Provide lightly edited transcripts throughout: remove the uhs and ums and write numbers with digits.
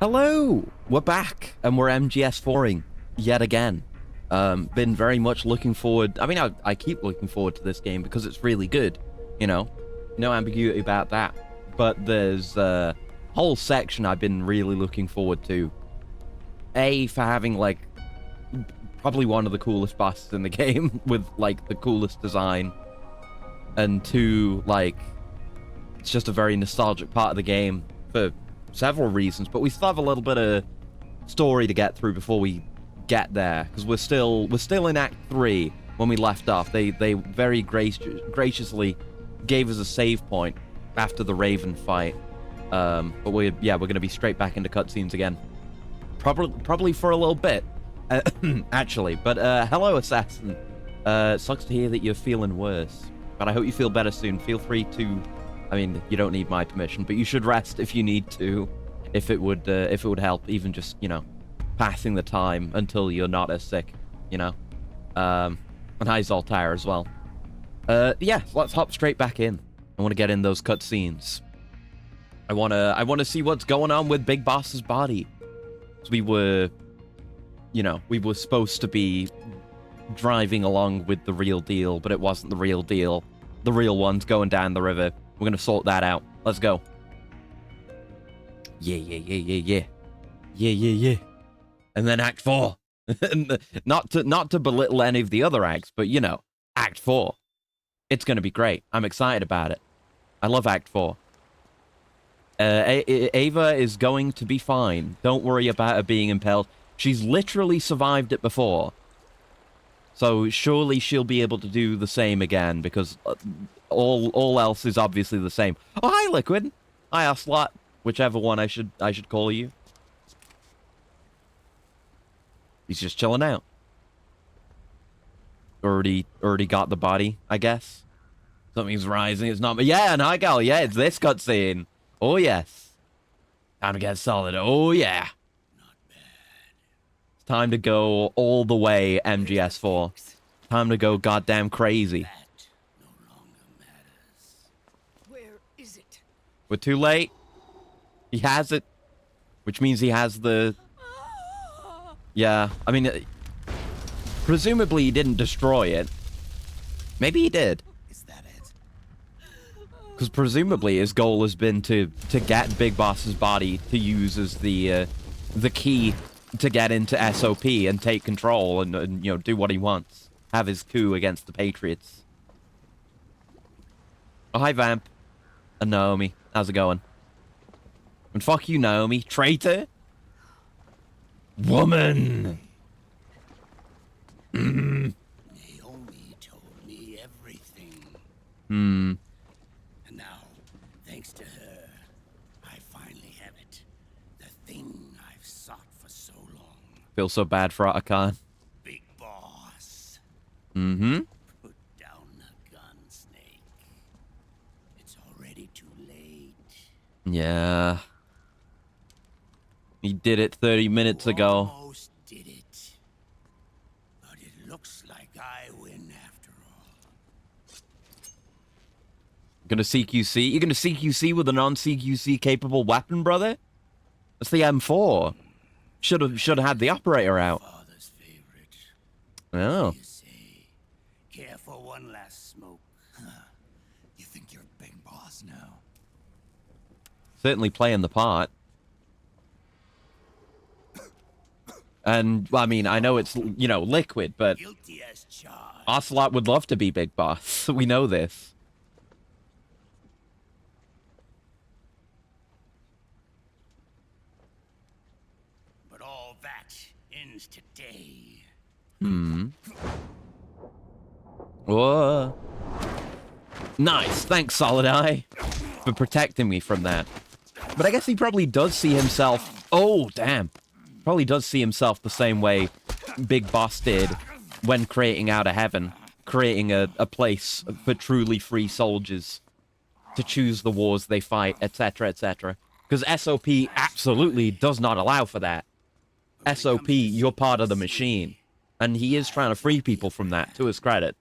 Hello! We're back, and we're MGS4ing yet again. Been very much looking forward. I mean, I keep looking forward to this game because it's really good, you know? No ambiguity about that. But there's a whole section I've been really looking forward to. A, for having, like, probably one of the coolest bosses in the game with, like, the coolest design. And two, like, it's just a very nostalgic part of the game for several reasons, but we still have a little bit of story to get through before we get there, because we're still in Act 3 when we left off. They very graciously gave us a save point after the Raven fight, but we're gonna be straight back into cutscenes again, probably for a little bit, actually. But hello, Assassin. Sucks to hear that you're feeling worse, but I hope you feel better soon. Feel free to, I mean, you don't need my permission, but you should rest if you need to, if it would help, even just, you know, passing the time until you're not as sick, you know. And hi, Zoltar as well. Yeah, let's hop straight back in. I want to get in those cutscenes. I wanna see what's going on with Big Boss's body. We were supposed to be driving along with the real deal, but it wasn't the real deal. The real one's going down the river. We're gonna sort that out. Let's go. Yeah. And then Act 4. not to belittle any of the other acts, but you know, Act 4. It's gonna be great. I'm excited about it. I love Act 4. Ava is going to be fine. Don't worry about her being impaled. She's literally survived it before. So surely she'll be able to do the same again, because all else is obviously the same. Oh, hi, Liquid. Hi, Ocelot. Whichever one I should call you. He's just chilling out. Already got the body, I guess. Something's rising. It's not. Yeah, and hi, gal. Yeah, it's this cutscene. Oh yes. Time to get solid. Oh yeah. Not bad. It's time to go all the way, MGS4. Time to go goddamn crazy. That no longer matters. Where is it? We're too late. He has it. Which means he has the... Yeah, I mean... presumably he didn't destroy it. Maybe he did. Is that it? Because presumably his goal has been to get Big Boss's body to use as the key to get into SOP and take control and you know, do what he wants. Have his coup against the Patriots. Oh, hi, Vamp. And Naomi. How's it going? And fuck you, Naomi. Traitor? Woman! Naomi told me everything. And now, thanks to her, I finally have it. The thing I've sought for so long. Feel so bad for Otacon. Big Boss. Put down the gun, Snake. It's already too late. Yeah. He did it 30 minutes ago. Almost did it. But it looks like I win after all. Gonna CQC? You're gonna CQC with a non-CQC capable weapon, brother? That's the M4. Should have had the operator out. Father's favorite. Oh. You say, care for one last smoke. You think you're Big Boss now? Certainly playing the part. And, well, I mean, I know it's, you know, Liquid, but Guilty as charged. Ocelot would love to be Big Boss. We know this. But all that ends today. Whoa. Nice. Thanks, Solid Eye, for protecting me from that. But I guess he probably does see himself... Oh, damn. Probably does see himself the same way Big Boss did when creating Out of Heaven. Creating a place for truly free soldiers to choose the wars they fight, etc., etc. Because SOP absolutely does not allow for that. SOP, you're part of the machine. And he is trying to free people from that, to his credit.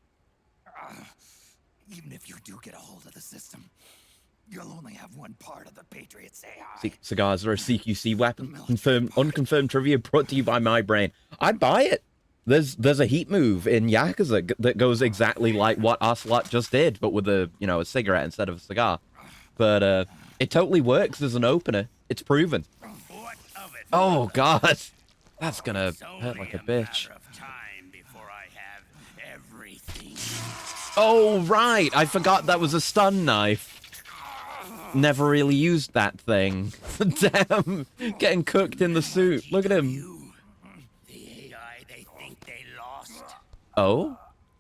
Even if you do get a hold of the system, You'll only have one part of the Patriots AI. Cigars are a CQC weapon. Confirmed, unconfirmed trivia brought to you by my brain. I'd buy it. There's a heat move in Yakuza that goes exactly like what Ocelot just did, but with a a cigarette instead of a cigar. But it totally works as an opener. It's proven. What of it? Oh God, that's gonna It's hurt only like a a bitch. matter of time before I have everything. Oh right, I forgot that was a stun knife. Never really used that thing. Damn, getting cooked in the suit. Look at him. You, the AI they think they lost. Oh?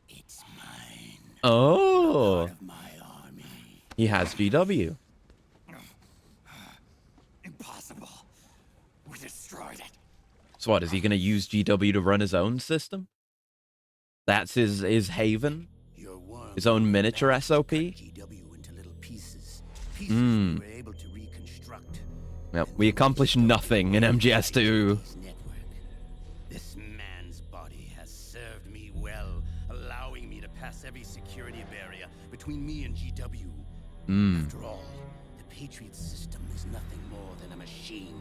It's mine. Oh. Part of my army. He has GW. Impossible. We destroyed it. So what, is he gonna use GW to run his own system? That's his haven? Your worm His own miniature SOP? GW into little pieces. Pieces Hmm. we were able to reconstruct. Yep, we accomplished nothing in MGS2. His network. This man's body has served me well, allowing me to pass every security barrier between me and GW. After all, the Patriot system is nothing more than a machine.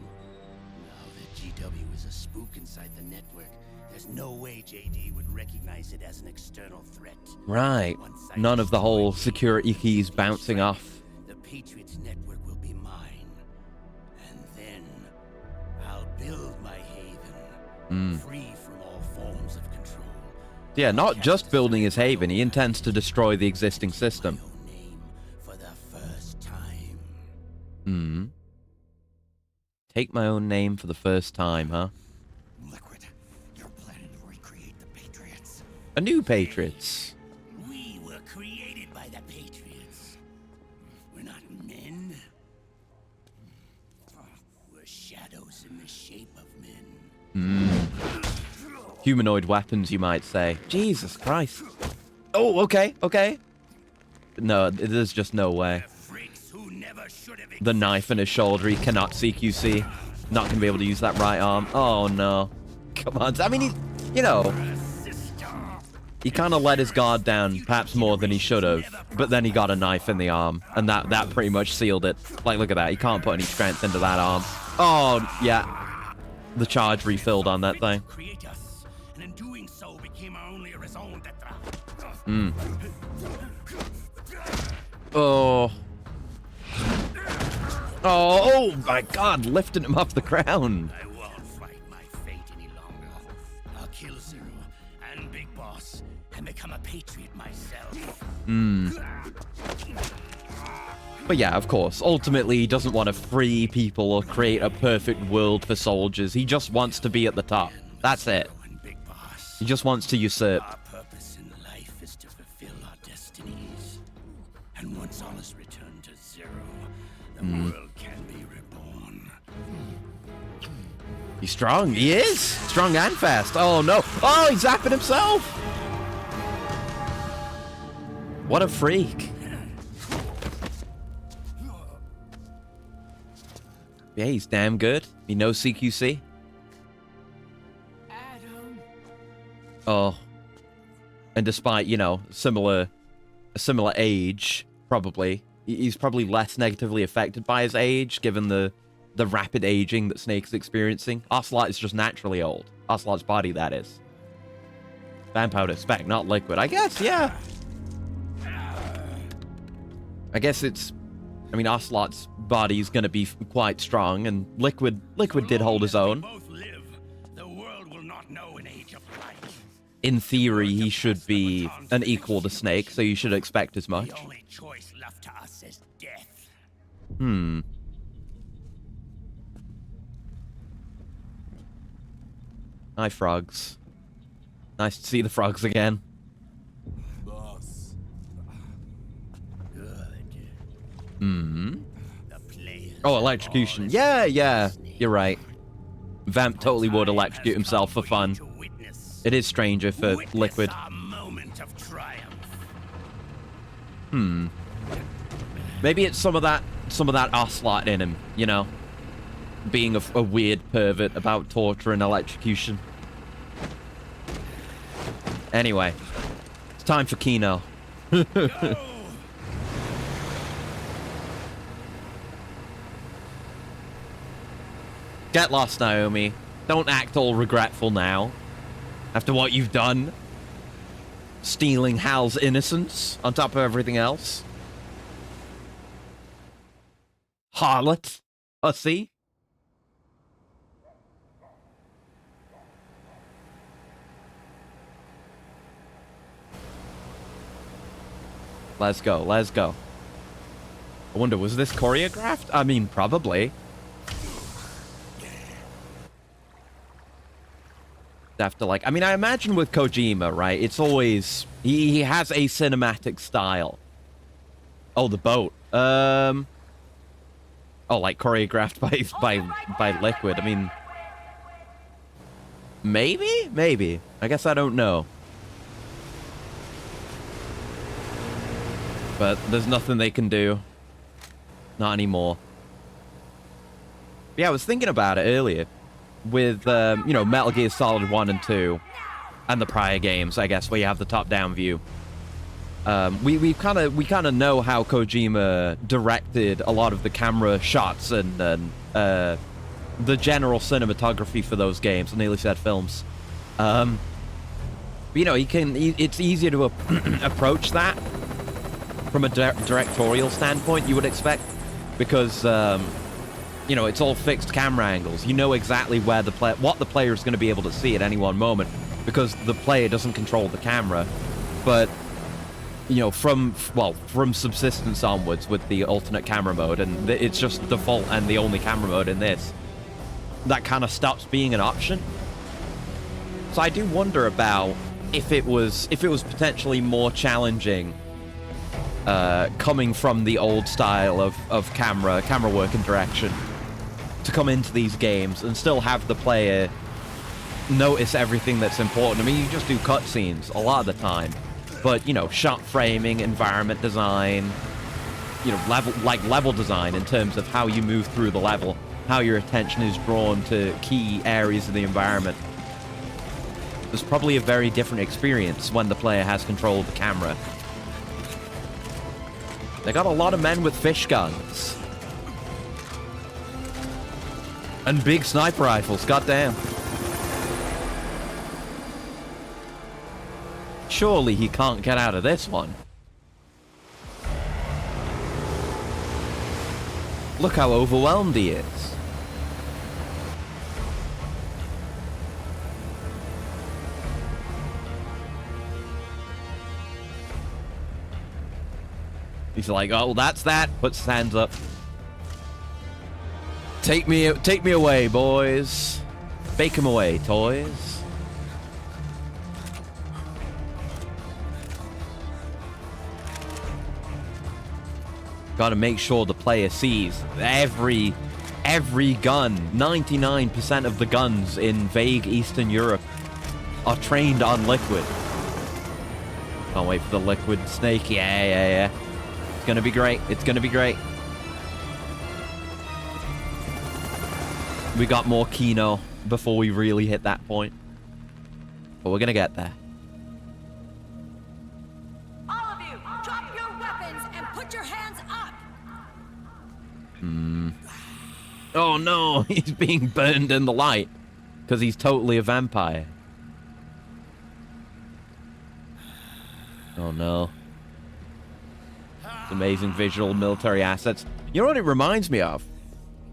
Now that GW is a spook inside the network, there's no way JD would recognize it as an external threat. Right. Once I None of the whole destroy security GW, keys bouncing off. the Patriots network will be mine. And then I'll build my haven, free from all forms of control. Yeah, not just building his haven, he intends to destroy the existing system. My own name for the first time. Take my own name for the first time, huh? Liquid, you're planning to recreate the Patriots. A new Patriots. We were created by the Patriots. We're not men. We're shadows in the shape of men. Humanoid weapons, you might say. Jesus Christ. Oh, okay, okay. No, there's just no way. Freaks who never should have The knife in his shoulder, he cannot CQC. Not gonna be able to use that right arm. Oh no. Come on. I mean, he kind of let his guard down, perhaps more than he should have. But then he got a knife in the arm, and that pretty much sealed it. Like, look at that. He can't put any strength into that arm. Oh, yeah. The charge refilled on that thing. create us, and in doing so became our only raison d'etre. Oh. Oh my God, lifting him off the ground. I won't fight my fate any longer. I'll kill Zero and Big Boss and become a patriot myself. But yeah, of course, ultimately he doesn't want to free people or create a perfect world for soldiers. He just wants to be at the top. That's it. Zero and Big Boss. He just wants to usurp. Our purpose in life is to fulfill our destinies. And once all is returned to Zero, the world can be reborn. He's strong. He is. Strong and fast. Oh, no. Oh, he's zapping himself. What a freak. Yeah, he's damn good. He knows CQC. Adam. Oh. And despite, a similar age, probably, he's probably less negatively affected by his age, given the rapid aging that Snake's experiencing. Ocelot is just naturally old. Ocelot's body, that is. Vampowder spec, not liquid. I guess, yeah. I guess Ocelot's body's gonna be quite strong, and Liquid did hold his own. Both live, the world will not know an age of light. In theory, he should be an equal to Snake, so you should expect as much. The only choice left to us is death. Hi, frogs. Nice to see the frogs again. Boss. Good. The players Oh, electrocution. Yeah. You're right. Vamp totally would electrocute himself for fun. to witness. It is stranger for Witness Liquid. our moment of triumph. Maybe it's some of that Ocelot in him, being a weird pervert about torture and electrocution. Anyway, it's time for Kino. Get lost, Naomi. Don't act all regretful now. After what you've done. Stealing Hal's innocence on top of everything else. Harlot. Hussy. Let's go, let's go. I wonder, was this choreographed? I mean, probably. After, like, I mean, I imagine with Kojima, right? It's always, he has a cinematic style. Oh, the boat. Oh, like choreographed by Liquid. I mean, maybe. I guess I don't know. But there's nothing they can do. Not anymore. Yeah, I was thinking about it earlier. With, you know, Metal Gear Solid 1 and 2. And the prior games, I guess, where you have the top-down view. We kind of know how Kojima directed a lot of the camera shots and the general cinematography for those games. I nearly said films. But, you know, it's easier to approach that from a directorial standpoint, you would expect, because you know, it's all fixed camera angles. You know exactly where what the player is going to be able to see at any one moment, because the player doesn't control the camera. But you know, from Subsistence onwards with the alternate camera mode, and it's just default and the only camera mode in this, that kind of stops being an option. So I do wonder about if it was potentially more challenging. Coming from the old style of camera work and direction, to come into these games and still have the player notice everything that's important. I mean, you just do cutscenes a lot of the time, but you know, shot framing, environment design, you know, level design in terms of how you move through the level, how your attention is drawn to key areas of the environment. There's probably a very different experience when the player has control of the camera. They got a lot of men with fish guns. And big sniper rifles, goddamn. Surely he can't get out of this one. Look how overwhelmed he is. He's like, oh, that's that. Puts his hands up. Take me away, boys. Bake him away, toys. Gotta make sure the player sees every gun. 99% of the guns in vague Eastern Europe are trained on Liquid. Can't wait for the Liquid snake. Yeah. It's gonna be great. It's gonna be great. We got more Kino before we really hit that point. But we're gonna get there. All of you, drop your weapons and put your hands up! Oh no, he's being burned in the light. Because he's totally a vampire. Oh no. Amazing visual military assets. You know what it reminds me of?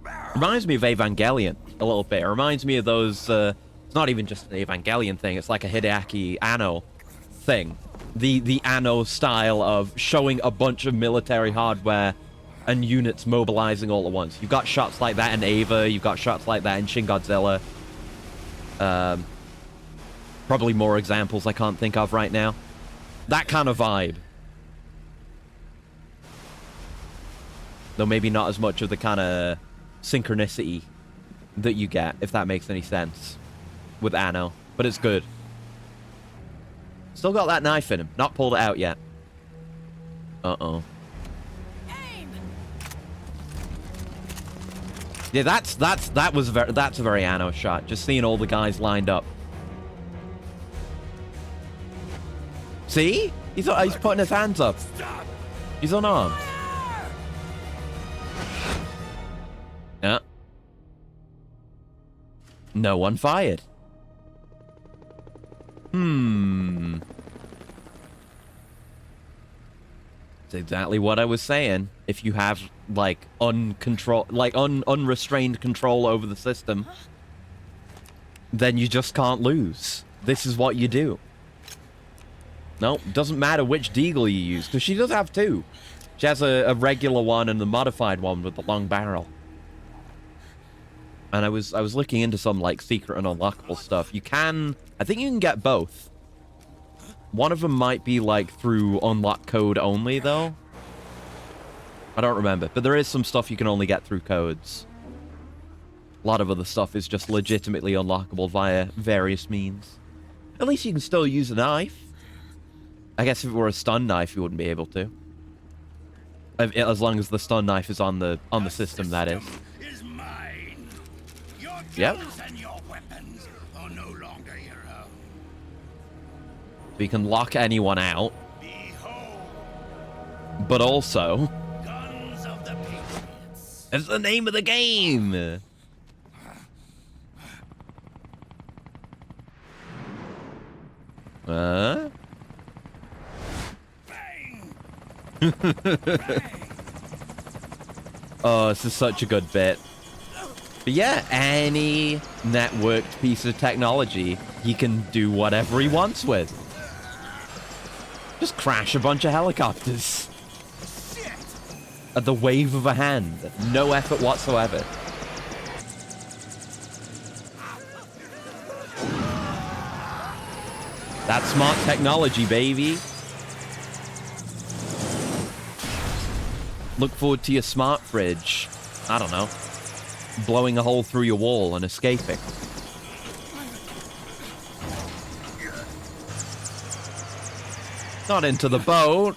It reminds me of Evangelion a little bit. It reminds me of those, it's not even just an Evangelion thing, it's like a Hideaki Anno thing. The Anno style of showing a bunch of military hardware and units mobilizing all at once. You've got shots like that in Ava, you've got shots like that in Shin Godzilla. Probably more examples I can't think of right now. That kind of vibe. Though maybe not as much of the kind of synchronicity that you get, if that makes any sense, with Anno. But it's good. Still got that knife in him. Not pulled it out yet. Uh-oh. Yeah, that's a very Anno shot. Just seeing all the guys lined up. See? He's putting his hands up. He's unarmed. Yeah. No one fired. It's exactly what I was saying. If you have, like, unrestrained control over the system, then you just can't lose. This is what you do. No, doesn't matter which deagle you use, because she does have two. She has a regular one and the modified one with the long barrel. And I was looking into some, like, secret and unlockable stuff. You can... I think you can get both. One of them might be, like, through unlock code only, though. I don't remember. But there is some stuff you can only get through codes. A lot of other stuff is just legitimately unlockable via various means. At least you can still use a knife. I guess if it were a stun knife, you wouldn't be able to. As long as the stun knife is on the system, that is. Yep. And your weapons are no longer your own. We can lock anyone out. Behold, But also... guns of the Patriots. it's the name of the game! Bang! Oh, this is such a good bit. But yeah, any networked piece of technology, he can do whatever he wants with. Just crash a bunch of helicopters. Shit! At the wave of a hand. No effort whatsoever. That's smart technology, baby. Look forward to your smart fridge. I don't know. Blowing a hole through your wall and escaping. Not into the boat.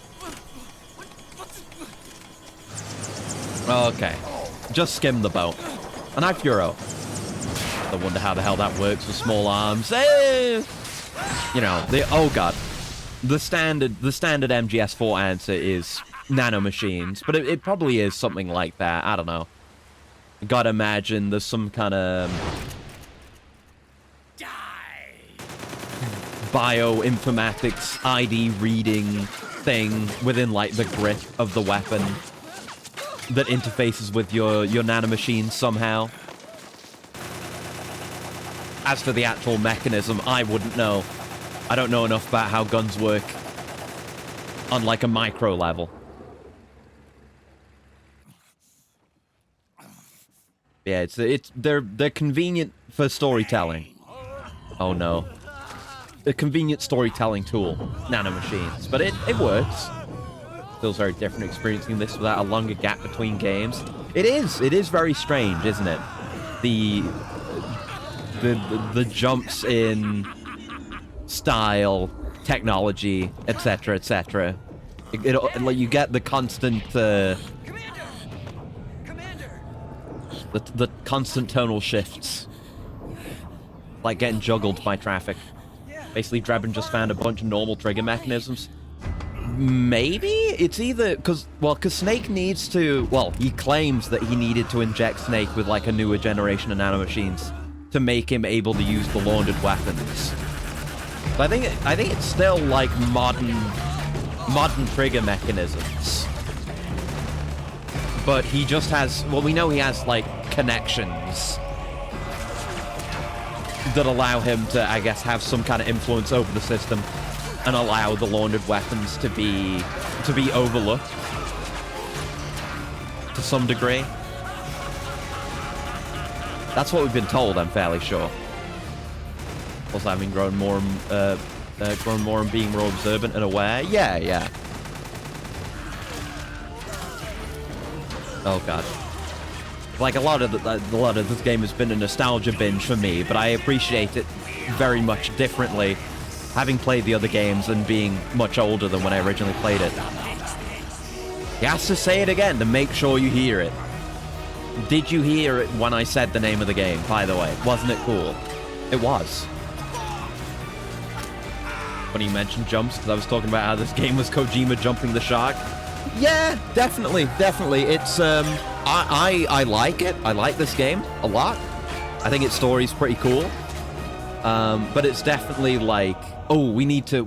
Okay. Just skim the boat. A knife euro. I wonder how the hell that works with small arms. Eh! You know, oh god. The standard MGS4 answer is nanomachines, but it probably is something like that. I don't know. Gotta imagine there's some kind of bioinformatics ID reading thing within like the grip of the weapon that interfaces with your nanomachine somehow. As for the actual mechanism, I wouldn't know. I don't know enough about how guns work on like a micro level. Yeah, they're convenient for storytelling. Oh no. A convenient storytelling tool, nanomachines, but it works. Feels very different experiencing this without a longer gap between games. It is very strange, isn't it? The jumps in style, technology, etc., etc. You get the constant the constant tonal shifts, like getting juggled by traffic. Basically, Drebin just found a bunch of normal trigger mechanisms. Maybe it's either because Snake needs to. Well, he claims that he needed to inject Snake with like a newer generation of nanomachines to make him able to use the laundered weapons. But I think it's still like modern trigger mechanisms. But he just has. Well, we know he has like connections that allow him to, I guess, have some kind of influence over the system and allow the laundered weapons to be overlooked to some degree. That's what we've been told, I'm fairly sure. Also, having grown more and being more observant and aware. Yeah. Oh god. Like a lot of this game has been a nostalgia binge for me, but I appreciate it very much differently, having played the other games and being much older than when I originally played it. He has to say it again to make sure you hear it. Did you hear it when I said the name of the game, by the way? Wasn't it cool? It was. When you mentioned jumps, because I was talking about how this game was Kojima jumping the shark. Yeah, definitely. It's, I like it. I like this game a lot. I think its story's pretty cool. But it's definitely like, oh, we need to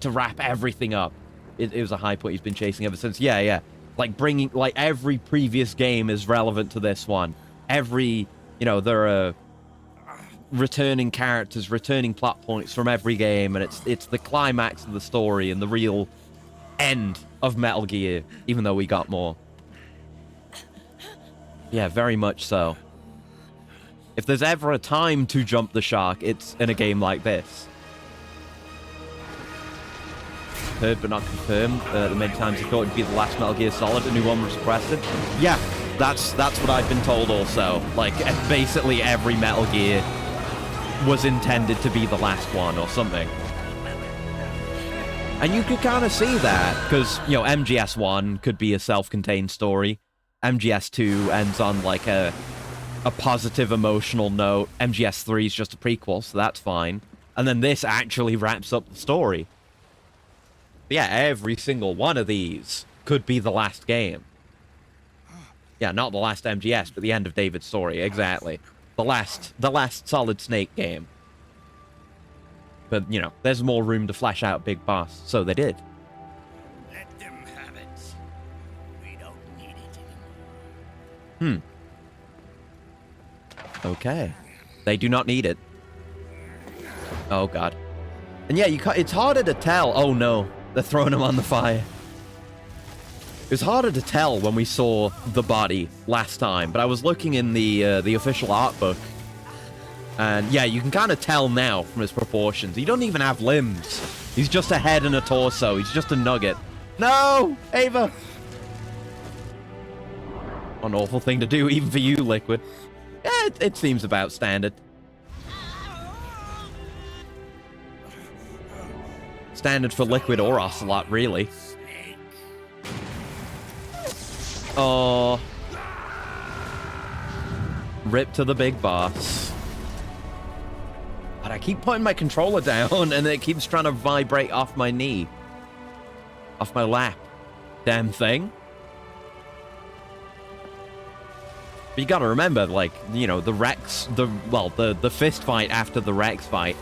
wrap everything up. It was a high point he's been chasing ever since. Yeah. Like bringing, like every previous game is relevant to this one. Every, there are returning characters, returning plot points from every game, and it's the climax of the story and the real end of Metal Gear, even though we got more. Yeah, very much so. If there's ever a time to jump the shark, it's in a game like this. Heard but not confirmed. The many times he thought it'd be the last Metal Gear Solid, a new one was requested. Yeah, that's what I've been told also. Like, basically every Metal Gear was intended to be the last one or something. And you could kind of see that, because, MGS1 could be a self-contained story. MGS2 ends on, like, a positive emotional note. MGS3 is just a prequel, so that's fine. And then this actually wraps up the story. But yeah, every single one of these could be the last game. Yeah, not the last MGS, but the end of David's story, exactly. The last Solid Snake game. But, there's more room to flesh out Big Boss, so they did. Let them have it. We don't need it anymore. Okay. They do not need it. Oh, God. And yeah, it's harder to tell. Oh, no. They're throwing him on the fire. It was harder to tell when we saw the body last time, but I was looking in the official art book. And yeah, you can kind of tell now from his proportions. He doesn't even have limbs. He's just a head and a torso. He's just a nugget. No! Ava! An awful thing to do, even for you, Liquid. Yeah, it seems about standard. Standard for Liquid or Ocelot, really. Oh. Rip to the big boss. But I keep putting my controller down, and it keeps trying to vibrate off my knee. Off my lap. Damn thing. But you gotta remember, like, the Rex, the fist fight after the Rex fight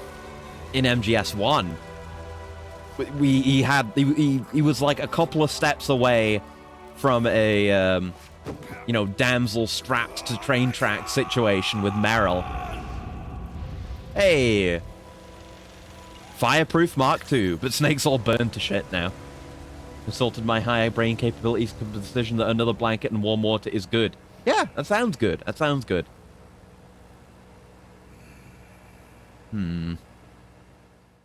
in MGS1. He was like a couple of steps away from a, damsel strapped to train track situation with Meryl. Hey! Fireproof Mark II, but Snake's all burned to shit now. Consulted my higher brain capabilities to the decision that another blanket and warm water is good. Yeah, that sounds good. That sounds good.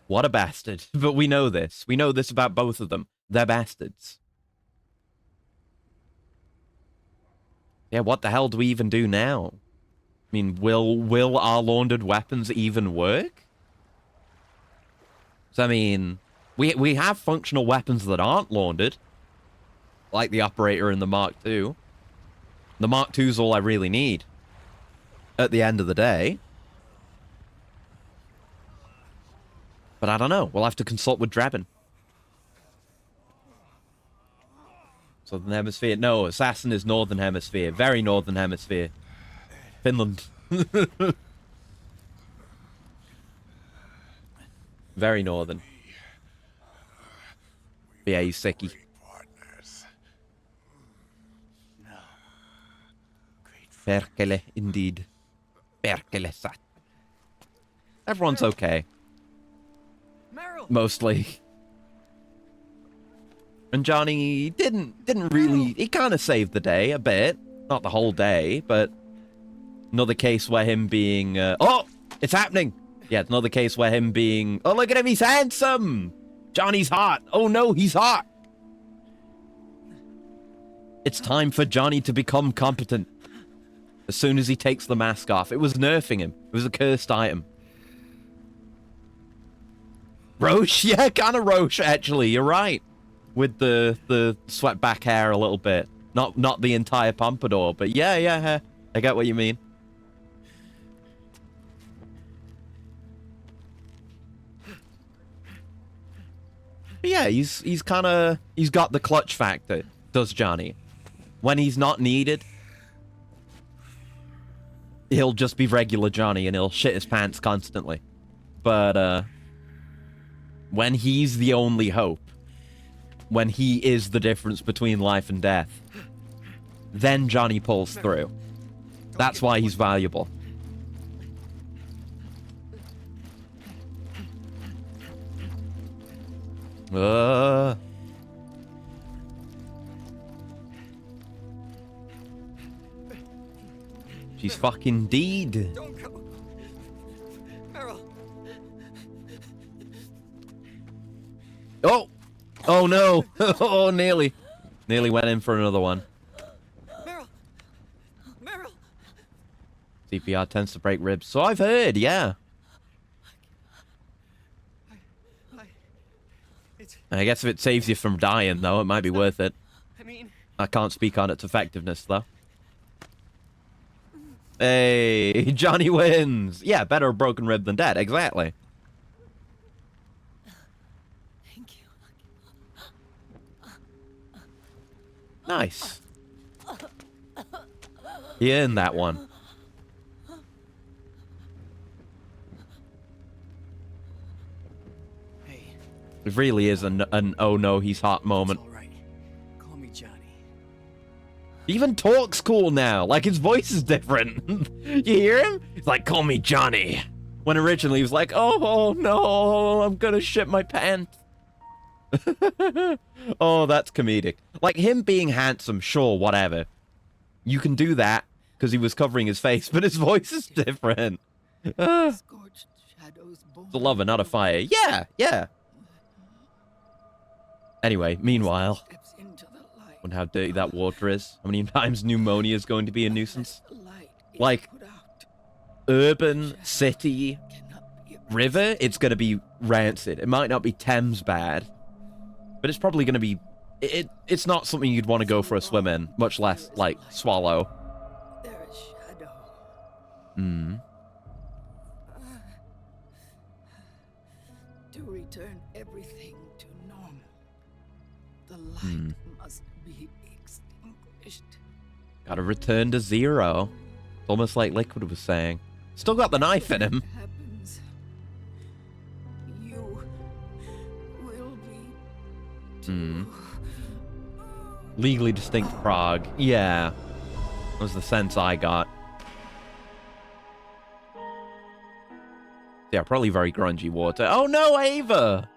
What a bastard. But we know this. We know this about both of them. They're bastards. Yeah, what the hell do we even do now? I mean, will our laundered weapons even work? So, I mean, we have functional weapons that aren't laundered. Like the operator and the Mark II. The Mark II is all I really need. At the end of the day. But I don't know. We'll have to consult with Draben. Southern Hemisphere? No, Assassin is Northern Hemisphere. Very Northern Hemisphere. Finland. Very northern. Yeah, he's sicky. Perkele, indeed. Perkele sat. Everyone's okay. Mostly. And Johnny didn't really... He kind of saved the day a bit. Not the whole day, but... Another case where him being... oh! It's happening! Yeah, it's another case where him being... Oh, look at him! He's handsome! Johnny's hot! Oh no, he's hot! It's time for Johnny to become competent. As soon as he takes the mask off. It was nerfing him. It was a cursed item. Roche? Yeah, kind of Roche, actually. You're right. With the swept back hair a little bit. Not the entire pompadour, but yeah, I get what you mean. But yeah, he's got the clutch factor, does Johnny. When he's not needed, he'll just be regular Johnny and he'll shit his pants constantly. But when he's the only hope, when he is the difference between life and death, then Johnny pulls through. That's why he's valuable. She's fucking dead. Don't go. Meryl. Oh! Oh no! Oh, nearly. Nearly went in for another one. Meryl. Meryl. CPR tends to break ribs. So I've heard, yeah. I guess if it saves you from dying, though, it might be worth it. I mean... I can't speak on its effectiveness, though. Hey, Johnny wins! Yeah, better a broken rib than dead, exactly. Thank you. Nice. He earned that one. Hey, It really is an oh no, he's hot moment. it's all right. Call me Johnny. He even talks cool now. Like, his voice is different. You hear him? He's like, call me Johnny. When originally he was like, oh no, I'm gonna shit my pants. Oh, that's comedic. Like, him being handsome, sure, whatever. You can do that because he was covering his face, but his voice is different. Scorched shadows born. It's a lover, not a fire. Yeah, yeah. Anyway, meanwhile, Steps into the light. wonder how dirty that water is. How many times pneumonia is going to be a nuisance? The light is Like, put out. urban, city, Cannot be river, it's going to be rancid. It might not be Thames bad, but it's probably going to be... It's not something you'd want to go for a swim in, much less, like, swallow. There is shadow. Hmm. To return everything to normal, the light must be extinguished. Gotta return to zero. It's almost like Liquid was saying. Still got the knife in him. Happens. You will be Hmm. Legally distinct Prague. Yeah. That was the sense I got. Yeah, probably very grungy water. Oh no, Ava!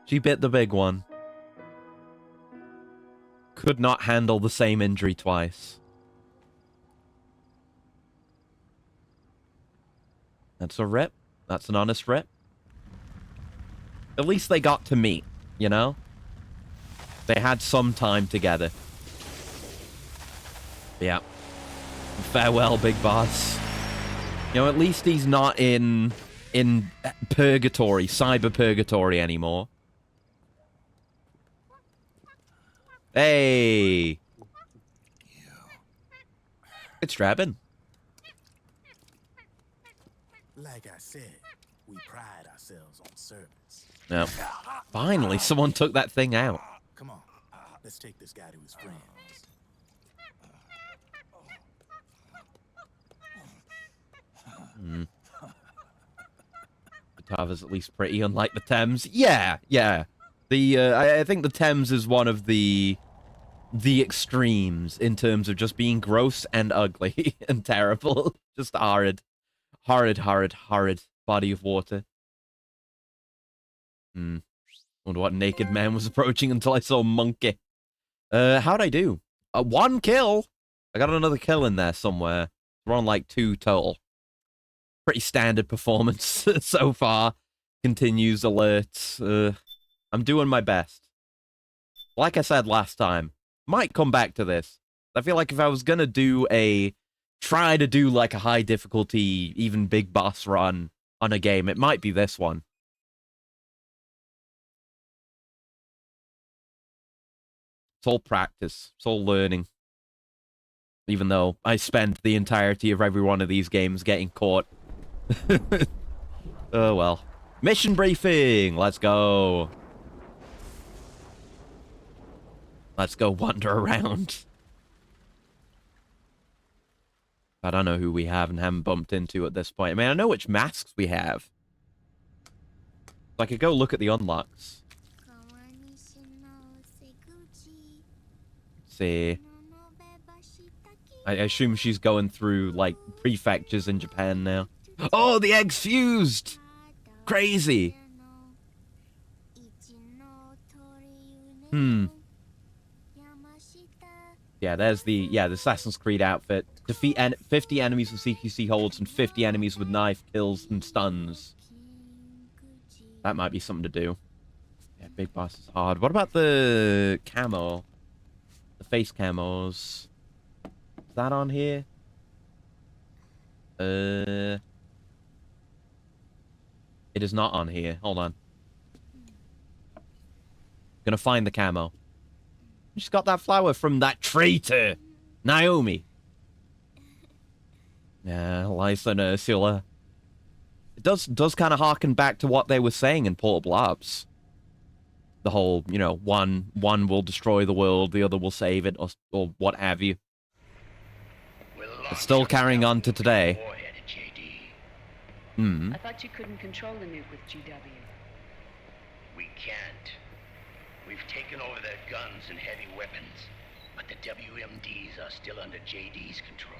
She bit the big one. Could not handle the same injury twice. That's a rip. That's an honest rip. At least they got to meet, you know? They had some time together. Yeah. Farewell, big boss. You know, at least he's not in purgatory, cyber purgatory anymore. Hey! It's Drabin. Like I said, we pride ourselves on service. No. Finally, someone took that thing out. Come on, let's take this guy to his friends. Batava's at least pretty, unlike the Thames. Yeah, yeah. The I think the Thames is one of the extremes in terms of just being gross and ugly and terrible. Just horrid. Horrid, horrid, horrid body of water. Wonder what naked man was approaching until I saw Monkey. How'd I do? 1 kill! I got another kill in there somewhere. We're on like 2 total. Pretty standard performance so far. Continues alerts. I'm doing my best. Like I said last time, might come back to this. I feel like if I was gonna try to do like a high difficulty, even big boss run on a game, it might be this one. It's all practice. It's all learning. Even though I spent the entirety of every one of these games getting caught. Oh well. Mission briefing! Let's go. Let's go wander around. I don't know who we have and haven't bumped into at this point. I mean, I know which masks we have. So I could go look at the unlocks. See. I assume she's going through, like, prefectures in Japan now. Oh, the egg's fused! Crazy! Yeah, there's the Assassin's Creed outfit. Defeat 50 enemies with CQC holds and 50 enemies with knife kills and stuns. That might be something to do. Yeah, big boss is hard. What about the camo? The face camos. Is that on here? It is not on here. Hold on. Gonna find the camo. She's got that flower from that traitor, Naomi. Yeah, Lysa and Ursula. It does kind of harken back to what they were saying in Portable Ops. The whole, you know, one will destroy the world, the other will save it, or what have you. It's still carrying on to today. I thought you couldn't control the nuke with GW. We can't. We've taken over their guns and heavy weapons, but the WMDs are still under JD's control.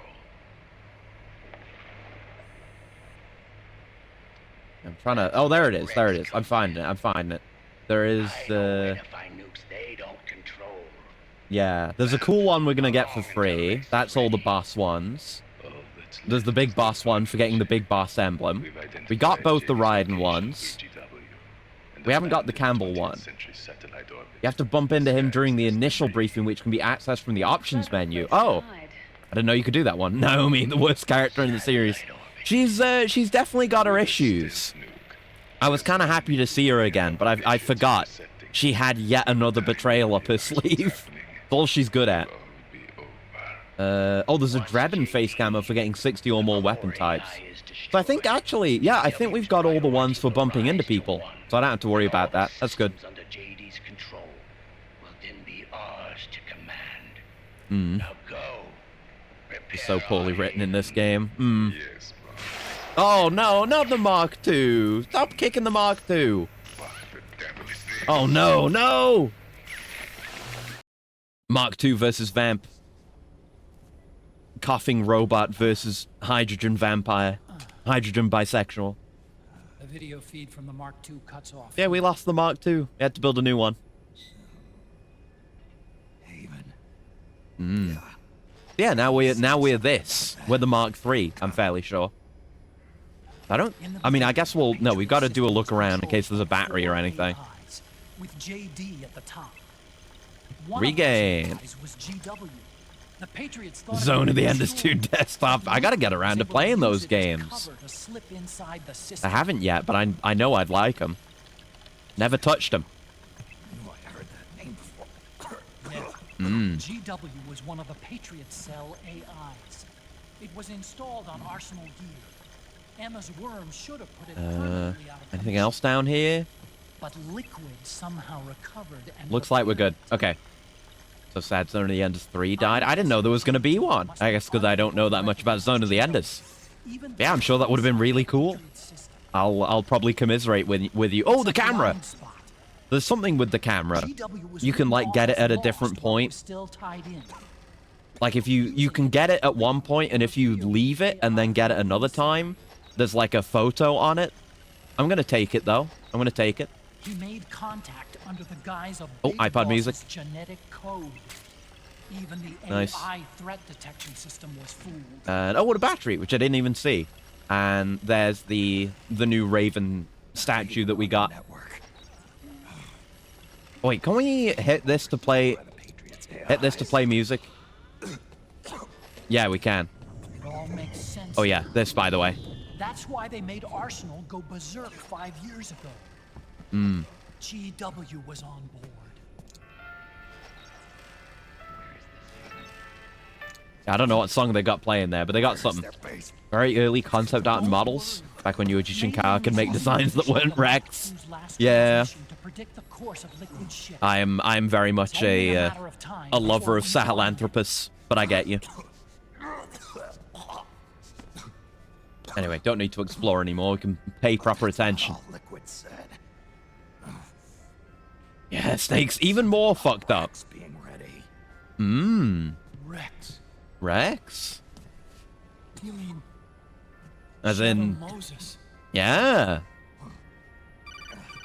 I'm trying to... Oh, there it is. There it is. I'm finding it. I'm finding it. There is... Nukes they don't control. Yeah, there's a cool one we're gonna get for free. That's all the boss ones. There's the big boss one for getting the big boss emblem. We got both the Raiden ones. We haven't got the Campbell one. You have to bump into him during the initial briefing, which can be accessed from the options menu. Oh, I didn't know you could do that one. Naomi, the worst character in the series. She's definitely got her issues. I was kind of happy to see her again, but I forgot she had yet another betrayal up her sleeve. It's all she's good at. Oh, there's a Drebin face camo for getting 60 or more weapon types. So I think actually, yeah, I think we've got all the ones for bumping into people. So I don't have to worry about that. That's good. Under JD's control will then be ours to command. Now go. It's so poorly written in this game. Oh no, not the Mark II. Stop kicking the Mark II. Oh no, no! Mark II versus Vamp. Coughing robot versus hydrogen vampire. Hydrogen bisexual. The video feed from the Mark II cuts off. Yeah, we lost the Mark II. We had to build a new one. Haven. Yeah, now we're this. We're the Mark III, I'm fairly sure. I mean, I guess we've got to do a look around in case there's a battery or anything. With JD at the top. Regain. Was GW. The Patriots thought Zone of the Enders 2 desktop. I gotta get around to playing those games. I haven't yet, but I know I'd like them. Never touched them. I heard that name before. GW was one of the Patriot Cell AIs. It was installed on Arsenal gear. Emma's worm should have put it permanently out of Anything else down here? But Liquid somehow recovered and Looks like we're good. Okay. So sad Zone of the Enders 3 died. I didn't know there was going to be one. I guess because I don't know that much about Zone of the Enders. Yeah, I'm sure that would have been really cool. I'll probably commiserate with you. Oh, the camera! There's something with the camera. You can, like, get it at a different point. Like, if you can get it at one point, and if you leave it and then get it another time, there's, like, a photo on it. I'm going to take it, though. I'm going to take it. He made contact under the guise of Big iPod music. Genetic code. Even the Nice. AI threat detection system was fooled. And what a battery, which I didn't even see. And there's the new Raven statue that we got. Wait, can we hit this to play? Hit this to play music? Yeah, we can. It all makes sense. Oh yeah, this by the way. That's why they made Arsenal go berserk 5 years ago. GW was on board. I don't know what song they got playing there, but they got something. Very early concept art and models. Back when Yuji Shinkawa could make designs that weren't Rex. Yeah. I'm very much a lover of Sahelanthropus, but I get you. Anyway, don't need to explore anymore. We can pay proper attention. All Liquid said. Yeah, Snake's even more fucked up. Rex being ready. Rex. Rex? You mean As Shadow in, Moses? yeah.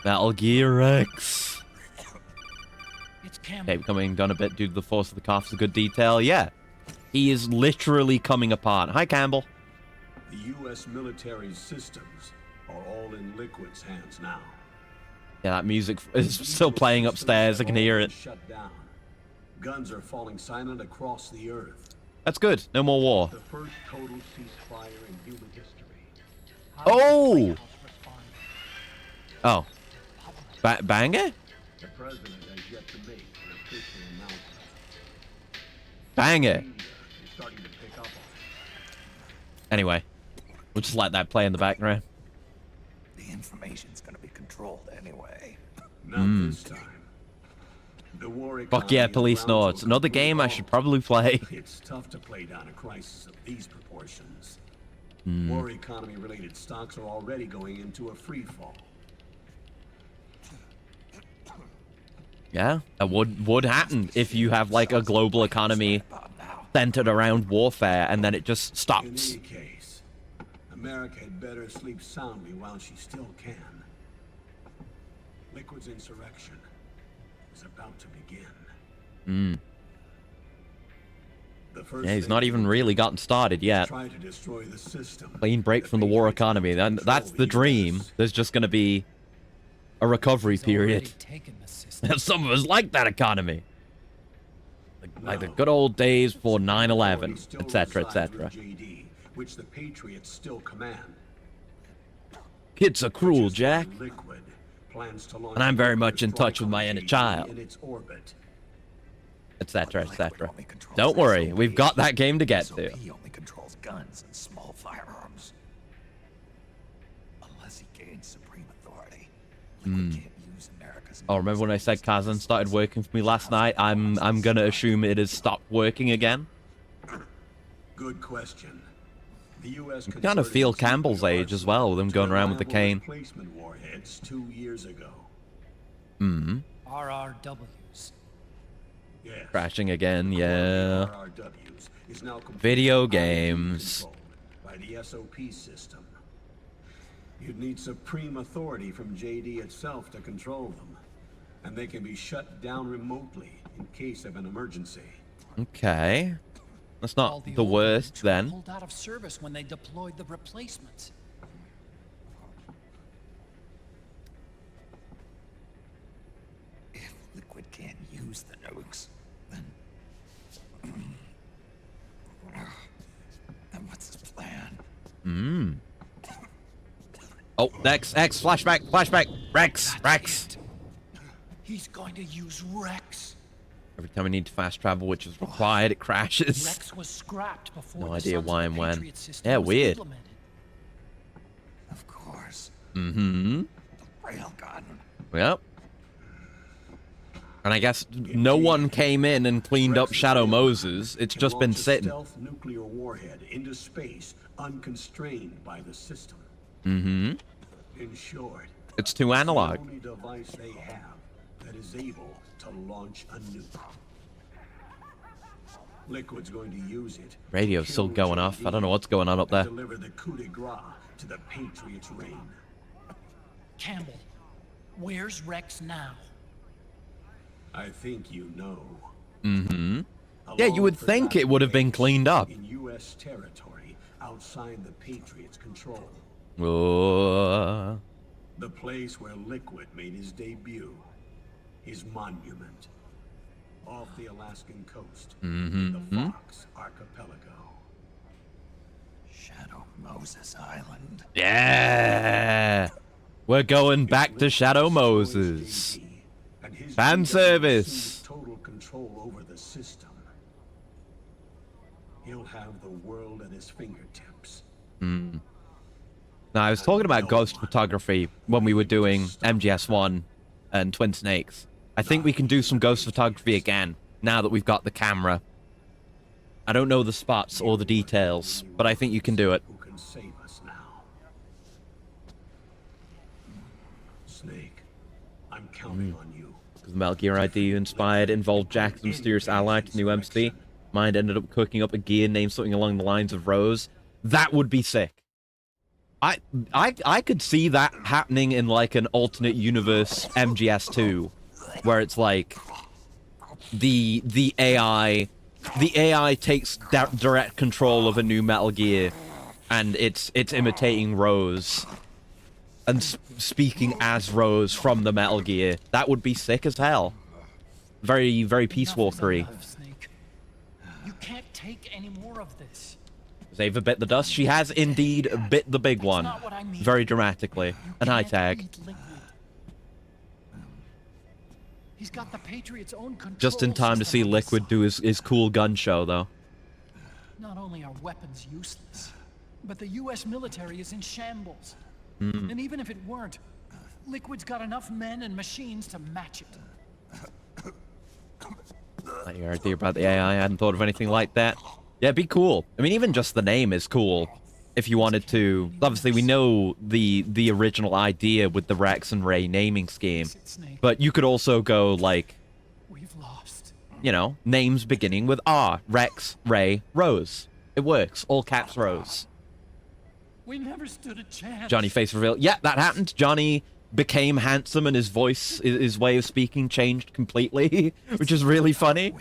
Metal Gear Rex. It's Campbell. Okay, becoming done a bit due to the force of the cough is a good detail. Yeah. He is literally coming apart. Hi, Campbell. The U.S. military systems are all in Liquid's hands now. Yeah, that music is still playing upstairs. I can hear it. Shut down. Guns are falling silent across the earth. That's good. No more war. The first total ceasefire in human history. Oh! Oh. Banger? The president has yet to make an official announcement. Banger. Media is starting to pick up on it. Anyway, we'll just let that play in the background. The information's gonna be controlled anyway. Not this time. The war Fuck yeah, economy Police around Notes. to Another complete game I halt. should probably play. It's tough to play down a crisis of these proportions. War economy-related stocks are already going into a free fall. Yeah, that would happen if you have like a global economy centered around warfare and then it just In stops. any case, America had better sleep soundly while she still can. Liquid's insurrection is about to begin. The first Yeah, he's thing not they even will really do gotten started is yet. try to destroy the system. Clean break The from the war Patriots economy. Then control that's the dream. US. There's just gonna be a recovery He's already period. taken the system. Some of us like that economy. Like the No. good old days before 9/11, Authority still etc., resides etc. with JD, which the Patriots still command. Kids are cruel, Just Jack. when Liquid plans to launch And I'm a very nuclear much in strike touch with on my inner JD child. in its orbit. Etc., Liquid etc. only controls Don't worry, SOP. we've got that game to get to. SOP only controls guns and small firearms. Unless he gains supreme authority, Liquid can't use America's. Oh, remember when I said Kazan started working for me last night? I'm gonna assume it has stopped working again. Good question. The U.S. You kind of feel Campbell's age as well, with him going around with the cane. Replacement warheads 2 years ago. RRWs. Yes. Crashing again, yeah. RRWs is now completely Video games. controlled by the SOP system. You'd need supreme authority from JD itself to control them, and they can be shut down remotely in case of an emergency. Okay. That's All not the old worst units were then. pulled out of service when they deployed the replacements. If Liquid can't use the nukes, then what's his plan? Oh, X, flashback, Rex. He's going to use Rex. Every time I need to fast travel, which is required, it crashes. Rex was scrapped before No the idea Sons of why the and when. Patriot system Yeah, was weird. implemented. Of course, Mm-hmm. the railgun. Yep. And I guess no one came in and cleaned up Shadow Moses. It's Can just been launch a sitting. stealth nuclear warhead into space, unconstrained by the system. Mm-hmm. In short, It's too analog. the only device they have that is able to launch a nuke. Liquid's going to use it. to Radio's still kill going off. JD I don't know what's going on up and there. Deliver the coup de grace to the Patriots' reign. Campbell, where's Rex now? I think you know. Mm-hmm. A Yeah, you would long-forgotten think it would have been place cleaned up. in U.S. territory outside the Patriots' control. Oh. The place where Liquid made his debut. His monument. Off the Alaskan coast. In the Fox Archipelago. Shadow Moses Island. Yeah. We're going back to Shadow Moses. Fanservice. Total control over the system. He'll have the world at his fingertips. Now, I was talking about ghost photography when we were doing MGS1 and Twin Snakes. I think we can do some ghost photography again, now that we've got the camera. I don't know the spots or the details, but I think you can do it. Who can save us now? counting on you. Because the Metal Gear idea inspired involved Jack's mysterious ally to new MC. Mind ended up cooking up a gear named something along the lines of Rose. That would be sick. I could see that happening in like an alternate universe MGS2, where it's like the AI takes direct control of a new Metal Gear, and it's imitating Rose and speaking as Rose from the Metal Gear. That would be sick as hell. Very, very Peace Walker-y. You can't take any more of this. Ava bit the dust. She has indeed bit the big one. Very dramatically. An eye tag. He's got the Patriots' own control Just in time to see Liquid do his cool gun show, though. Not only are weapons useless, but the U.S. military is in shambles. And even if it weren't, Liquid's got enough men and machines to match it. Like your idea about the AI, I hadn't thought of anything like that. Yeah, it'd be cool. I mean, even just the name is cool. If you wanted to... Obviously, we know the original idea with the Rex and Ray naming scheme. But you could also go, like... We've lost. You know, names beginning with R. Rex, Ray, Rose. It works. All caps Rose. We never stood a chance. Johnny face reveal. Yeah, that happened. Johnny became handsome and his voice, his way of speaking changed completely, which is really funny.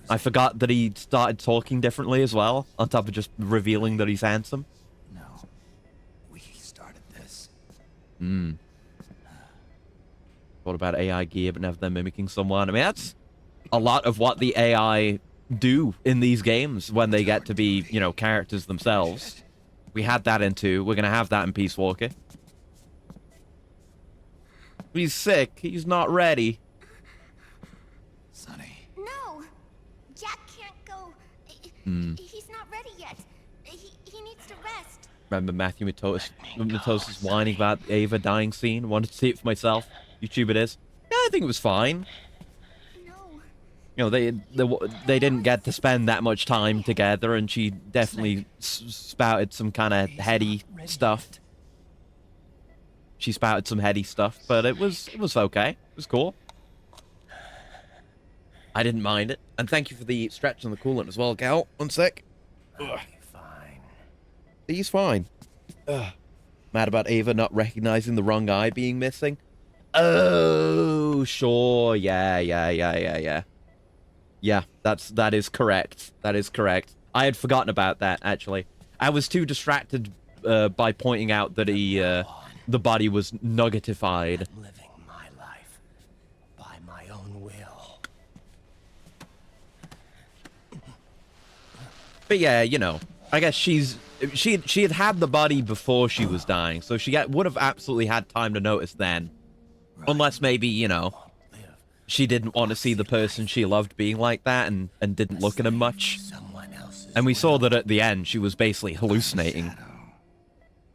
I forgot that he started talking differently as well, on top of just revealing that he's handsome. No, we started this. What about AI gear, but never them mimicking someone? I mean, that's a lot of what the AI do in these games when they get to be, you know, characters themselves. We had that in 2. We're going to have that in Peace Walker. He's sick. He's not ready. Sonny. No, Jack can't go. He's not ready yet. He needs to rest. Remember Matthew Matos's whining about Ava dying scene? Wanted to see it for myself. YouTube it is. Yeah, I think it was fine. No. You know, they didn't get to spend that much time together, and she definitely spouted some kind of heady stuff. She spouted some heady stuff, but it was okay. It was cool. I didn't mind it. And thank you for the stretch on the coolant as well, Gal. 1 sec. I'll be fine. He's fine. Ugh. Mad about Ava not recognizing the wrong eye being missing. Oh, sure. Yeah. Yeah, that is correct. That is correct. I had forgotten about that, actually. I was too distracted by pointing out that the body was nuggetified. I'm living my life by my own will. But yeah, you know, I guess she had had the body before she was dying, so she would have absolutely had time to notice then. Right. Unless maybe, you know, she didn't want to see the person she loved being like that and didn't look at him much. And we saw that at the end, she was basically hallucinating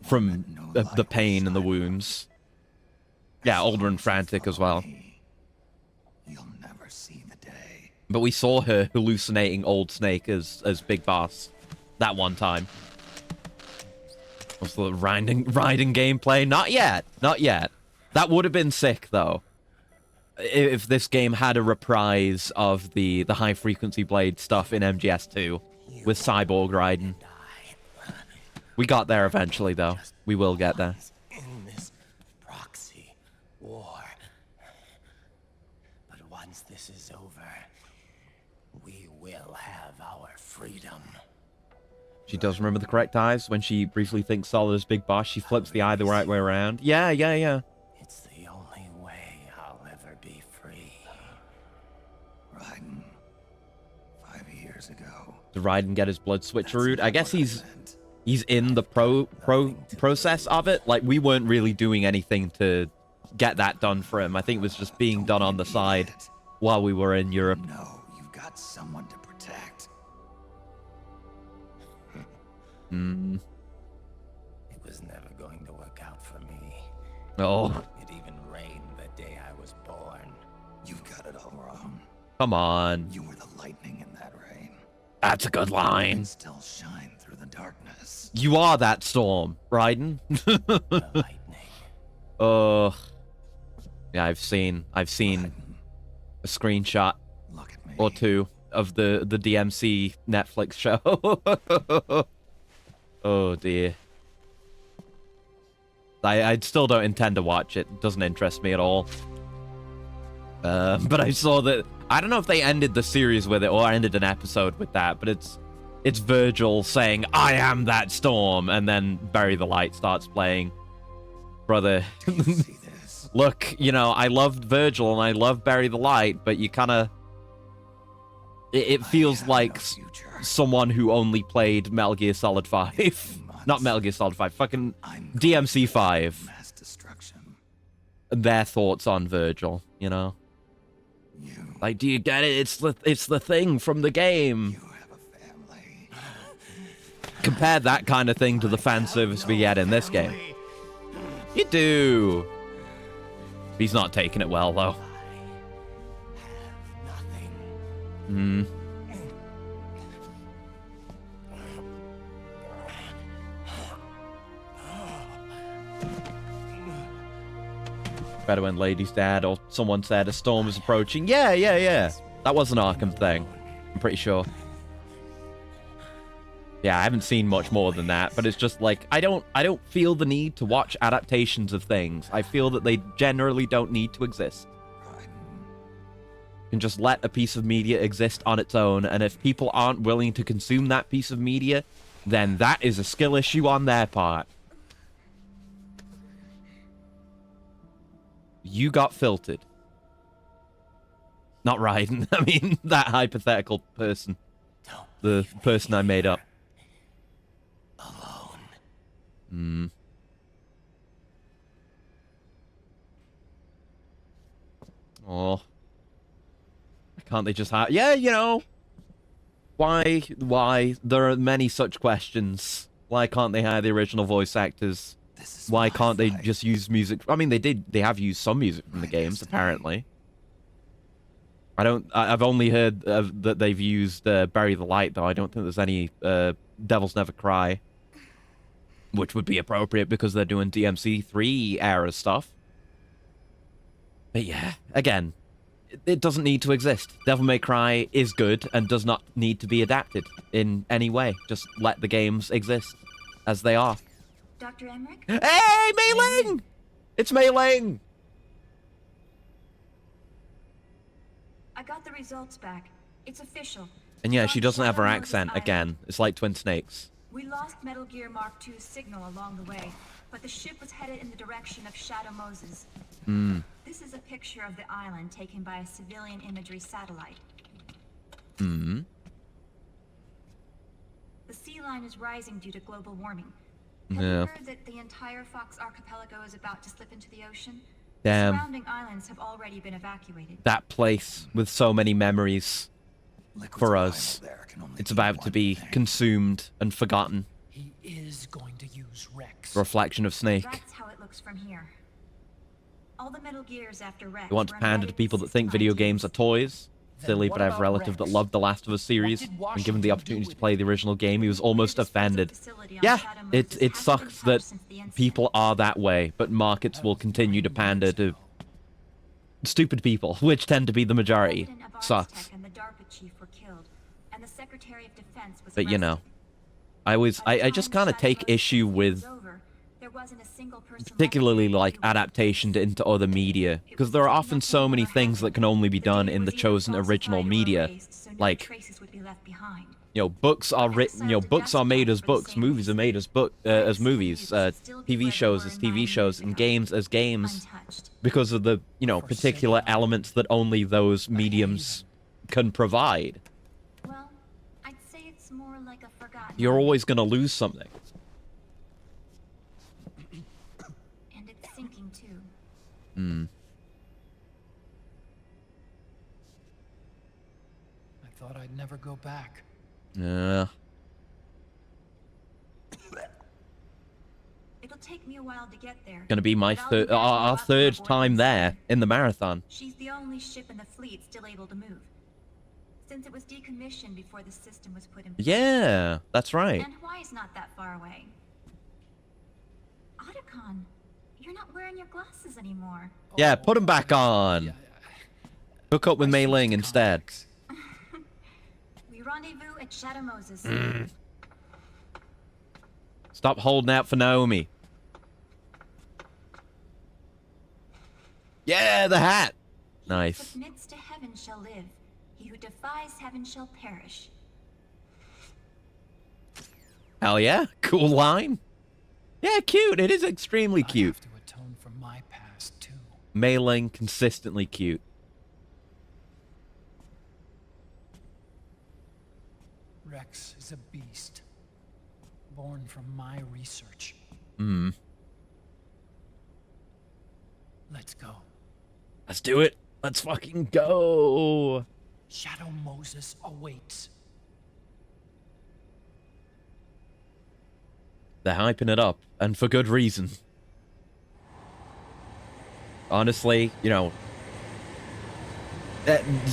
from the pain and the wounds. Yeah, older and frantic as well. You'll never see the day. But we saw her hallucinating old Snake as Big Boss that one time. Also, the riding gameplay? Not yet. Not yet. That would have been sick, though. If this game had a reprise of the high-frequency blade stuff in MGS2 with Cyborg riding. We got there eventually, though. We will get there. In this proxy war. But once this is over, we will have our freedom. She does remember the correct eyes. When she briefly thinks Solid is Big Boss, she flips the eye the right way around. Yeah. It's the only way I'll ever be free. Raiden, 5 years ago. Did Raiden get his blood switcherooed? I guess he's in the process of it. Like, we weren't really doing anything to get that done for him. I think it was just being done on the side while we were in Europe. No, you've got someone to protect. It was never going to work out for me. Oh. It even rained the day I was born. You've got it all wrong. Come on. You were the lightning in that rain. That's a good line. Still shine through the darkness. You are that storm, Raiden. The lightning. Ugh. Yeah, I've seen a screenshot Look at me. or two of the DMC Netflix show. Oh dear. I still don't intend to watch it. It doesn't interest me at all. But I saw that. I don't know if they ended the series with it or ended an episode with that, but it's Virgil saying, "I am that storm," and then Bury the Light starts playing. Brother, See this? look, you know, I loved Virgil and I love Bury the Light, but you kind of... It feels have like no future. someone who only played Metal Gear Solid 5. Not Metal Gear Solid 5, fucking I'm DMC 5. mass destruction. Their thoughts on Virgil, you know? You Like, do you get it? It's the thing from the game. have a family. Compare that kind of thing to the fan service we get in this game. You do. He's not taking it well, though. Nothing. Better when Lady's dad or someone said a storm is approaching. Yeah. That was an Arkham thing. I'm pretty sure. Yeah, I haven't seen much more than that, but it's just like I don't feel the need to watch adaptations of things. I feel that they generally don't need to exist. You can just let a piece of media exist on its own, and if people aren't willing to consume that piece of media, then that is a skill issue on their part. You got filtered. Not Raiden. I mean, that hypothetical person. The person I made up. Alone. Oh. Can't they just have... Yeah, you know. Why? There are many such questions. Why can't they hire the original voice actors? Why can't they just use music? I mean, they have used some music from the games, apparently. I've only heard that they've used Bury the Light, though. I don't think there's any Devils Never Cry. Which would be appropriate because they're doing DMC3 era stuff. But yeah, again, it doesn't need to exist. Devil May Cry is good and does not need to be adapted in any way. Just let the games exist as they are. Dr. Emmerich? Hey, Mei Ling! It's Mei Ling! I got the results back. It's official. And yeah, she doesn't have her accent again. It's like Twin Snakes. We lost Metal Gear Mark II's signal along the way, but the ship was headed in the direction of Shadow Moses. This is a picture of the island taken by a civilian imagery satellite. The sea line is rising due to global warming. Have you heard that the entire Fox archipelago is about to slip into the ocean? Damn. The surrounding islands have already been evacuated. That place with so many memories for us. It's about to be consumed and forgotten. He is going to use Rex. Reflection of Snake. That's how it looks from here. All the Metal Gears after Rex You want to were pander to embedded people in that think video system games are IDs. toys? Silly, what but I have a about relative that Rex? loved the Last of Us series, did and given Washington the do opportunity to with play it? the original game, he was almost The disposal offended. facility on Yeah, Shadow it Moses hasn't sucks been that touched since the incident. people are that way, but markets will continue to pander to stupid people, which tend to be the majority. President of Sucks. Arstec and the DARPA chief were killed, and the Secretary of Defense was But you know, arrested. I just kind of take issue with particularly like adaptation into other media, because there are often so many things that can only be done in the chosen original media. Like, you know, books are written, you know, books are made as books, movies are made as movies, TV shows as TV shows, and games as games, because of the, you know, particular elements that only those mediums can provide. Well, I'd say it's more like a forgotten. You're always going to lose something. And it's sinking too. I thought I'd never go back. Yeah. It'll take me a while to get there. Gonna be my but I'll be back our with third Aquaboy time there soon. in the marathon. She's the only ship in the fleet still able to move. Since it was decommissioned before the system was put in place. Yeah, that's right. And Hawaii's not that far away. Otacon, You're not wearing your glasses anymore. Yeah, put them back on. Hook up with Mei Ling instead. We rendezvous at Shadow Moses. Stop holding out for Naomi. Yeah, the hat. Nice. He who submits to heaven shall live. He who defies heaven shall perish. Hell yeah. Cool line. Yeah, cute. It is extremely cute. I have to atone for my past, too. Mei Ling, consistently cute. Rex is a beast. Born from my research. Let's go. Let's do it. Let's fucking go. Shadow Moses awaits. They're hyping it up, and for good reason. Honestly, you know,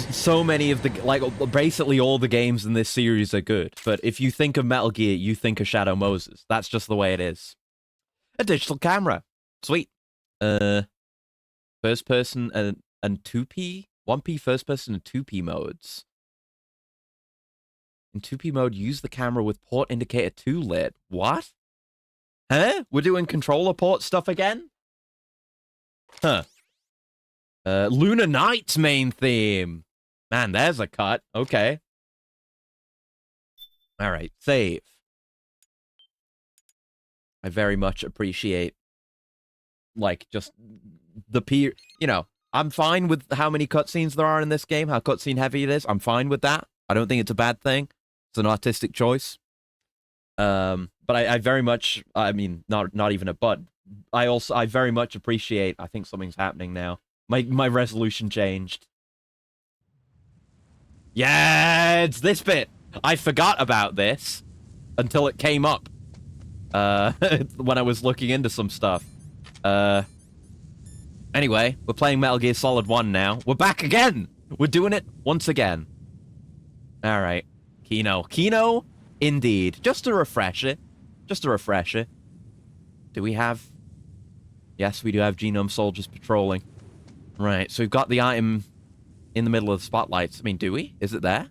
so many of the, like, basically all the games in this series are good. But if you think of Metal Gear, you think of Shadow Moses. That's just the way it is. A digital camera. Sweet. First person and 2P? 1P first person and 2P modes. In 2P mode, use the camera with port indicator 2 lit. What? Huh? We're doing controller port stuff again? Huh. Lunar Knight's main theme. Man, there's a cut. Okay. Alright, save. I very much appreciate, like, just the you know, I'm fine with how many cutscenes there are in this game, how cutscene heavy it is. I'm fine with that. I don't think it's a bad thing. It's an artistic choice. But I very much, I mean, not even a but. I very much appreciate, I think something's happening now. My resolution changed. Yeah, it's this bit. I forgot about this until it came up. When I was looking into some stuff. Anyway, we're playing Metal Gear Solid 1 now. We're back again! We're doing it once again. Alright. Kino, indeed. Just a refresher. Just a refresher. Do we have... Yes, we do have Genome Soldiers patrolling. Right, so we've got the item in the middle of the spotlights. I mean, do we? Is it there?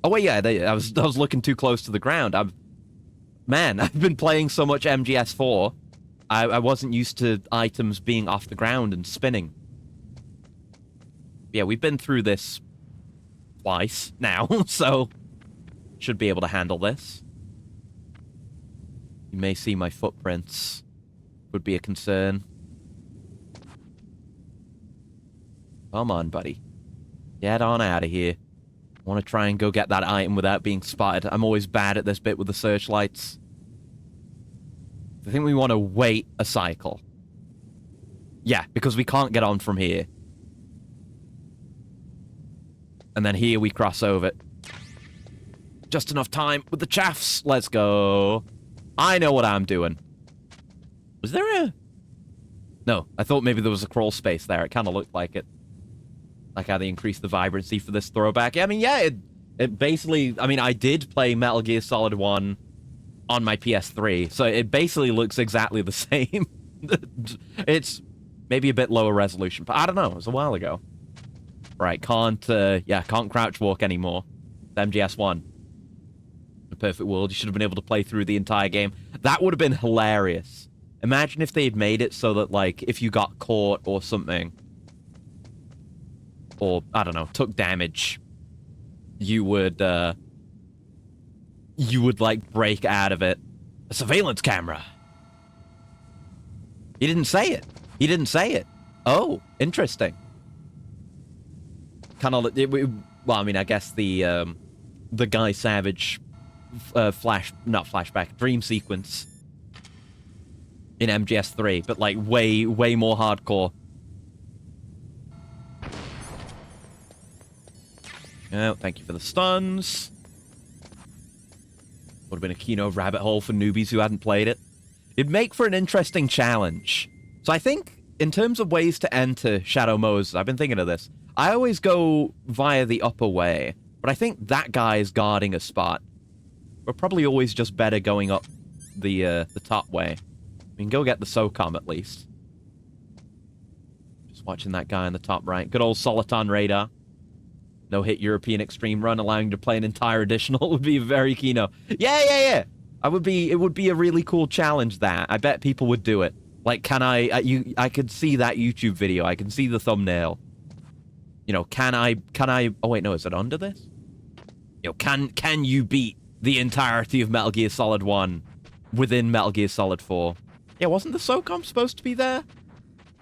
Oh, wait, yeah, I was looking too close to the ground. Man, I've been playing so much MGS4... I wasn't used to items being off the ground and spinning. Yeah, we've been through this twice now, so should be able to handle this. You may see my footprints. Would be a concern. Come on, buddy. Get on out of here. I want to try and go get that item without being spotted. I'm always bad at this bit with the searchlights. I think we want to wait a cycle. Yeah, because we can't get on from here. And then here we cross over. Just enough time with the chaffs. Let's go. I know what I'm doing. Was there a... No, I thought maybe there was a crawl space there. It kind of looked like it. Like how they increased the vibrancy for this throwback. I mean, yeah, it basically... I mean, I did play Metal Gear Solid 1... on my PS3, so it basically looks exactly the same. It's maybe a bit lower resolution, but I don't know, it was a while ago. Right, can't crouch walk anymore. MGS1. A perfect world, you should have been able to play through the entire game. That would have been hilarious. Imagine if they'd made it so that, like, if you got caught or something, or, I don't know, took damage, you would, like, break out of it. A surveillance camera. He didn't say it. He didn't say it. Oh, interesting. Kind of... Well, I mean, I guess the Guy Savage not flashback, dream sequence in MGS3, but, like, way more hardcore. Oh, thank you for the stuns. Would have been a Kino rabbit hole for newbies who hadn't played it. It'd make for an interesting challenge. So I think, in terms of ways to enter Shadow Moses, I've been thinking of this. I always go via the upper way, but I think that guy is guarding a spot. We're probably always just better going up the top way. We can go get the SOCOM at least. Just watching that guy on the top right. Good old Soliton radar. No hit European Extreme Run, allowing you to play an entire additional would be very keynote. Yeah. It would be a really cool challenge. That I bet people would do it. Like, can I could see that YouTube video. I can see the thumbnail. You know, can I? Oh wait, no, is it under this? You know, can you beat the entirety of Metal Gear Solid 1 within Metal Gear Solid 4? Yeah, wasn't the SOCOM supposed to be there?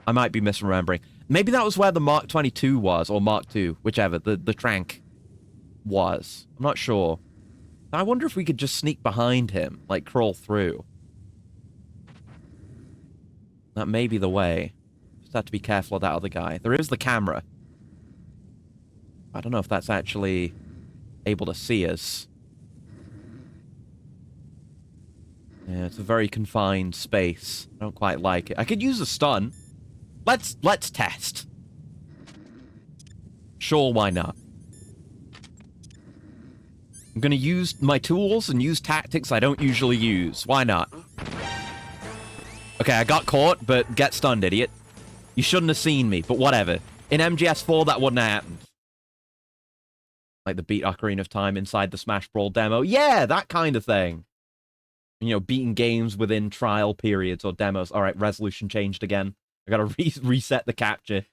I might be misremembering. Maybe that was where the Mark 22 was, or Mark 2, whichever, the Trank was. I'm not sure. I wonder if we could just sneak behind him, like crawl through. That may be the way. Just have to be careful of that other guy. There is the camera. I don't know if that's actually able to see us. Yeah, it's a very confined space. I don't quite like it. I could use a stun. Let's test. Sure, why not? I'm gonna use my tools and use tactics I don't usually use. Why not? Okay, I got caught, but get stunned, idiot. You shouldn't have seen me, but whatever. In MGS4, that wouldn't have happened. Like the beat Ocarina of Time inside the Smash Brawl demo. Yeah, that kind of thing. You know, beating games within trial periods or demos. All right, resolution changed again. I gotta reset the capture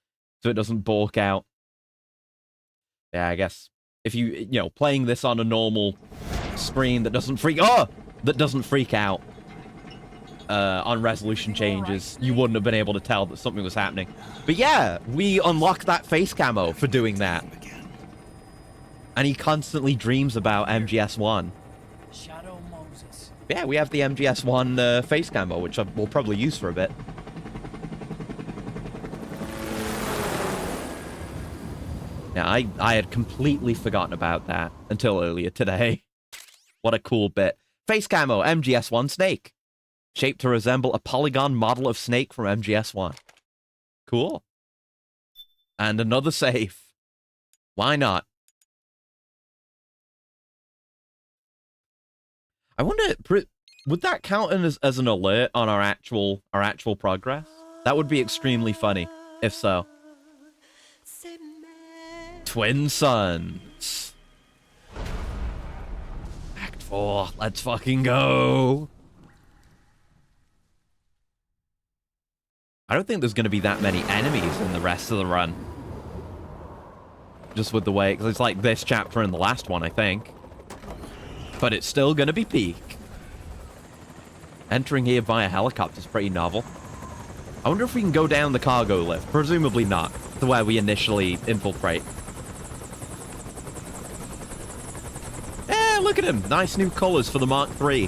so it doesn't balk out. Yeah, I guess if you know, playing this on a normal screen that doesn't freak out on resolution changes, you wouldn't have been able to tell that something was happening. But yeah, we unlocked that face camo for doing that. And he constantly dreams about MGS1. Shadow Moses. Yeah, we have the MGS1 face camo, which we'll probably use for a bit. Yeah, I had completely forgotten about that until earlier today. What a cool bit. Face camo, MGS1 Snake. Shaped to resemble a polygon model of Snake from MGS1. Cool. And another save. Why not? I wonder, would that count as an alert on our actual progress? That would be extremely funny, if so. Twin Sons. Act 4, let's fucking go. I don't think there's going to be that many enemies in the rest of the run. Just with the way, because it's like this chapter and the last one, I think. But it's still going to be peak. Entering here via helicopter is pretty novel. I wonder if we can go down the cargo lift. Presumably not, to where we initially infiltrate. Yeah, look at him. Nice new colors for the Mark III.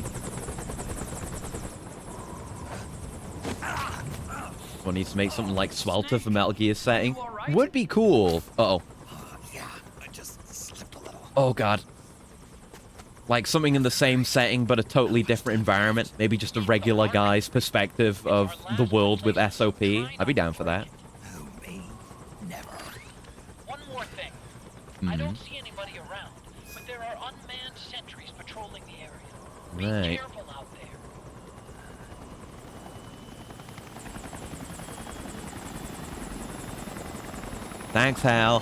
One needs to make something like Swelter for Metal Gear setting. Would be cool. Uh-oh. Yeah, I just slipped a little. Oh, God. Like something in the same setting, but a totally different environment. Maybe just a regular guy's perspective of the world with SOP. I'd be down for that. Who, me? Never. One more thing. I don't see anybody around, but there are unmanned sentries patrolling the area. Be careful out there. Thanks, Hal.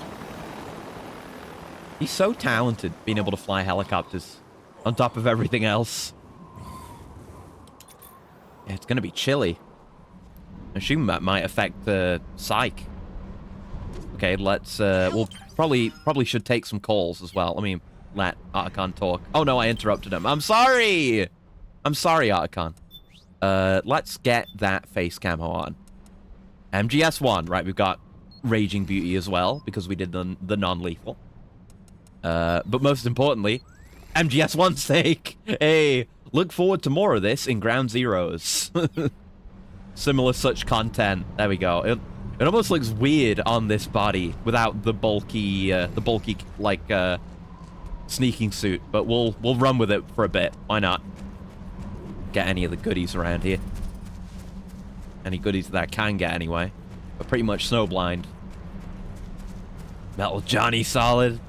He's so talented, being able to fly helicopters on top of everything else. Yeah, it's gonna be chilly. I assume that might affect the psych. Okay, let's we'll probably should take some calls as well. Let me let Otacon talk. Oh no, I interrupted him. I'm sorry, Otacon. Let's get that face camo on. MGS1, right? We've got Raging Beauty as well because we did the non-lethal. But most importantly, MGS1 Snake. Hey, look forward to more of this in Ground Zeroes. Similar such content. There we go. It almost looks weird on this body without the bulky like sneaking suit. But we'll run with it for a bit. Why not? Get any of the goodies around here. Any goodies that I can get anyway. But pretty much snowblind. Metal Johnny Solid.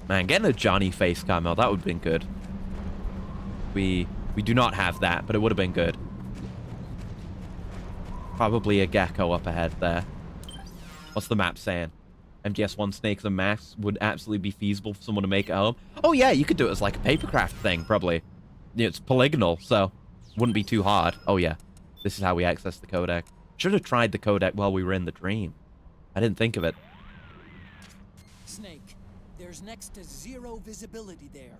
Man, getting a Johnny face camo, that would have been good. We do not have that, but it would have been good. Probably a gecko up ahead there. What's the map saying? MGS1 snakes and masks would absolutely be feasible for someone to make at home. Oh yeah, you could do it as like a papercraft thing, probably. It's polygonal, so wouldn't be too hard. Oh yeah, this is how we access the codec. Should have tried the codec while we were in the dream. I didn't think of it. Snake, there's next to zero visibility there.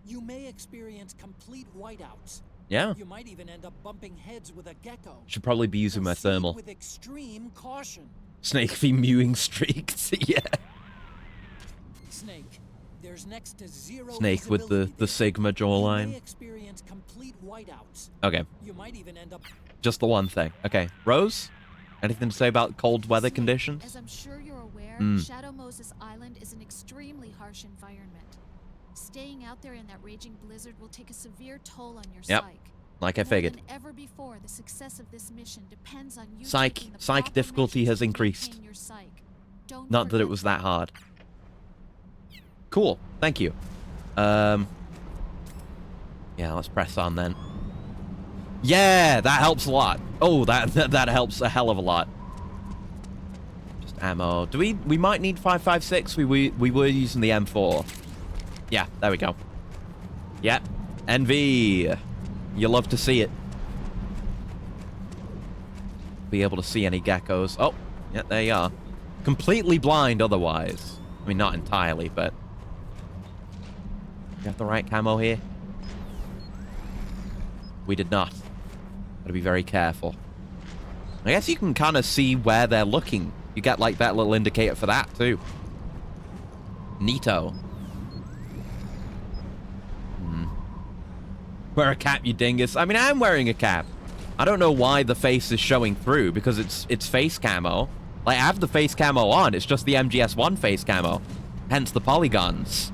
You may experience complete whiteouts. Yeah. You might even end up bumping heads with a gecko. Should probably be using my thermal. With extreme caution. Snake v mewing streaks. Yeah. Snake, there's next to zero Snake with the Sigma jawline. You may experience complete whiteouts. Okay. You might even end up Just the one thing. Okay. Rose? Anything to say about cold weather conditions? As I'm sure you're aware, Shadow Moses Island is an extremely harsh environment. Staying out there in that raging blizzard will take a severe toll on your psyche. Like I figured. More than ever before, the success of this mission depends on you. Psych difficulty has increased. Not that it was that hard. Cool. Thank you. Yeah, let's press on then. Yeah, that helps a lot. Oh, that helps a hell of a lot. Just ammo. Do we might need 5.56. We were using the M4. Yeah, there we go. Yep. NV. You love to see it. Be able to see any geckos. Oh, yeah, there you are. Completely blind otherwise. I mean, not entirely, but... You have the right camo here? We did not. Gotta be very careful. I guess you can kind of see where they're looking. You get, like, that little indicator for that, too. Neato. Wear a cap, you dingus. I mean, I am wearing a cap. I don't know why the face is showing through, because it's face camo. Like, I have the face camo on. It's just the MGS1 face camo. Hence the polygons.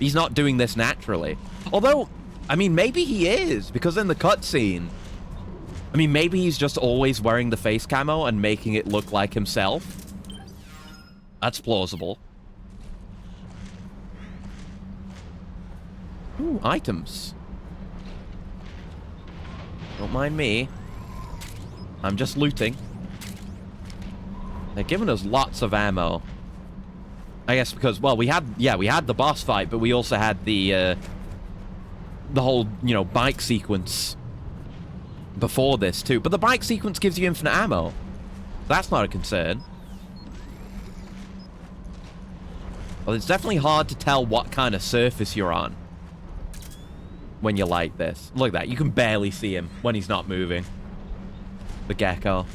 He's not doing this naturally. Although, I mean, maybe he is, because in the cutscene... I mean, maybe he's just always wearing the face camo and making it look like himself. That's plausible. Ooh, items. Don't mind me. I'm just looting. They're giving us lots of ammo. I guess because, well, we had the boss fight, but we also had the whole, you know, bike sequence before this, too. But the bike sequence gives you infinite ammo. That's not a concern. Well, it's definitely hard to tell what kind of surface you're on when you're like this. Look at that. You can barely see him when he's not moving. The gecko.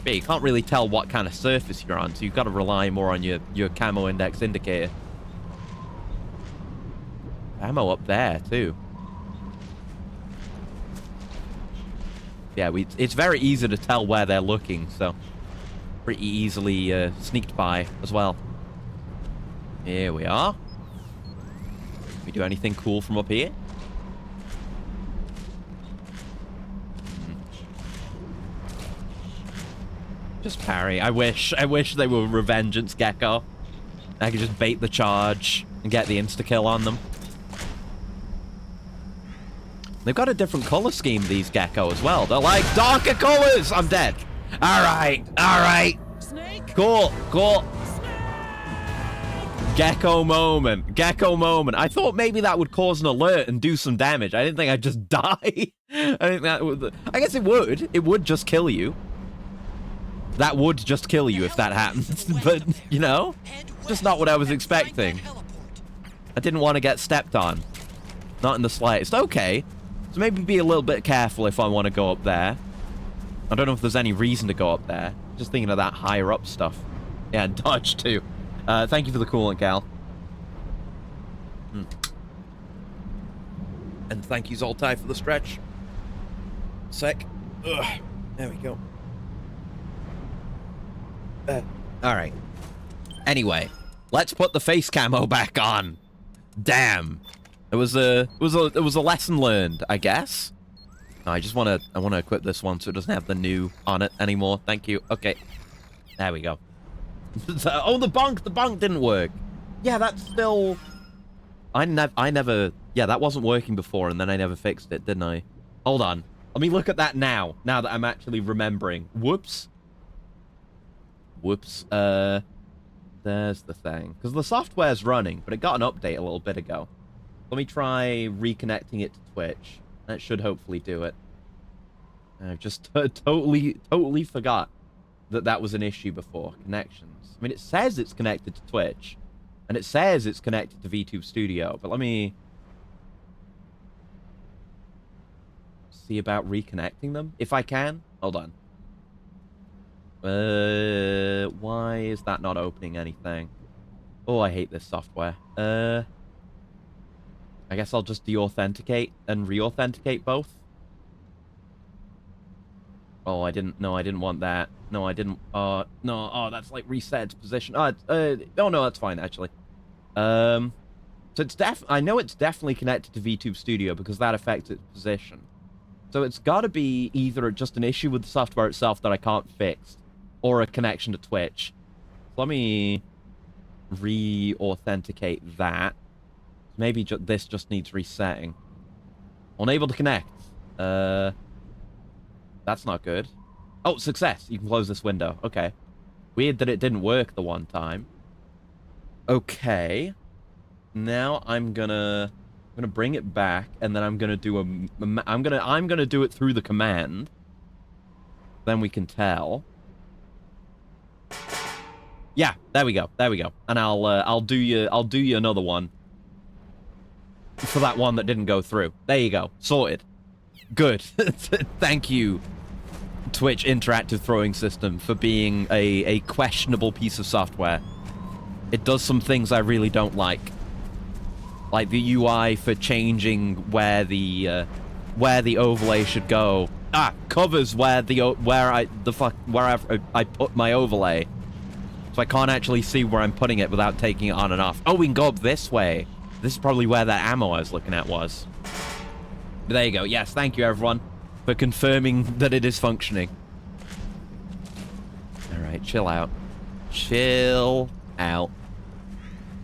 But you can't really tell what kind of surface you're on, so you've got to rely more on your camo index indicator. Ammo up there, too. Yeah, it's very easy to tell where they're looking, so... Pretty easily sneaked by as well. Here we are. Can we do anything cool from up here? Just parry. I wish they were Revengeance Gecko. I could just bait the charge and get the insta-kill on them. They've got a different color scheme, these Gecko, as well. They're like darker colors! I'm dead. Alright, alright. Cool, cool. Gecko moment. Gecko moment. I thought maybe that would cause an alert and do some damage. I didn't think I'd just die. I guess it would. It would just kill you. That would just kill you if that happened. But, you know, just not what I was expecting. I didn't want to get stepped on. Not in the slightest. Okay. So maybe be a little bit careful if I want to go up there. I don't know if there's any reason to go up there. Just thinking of that higher up stuff. Yeah, and dodge too. Thank you for the coolant, gal. And thank you, Zoltai, for the stretch. Sec. Ugh. There we go. Alright. Anyway, let's put the face camo back on. Damn. It was a lesson learned, I guess. I want to equip this one so it doesn't have the new on it anymore. Thank you. Okay. There we go. Oh, the bonk didn't work. Yeah, that's still... I never... Yeah, that wasn't working before, and then I never fixed it, didn't I? Hold on. Let me look at that now that I'm actually remembering. Whoops. Whoops. There's the thing. Because the software's running, but it got an update a little bit ago. Let me try reconnecting it to Twitch. That should hopefully do it. I've just totally forgot that was an issue before. Connections. I mean, it says it's connected to Twitch. And it says it's connected to VTube Studio. But let me see about reconnecting them, if I can. Hold on. Why is that not opening anything? Oh, I hate this software. I guess I'll just deauthenticate and reauthenticate both. Oh, I didn't want that. No, I didn't. No. Oh, that's like reset its position. Oh, no, that's fine actually. So it's I know it's definitely connected to VTube Studio because that affects its position. So it's got to be either just an issue with the software itself that I can't fix, or a connection to Twitch. So let me re-authenticate that. Maybe this just needs resetting. Unable to connect. That's not good. Oh, success. You can close this window. Okay. Weird that it didn't work the one time. Okay. Now I'm gonna bring it back, and then I'm gonna do I'm gonna do it through the command. Then we can tell. Yeah, there we go. There we go. And I'll do you another one for that one that didn't go through. There you go. Sorted. Good. Thank you, Twitch Interactive Throwing System, for being a questionable piece of software. It does some things I really don't like. Like the UI for changing where the overlay should go. Covers where I put my overlay. So I can't actually see where I'm putting it without taking it on and off. Oh, we can go up this way. This is probably where that ammo I was looking at was. But there you go. Yes, thank you everyone for confirming that it is functioning. Alright, chill out. Chill out.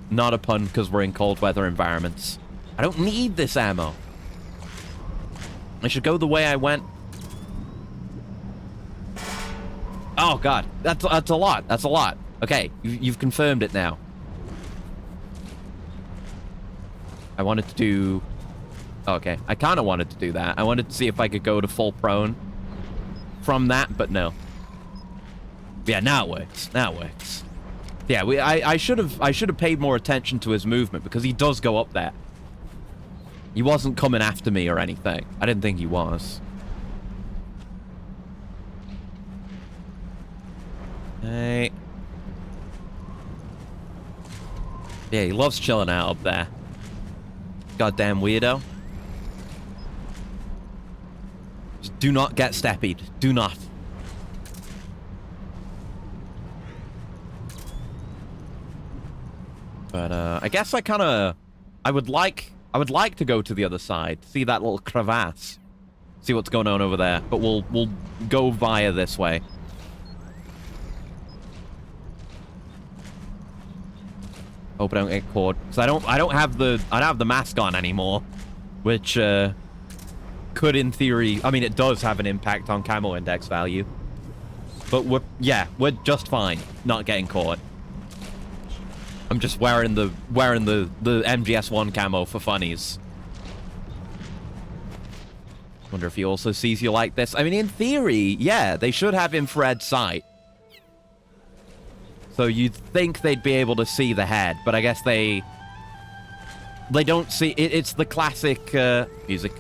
Not a pun because we're in cold weather environments. I don't need this ammo. I should go the way I went. Oh god, that's a lot. That's a lot. Okay, you've confirmed it now. I wanted to do... Okay, I kind of wanted to do that. I wanted to see if I could go to full prone from that, but no. Yeah, now it works. Now it works. Yeah, I should have paid more attention to his movement because he does go up there. He wasn't coming after me or anything. I didn't think he was. Hey. Yeah, he loves chilling out up there. Goddamn weirdo. Just do not get steppied. Do not. But I guess I would like to go to the other side, see that little crevasse, see what's going on over there. But we'll go via this way. Hope I don't get caught, because I don't have the mask on anymore, which could in theory, I mean it does have an impact on camo index value, but we're just fine not getting caught. I'm just wearing the MGS1 camo for funnies. Wonder if he also sees you like this. I mean, in theory, yeah, they should have infrared sight. So you'd think they'd be able to see the head, but I guess they don't see it. It's the classic music.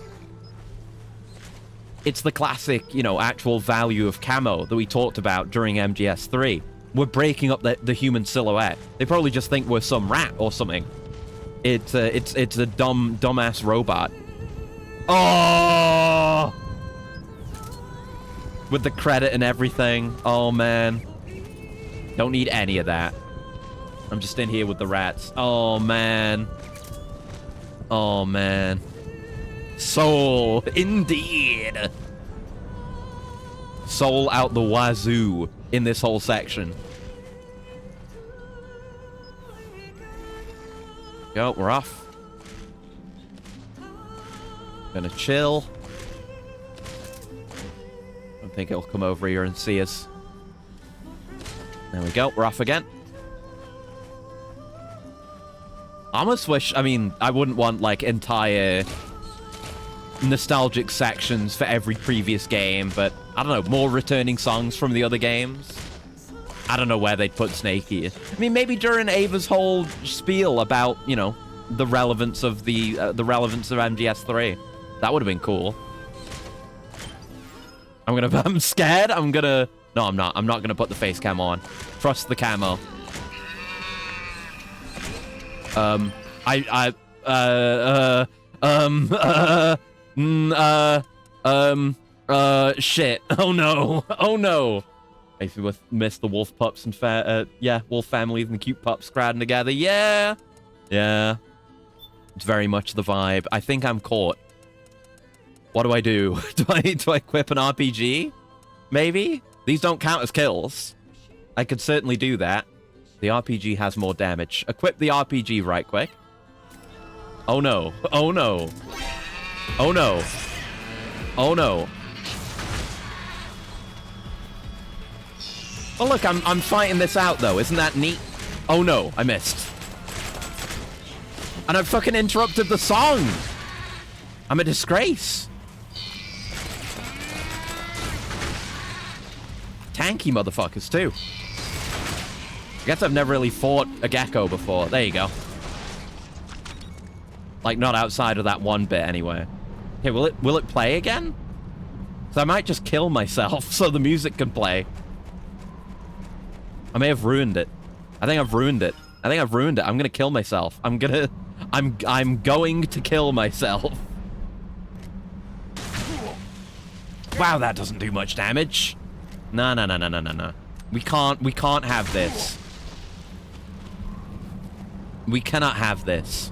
It's the classic, you know, actual value of camo that we talked about during MGS3. We're breaking up the human silhouette. They probably just think we're some rat or something. It's a dumbass robot. Oh! With the credit and everything. Oh man. Don't need any of that. I'm just in here with the rats. Oh man. Oh man. Soul, indeed. Soul out the wazoo in this whole section. Go, we're off. Gonna chill. I don't think it'll come over here and see us. There we go. We're off again. I almost wish... I mean, I wouldn't want, like, entire nostalgic sections for every previous game, but, I don't know, more returning songs from the other games. I don't know where they'd put Snakey. I mean, maybe during Ava's whole spiel about, you know, the relevance of relevance of MGS3. That would have been cool. I'm scared. No, I'm not. I'm not gonna put the face cam on. Trust the camo. Shit. Oh no. Oh no. If we missed the wolf pups and wolf families and the cute pups crowding together. Yeah. Yeah. It's very much the vibe. I think I'm caught. What do I do? Do I equip an RPG? Maybe? These don't count as kills. I could certainly do that. The RPG has more damage. Equip the RPG right quick. Oh no. Oh no. Oh no. Oh no. Oh look, I'm fighting this out though. Isn't that neat? Oh no, I missed. And I fucking interrupted the song. I'm a disgrace. Tanky motherfuckers too. I guess I've never really fought a gecko before. There you go. Like not outside of that one bit anyway. Okay, will it play again? So I might just kill myself so the music can play. I may have ruined it. I think I've ruined it. I'm gonna kill myself. I'm going to kill myself. Wow, that doesn't do much damage. No. We can't have this. We cannot have this.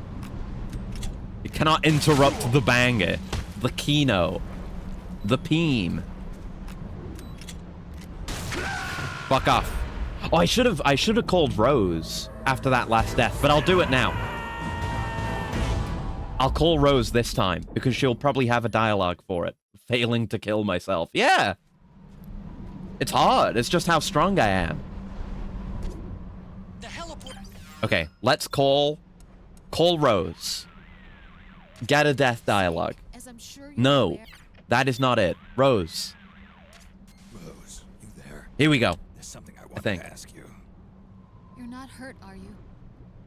You cannot interrupt the banger. The keynote. The peem. Fuck off. Oh, I should have called Rose after that last death, but I'll do it now. I'll call Rose this time, because she'll probably have a dialogue for it. Failing to kill myself. Yeah! It's hard. It's just how strong I am. Okay, let's call Rose. Get a death dialogue. No, that is not it. Rose. Rose, you there? Here we go. There's something I want to ask you. You're not hurt, are you?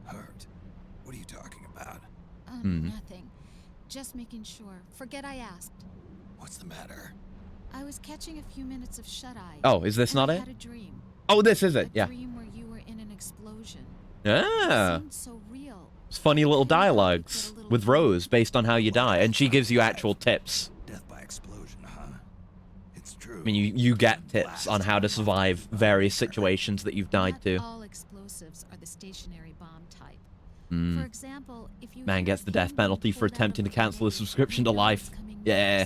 Hurt? What are you talking about? Nothing. Just making sure. Forget I asked. What's the matter? I was catching a few minutes of shut-eye. Oh, is this not it? I had a dream. Oh, this is it. Yeah. A dream where you were in an explosion. Ah. It seemed so real. It's funny little dialogues with Rose based on how you die, and she gives you actual tips. Death by explosion, huh? It's true. I mean, you get tips on how to survive various situations that you've died to. Not all explosives are the stationary bomb type. For example, if you Man gets the death penalty for attempting to cancel a subscription to Life. Yeah.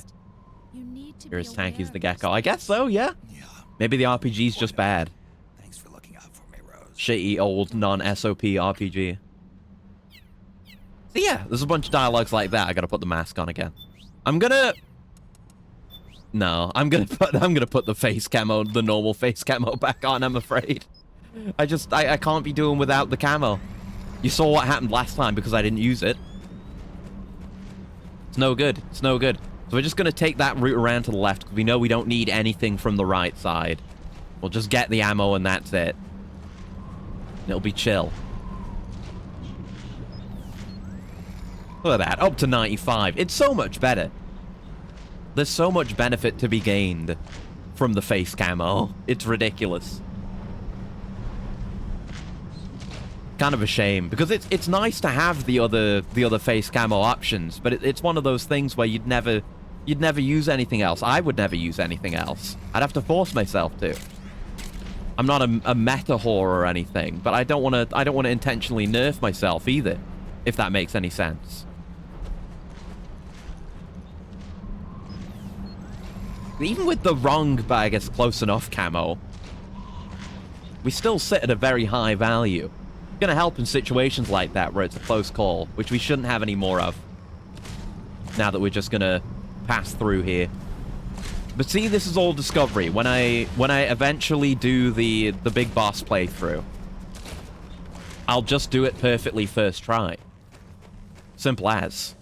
You're as tanky as the gecko. I guess so, yeah. Maybe the RPG's just bad. Thanks for looking out for me, Rose. Shitty old non-SOP RPG. So yeah, there's a bunch of dialogues like that. I gotta put the mask on again. I'm gonna put the face camo, the normal face camo back on, I'm afraid. I can't be doing without the camo. You saw what happened last time because I didn't use it. It's no good. It's no good. So we're just going to take that route around to the left because we know we don't need anything from the right side. We'll just get the ammo and that's it. And it'll be chill. Look at that. Up to 95. It's so much better. There's so much benefit to be gained from the face camo. It's ridiculous. Kind of a shame because it's nice to have the other face camo options, but it's one of those things where you'd never use anything else. I would never use anything else. I'd have to force myself to. I'm not a meta whore or anything, but I don't want to intentionally nerf myself either, if that makes any sense. Even with the wrong, but I guess close enough camo, we still sit at a very high value. Gonna help in situations like that where it's a close call, which we shouldn't have any more of. Now that we're just gonna pass through here. But see, this is all discovery. When I eventually do the big boss playthrough, I'll just do it perfectly first try. Simple as.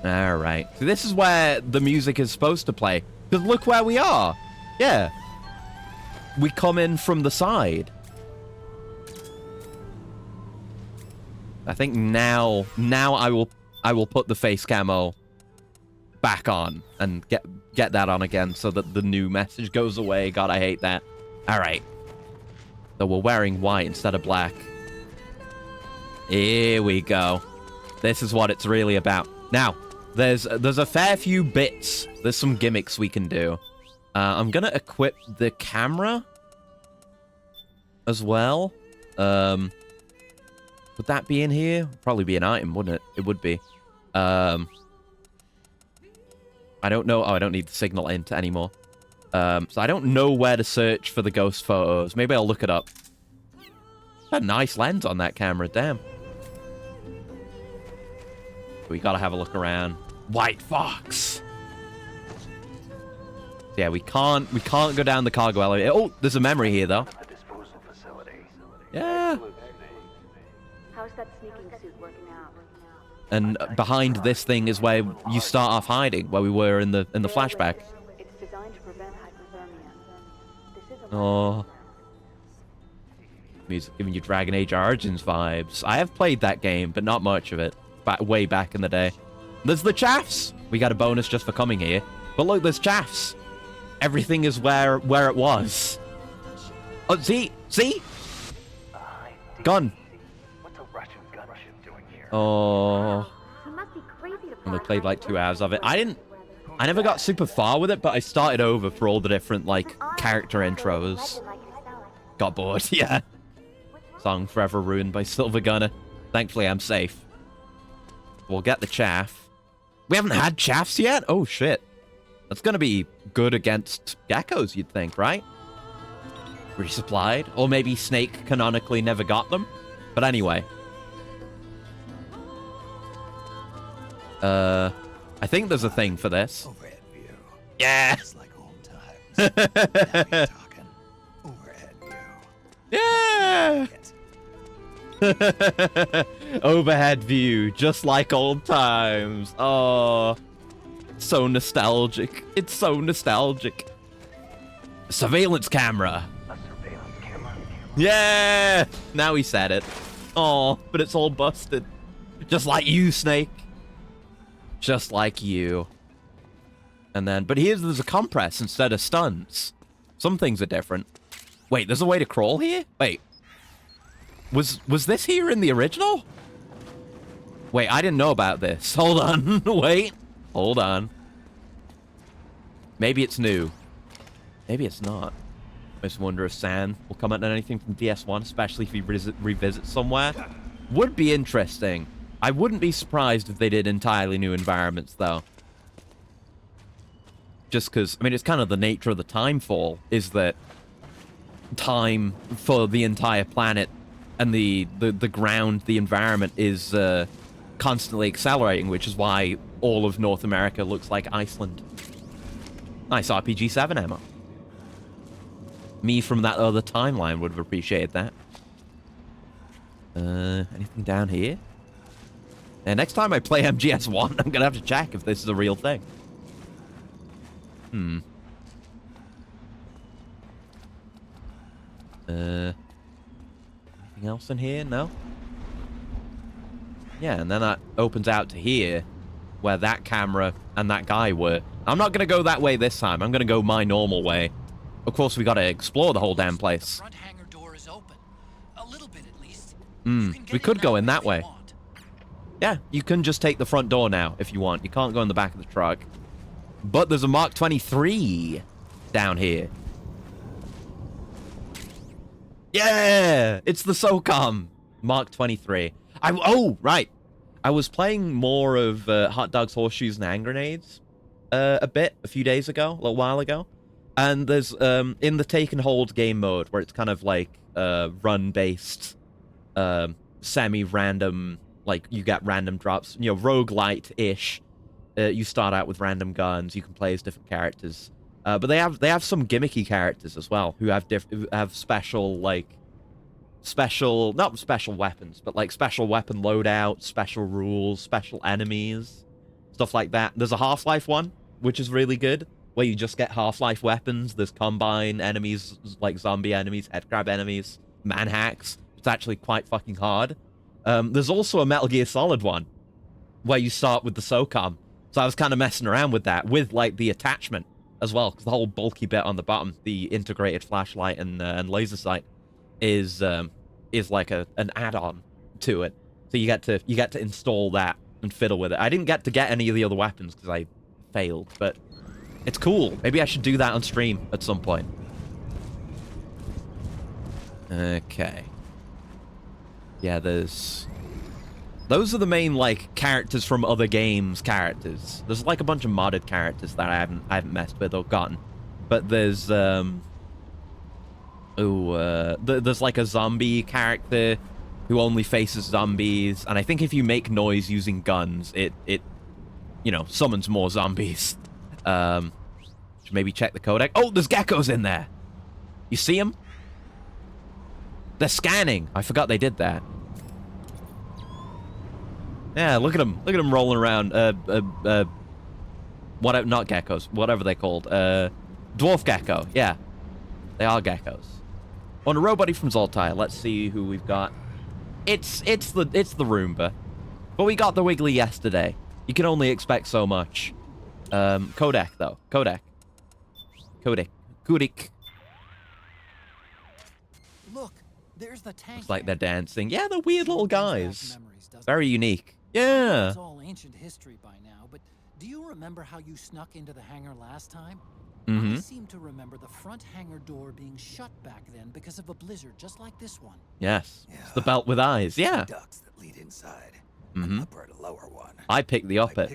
Alright. So this is where the music is supposed to play. Because look where we are. Yeah. We come in from the side. I think now I will put the face camo back on and get that on again so that the new message goes away. God, I hate that. Alright. So we're wearing white instead of black. Here we go. This is what it's really about. Now, there's a fair few bits. There's some gimmicks we can do. I'm gonna equip the camera as well. Would that be in here? Probably be an item, wouldn't it? It would be. I don't know. Oh, I don't need the signal int anymore. So I don't know where to search for the ghost photos. Maybe I'll look it up. A nice lens on that camera, damn. We gotta have a look around. White Fox. Yeah, we can't go down the cargo elevator. Oh, there's a memory here though. Yeah. How's that sneaking suit working out? And behind this thing is where you start off hiding, where we were in the flashback. It's designed to prevent hypothermia. This is a Oh. Music giving you Dragon Age Origins vibes. I have played that game, but not much of it. Way back in the day. There's the chaffs. We got a bonus just for coming here. But look, there's chaffs. Everything is where it was. Oh, see? Gun. What's a Russian gunship doing here? Oh. He must be crazy to I only played like 2 hours of it. I never got super far with it, but I started over for all the different, like, character intros. Got bored, yeah. Song forever ruined by Silver Gunner. Thankfully, I'm safe. We'll get the chaff. We haven't had chaffs yet? Oh, shit. That's gonna be good against geckos, you'd think, right? Resupplied. Or maybe Snake canonically never got them. But anyway. I think there's a thing for this. Overhead view. Yeah! Just like old times. Now you're talking. Overhead view. Yeah! Overhead view, just like old times. Oh, so nostalgic. It's so nostalgic. Surveillance camera. A surveillance camera? Yeah! Now he said it. Oh, but it's all busted. Just like you, Snake. Just like you. And then, but there's a compress instead of stuns. Some things are different. Wait, there's a way to crawl here? Wait. Was this here in the original? Wait, I didn't know about this. Hold on. Wait. Hold on. Maybe it's new. Maybe it's not. I just wonder if San will comment on anything from DS1, especially if he revisits somewhere. Would be interesting. I wouldn't be surprised if they did entirely new environments, though. Just because, I mean, it's kind of the nature of the Timefall, is that time for the entire planet and the ground, the environment is constantly accelerating, which is why all of North America looks like Iceland. Nice RPG-7 ammo. Me from that other timeline would have appreciated that. Anything down here? And next time I play MGS1, I'm gonna have to check if this is a real thing. Anything else in here? No? Yeah, and then that opens out to here, where that camera and that guy were. I'm not gonna go that way this time. I'm gonna go my normal way. Of course, we gotta explore the whole damn place. The front hangar door is open. A little bit at least. We could go in that way. Yeah, you can just take the front door now if you want. You can't go in the back of the truck. But there's a Mark 23 down here. Yeah! It's the SOCOM Mark 23. Oh, right. I was playing more of Hot Dogs, Horseshoes, and Hand Grenades a few days ago, a little while ago. And there's, in the Take and Hold game mode, where it's kind of like run-based, semi-random, like, you get random drops, you know, roguelite-ish you start out with random guns. You can play as different characters. But they have some gimmicky characters as well who have special, like, not special weapons, but like special weapon loadouts, special rules, special enemies, stuff like that. There's a Half-Life one, which is really good, where you just get Half-Life weapons. There's combine enemies, like zombie enemies, headcrab enemies, manhacks. It's actually quite fucking hard. There's also a Metal Gear Solid one, where you start with the SOCOM. So I was kind of messing around with that, with like the attachment as well, because the whole bulky bit on the bottom, the integrated flashlight and laser sight, is like an add-on to it. So you get to install that and fiddle with it. I didn't get to get any of the other weapons because I failed, but it's cool. Maybe I should do that on stream at some point. Okay. Yeah, those are the main, like, characters from other games characters. There's like a bunch of modded characters that I haven't messed with or gotten. But there's there's like a zombie character who only faces zombies, and I think if you make noise using guns, it you know, summons more zombies. Should maybe check the codec. Oh, there's geckos in there. You see them? They're scanning. I forgot they did that. Yeah, look at them. Look at them rolling around. What? Not geckos. Whatever they're called. Dwarf gecko. Yeah, they are geckos. On a robot from Zoltai. Let's see who we've got. It's the Roomba, but we got the Wiggly yesterday. You can only expect so much. Codec though. Codec. Look, there's the tank. It's like they're dancing. Yeah, they're weird little guys. Very unique. Yeah. It's all ancient history by now, but do you remember how you snuck into the hangar last time? I seem to remember the front hangar door being shut back then because of a blizzard just like this one. Yes. Yeah. It's the belt with eyes. Yeah. Ducts that lead inside. An upper and a lower one. I picked the upper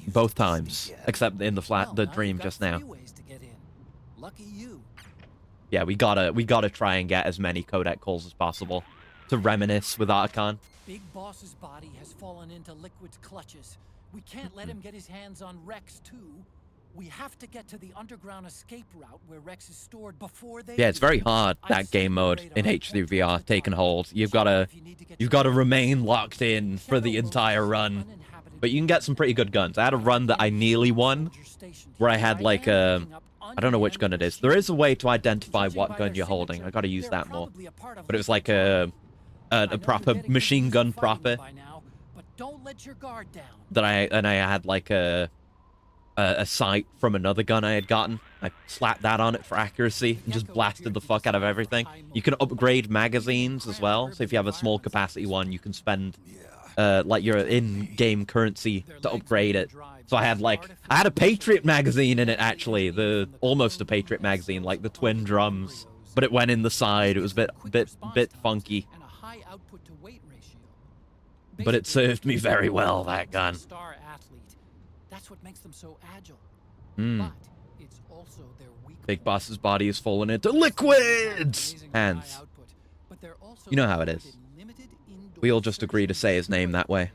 both times, except in the dream just now. Ways to get in. Lucky you. Yeah, we gotta try and get as many codec calls as possible to reminisce with Archon. Big Boss's body has fallen into Liquid's clutches. We can't let him get his hands on Rex too. We have to get to the underground escape route where Rex is stored before they. Yeah, it's very hard, that game mode in HD VR taking hold. You've gotta remain locked in for the entire run. But you can get some pretty good guns. I had a run that I nearly won, where I had like I don't know which gun it is. There is a way to identify what gun you're holding. I gotta use that more. But it was like a proper machine gun proper. That I had like a sight from another gun I had gotten. I slapped that on it for accuracy and just blasted the fuck out of everything. You can upgrade magazines as well. So if you have a small capacity one, you can spend like your in-game currency to upgrade it. So I had a Patriot magazine in it actually, almost a Patriot magazine, like the twin drums, but it went in the side. It was a bit funky. But it served me very well, that gun. That's what makes them so agile. Mm. But it's also their weak Big Boss's body has fallen into Liquid's hands. You know how it is. We all just agree to say his name that way.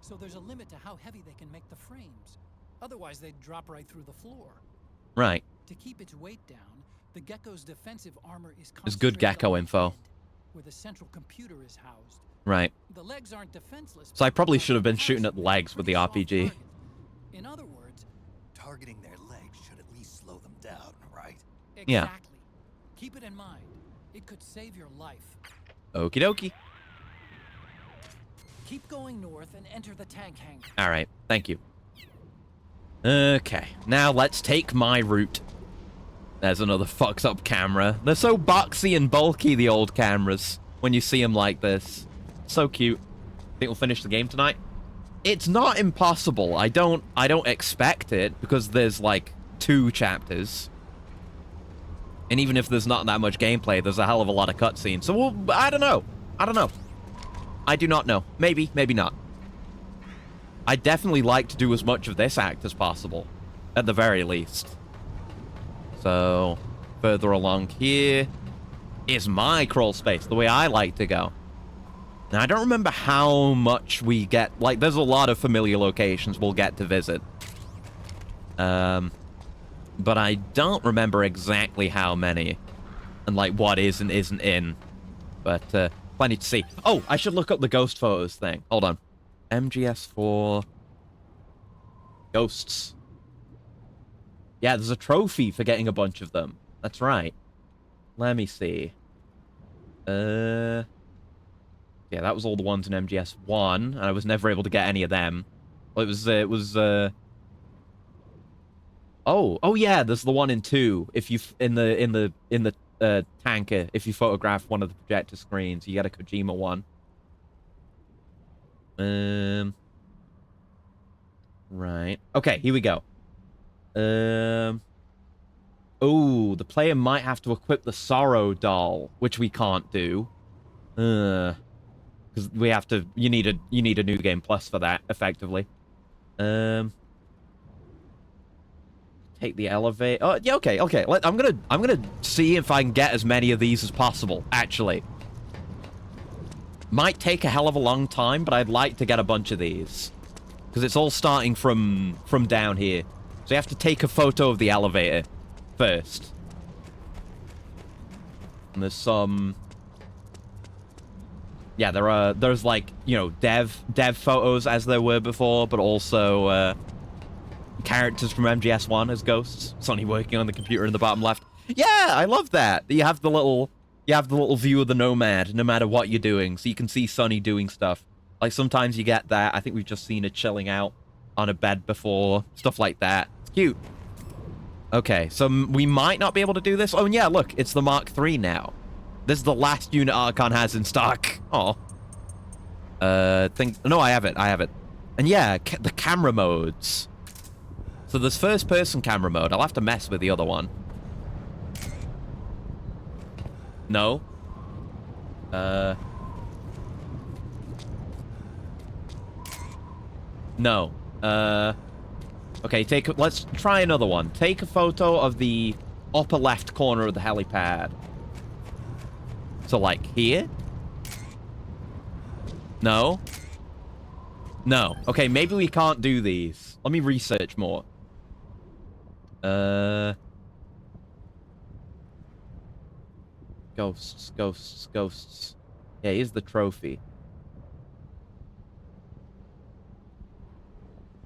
So there's a limit to how heavy they can make the frames. Otherwise, they'd drop right through the floor. Right. To keep its weight down, the gecko's defensive armor is There's good gecko info. Where the central computer is housed. Right. The legs aren't defenseless. So I probably should have been shooting at the legs with the RPG. In other words, targeting their legs should at least slow them down, right? Exactly. Yeah. Keep it in mind. It could save your life. Okie dokie. Keep going north and enter the tank hangar. All right. Thank you. Okay. Now let's take my route. There's another fucked up camera. They're so boxy and bulky, the old cameras, when you see them like this. So cute. Think we'll finish the game tonight? It's not impossible. I don't expect it, because there's like 2 chapters. And even if there's not that much gameplay, there's a hell of a lot of cutscenes. So I don't know. I do not know. Maybe, maybe not. I'd definitely like to do as much of this act as possible, at the very least. So, further along here is my crawl space, the way I like to go. Now, I don't remember how much we get. Like, there's a lot of familiar locations we'll get to visit. But I don't remember exactly how many. And, like, what is and isn't in. But, plenty to see. Oh, I should look up the ghost photos thing. Hold on. MGS4... Ghosts. Yeah, there's a trophy for getting a bunch of them. That's right. Let me see. Yeah, that was all the ones in MGS1, and I was never able to get any of them. Well, Oh yeah, there's the one in 2. If you in the tanker, if you photograph one of the projector screens, you get a Kojima one. Right. Okay, here we go. Oh, the player might have to equip the Sorrow doll, which we can't do. Because we have to. You need a new game plus for that, effectively. Take the elevator. Oh, yeah. Okay. I'm gonna see if I can get as many of these as possible. Actually, might take a hell of a long time, but I'd like to get a bunch of these because it's all starting from down here. So you have to take a photo of the elevator first. And there's some... Yeah, there's like, you know, dev photos as there were before, but also characters from MGS1 as ghosts. Sonny working on the computer in the bottom left. Yeah, I love that. You have the little view of the Nomad no matter what you're doing, so you can see Sonny doing stuff. Like sometimes you get that. I think we've just seen her chilling out on a bed before, stuff like that. It's cute. Okay, so we might not be able to do this. Oh, and yeah, look, it's the Mark III now. This is the last unit Archon has in stock. Oh. No, I have it. And yeah, the camera modes. So there's first-person camera mode. I'll have to mess with the other one. No. No. Okay, let's try another one. Take a photo of the upper left corner of the helipad. So, like, here? No? No. Okay, maybe we can't do these. Let me research more. Ghosts. Yeah, here's the trophy.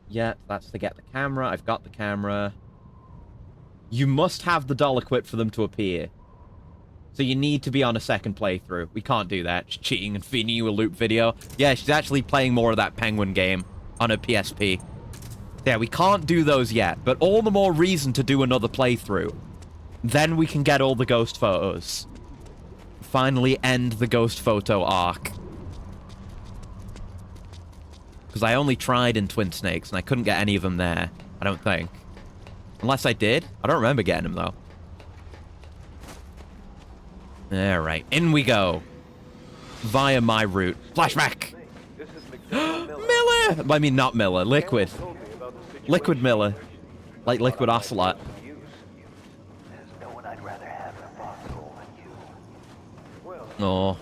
Yeah, that's to get the camera. I've got the camera. You must have the doll equipped for them to appear. So you need to be on a second playthrough. We can't do that. She's cheating and feeding you a loop video. Yeah, she's actually playing more of that Penguin game on her PSP. Yeah, we can't do those yet, but all the more reason to do another playthrough. Then we can get all the ghost photos. Finally end the ghost photo arc. Because I only tried in Twin Snakes, and I couldn't get any of them there. I don't think. Unless I did. I don't remember getting them, though. Alright, in we go. Via my route. Flashback! Miller! I mean, not Miller. Liquid. Liquid Miller. Like Liquid Ocelot. Oh.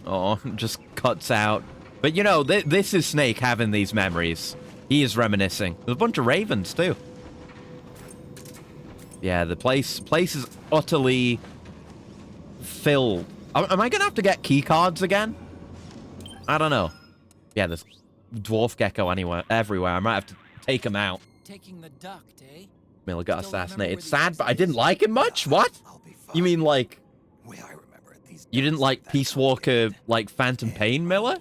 Oh, just cuts out. But, you know, this is Snake having these memories. He is reminiscing. There's a bunch of ravens, too. Yeah, the place is utterly filled. Am I going to have to get key cards again? I don't know. Yeah, there's dwarf gecko everywhere. I might have to take him out. Taking the duct, eh? Miller got assassinated. Sad, but I didn't like him much? What? You mean, like... You didn't like Peace Walker, like Phantom Pain Miller?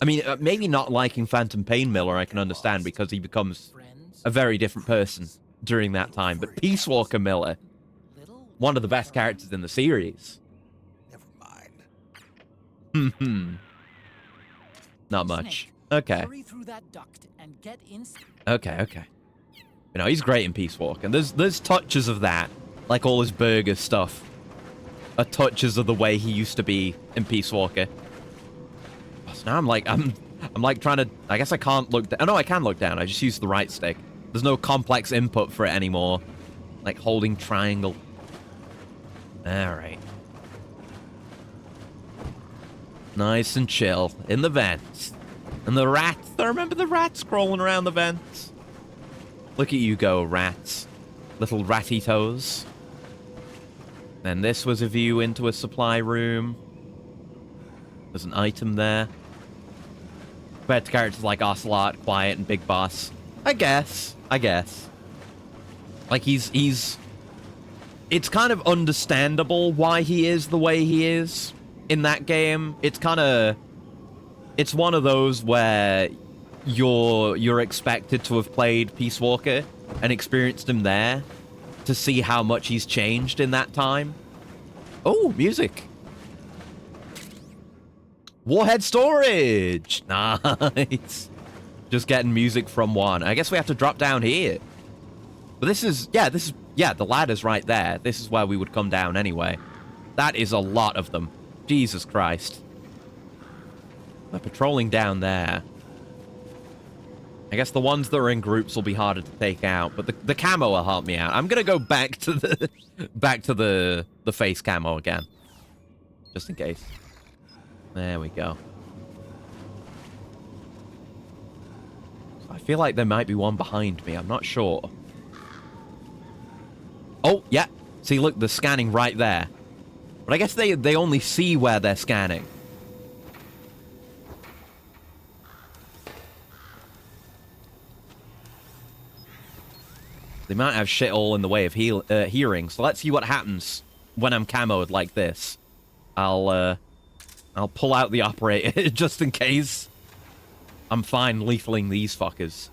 I mean, maybe not liking Phantom Pain Miller I can understand because he becomes a very different person during that time. But Peace Walker Miller, one of the best characters in the series. Never mind. Not much. Okay. Okay. You know, he's great in Peace Walker. There's touches of that, like all his burger stuff. Touches of the way he used to be in Peace Walker. So now I'm like trying to... I guess I can't look down. Oh, no, I can look down. I just use the right stick. There's no complex input for it anymore. Like holding triangle. Alright. Nice and chill. In the vents. And the rats. I remember the rats crawling around the vents. Look at you go, rats. Little ratty toes. Then this was a view into a supply room. There's an item there. Compared to characters like Ocelot, Quiet, and Big Boss. I guess. Like, he's... It's kind of understandable why he is the way he is in that game. It's kind of... It's one of those where you're expected to have played Peace Walker and experienced him there to see how much he's changed in that time. Oh, music. Warhead storage. Nice. Just getting music from one. I guess we have to drop down here. But this is, the ladder's right there. This is where we would come down anyway. That is a lot of them. Jesus Christ. They're patrolling down there. I guess the ones that are in groups will be harder to take out, but the camo will help me out. I'm gonna go back to the face camo again, just in case. There we go. I feel like there might be one behind me. I'm not sure. Oh, yeah. See, look, they're scanning right there. But I guess they only see where they're scanning. They might have shit all in the way of hearing, so let's see what happens when I'm camoed like this. I'll pull out the operator just in case. I'm fine lethaling these fuckers.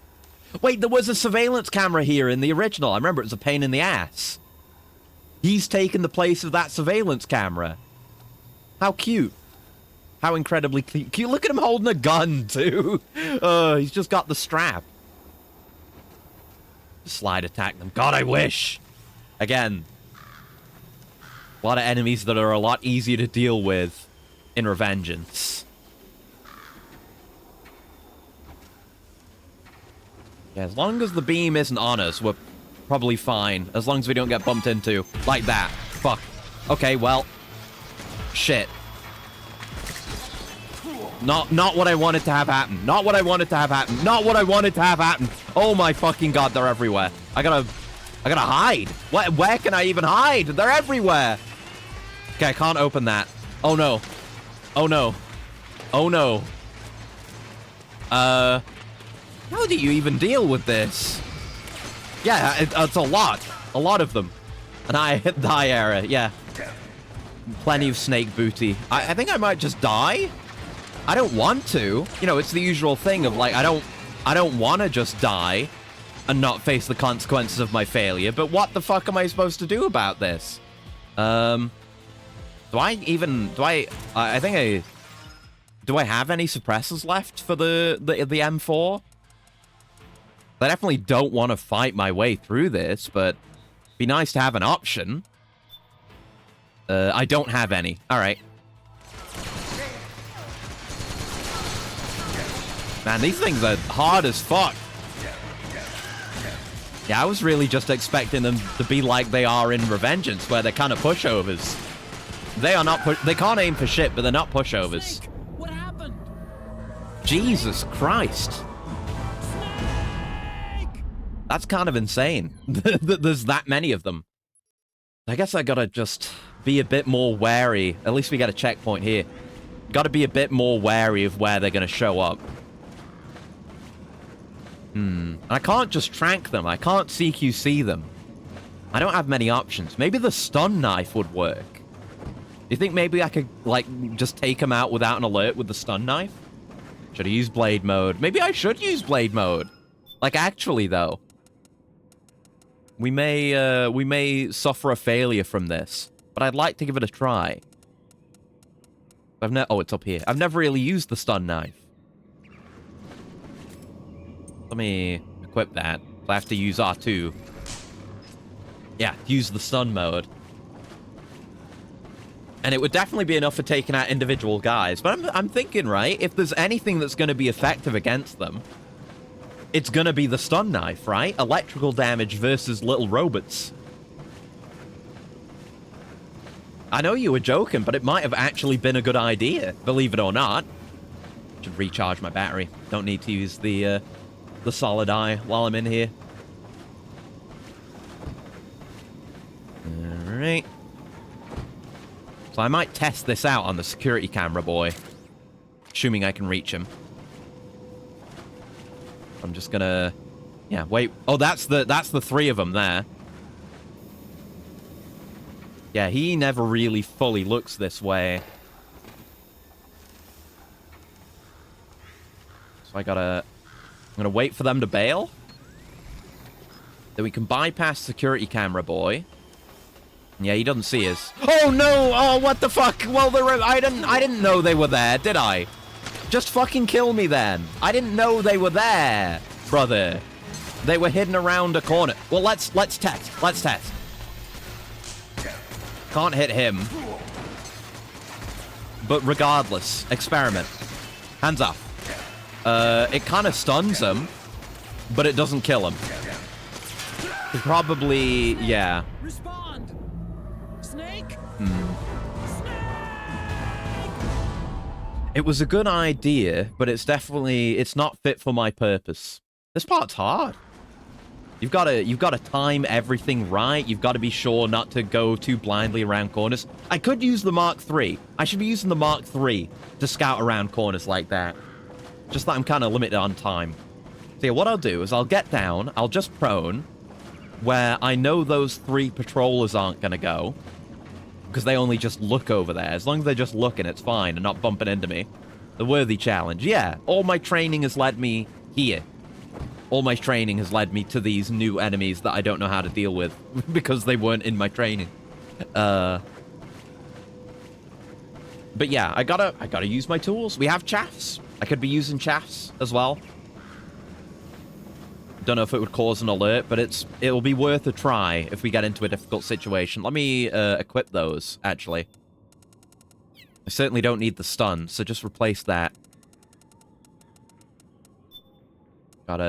Wait, there was a surveillance camera here in the original. I remember it was a pain in the ass. He's taken the place of that surveillance camera. How cute. How incredibly cute. Look at him holding a gun, too. He's just got the strap. Slide attack them. God, I wish. Again. A lot of enemies that are a lot easier to deal with in Revengeance. Yeah, as long as the beam isn't on us, we're probably fine. As long as we don't get bumped into. Like that. Fuck. Okay, well. Shit. Not what I wanted to have happen. Not what I wanted to have happen. Not what I wanted to have happen. Oh my fucking god, they're everywhere. I gotta hide. Where can I even hide? They're everywhere. Okay, I can't open that. Oh no. Oh no. Oh no. How do you even deal with this? Yeah, it's a lot. A lot of them. And I hit the high area, yeah. Plenty of snake booty. I think I might just die. I don't want to. You know, it's the usual thing of like, I don't want to just die and not face the consequences of my failure, but what the fuck am I supposed to do about this? Do I have any suppressors left for the M4? I definitely don't want to fight my way through this, but it'd be nice to have an option. I don't have any. All right. Man, these things are hard as fuck. Yeah, I was really just expecting them to be like they are in Revengeance, where they're kind of pushovers. They are not they can't aim for shit, but they're not pushovers. Snake, what happened? Jesus Christ. Snake! That's kind of insane. There's that many of them. I guess I gotta just be a bit more wary. At least we got a checkpoint here. Gotta be a bit more wary of where they're gonna show up. I can't just trank them. I can't CQC them. I don't have many options. Maybe the stun knife would work. Do you think maybe I could, like, just take them out without an alert with the stun knife? Should I use blade mode? Maybe I should use blade mode. Like, actually, though. We may suffer a failure from this, but I'd like to give it a try. Oh, it's up here. I've never really used the stun knife. Let me equip that. I have to use R2. Yeah, use the stun mode. And it would definitely be enough for taking out individual guys. But I'm thinking, right, if there's anything that's going to be effective against them, it's going to be the stun knife, right? Electrical damage versus little robots. I know you were joking, but it might have actually been a good idea, believe it or not. Should recharge my battery. Don't need to use the solid eye while I'm in here. Alright. So I might test this out on the security camera boy. Assuming I can reach him. I'm just gonna... Yeah, wait. Oh, that's the three of them there. Yeah, he never really fully looks this way. So I'm gonna wait for them to bail. Then we can bypass security camera boy. Yeah, he doesn't see us. Oh no! Oh, what the fuck? Well, I didn't know they were there, did I? Just fucking kill me then. I didn't know they were there, brother. They were hidden around a corner. Well, let's test. Let's test. Can't hit him. But regardless, experiment. Hands up. It kind of stuns him, but it doesn't kill him. Probably, yeah. Respond! Snake? It was a good idea, but it's not fit for my purpose. This part's hard. You've got to time everything right. You've got to be sure not to go too blindly around corners. I could use the Mark III. I should be using the Mark III to scout around corners like that. Just that I'm kind of limited on time. So yeah, what I'll do is I'll get down, I'll just prone, where I know those 3 patrollers aren't going to go. Because they only just look over there. As long as they're just looking, it's fine and not bumping into me. The worthy challenge. Yeah, all my training has led me here. All my training has led me to these new enemies that I don't know how to deal with. Because they weren't in my training. But yeah, I gotta use my tools. We have chaffs. I could be using chaffs as well. Don't know if it would cause an alert, but it'll be worth a try if we get into a difficult situation. Let me equip those, actually. I certainly don't need the stun, so just replace that.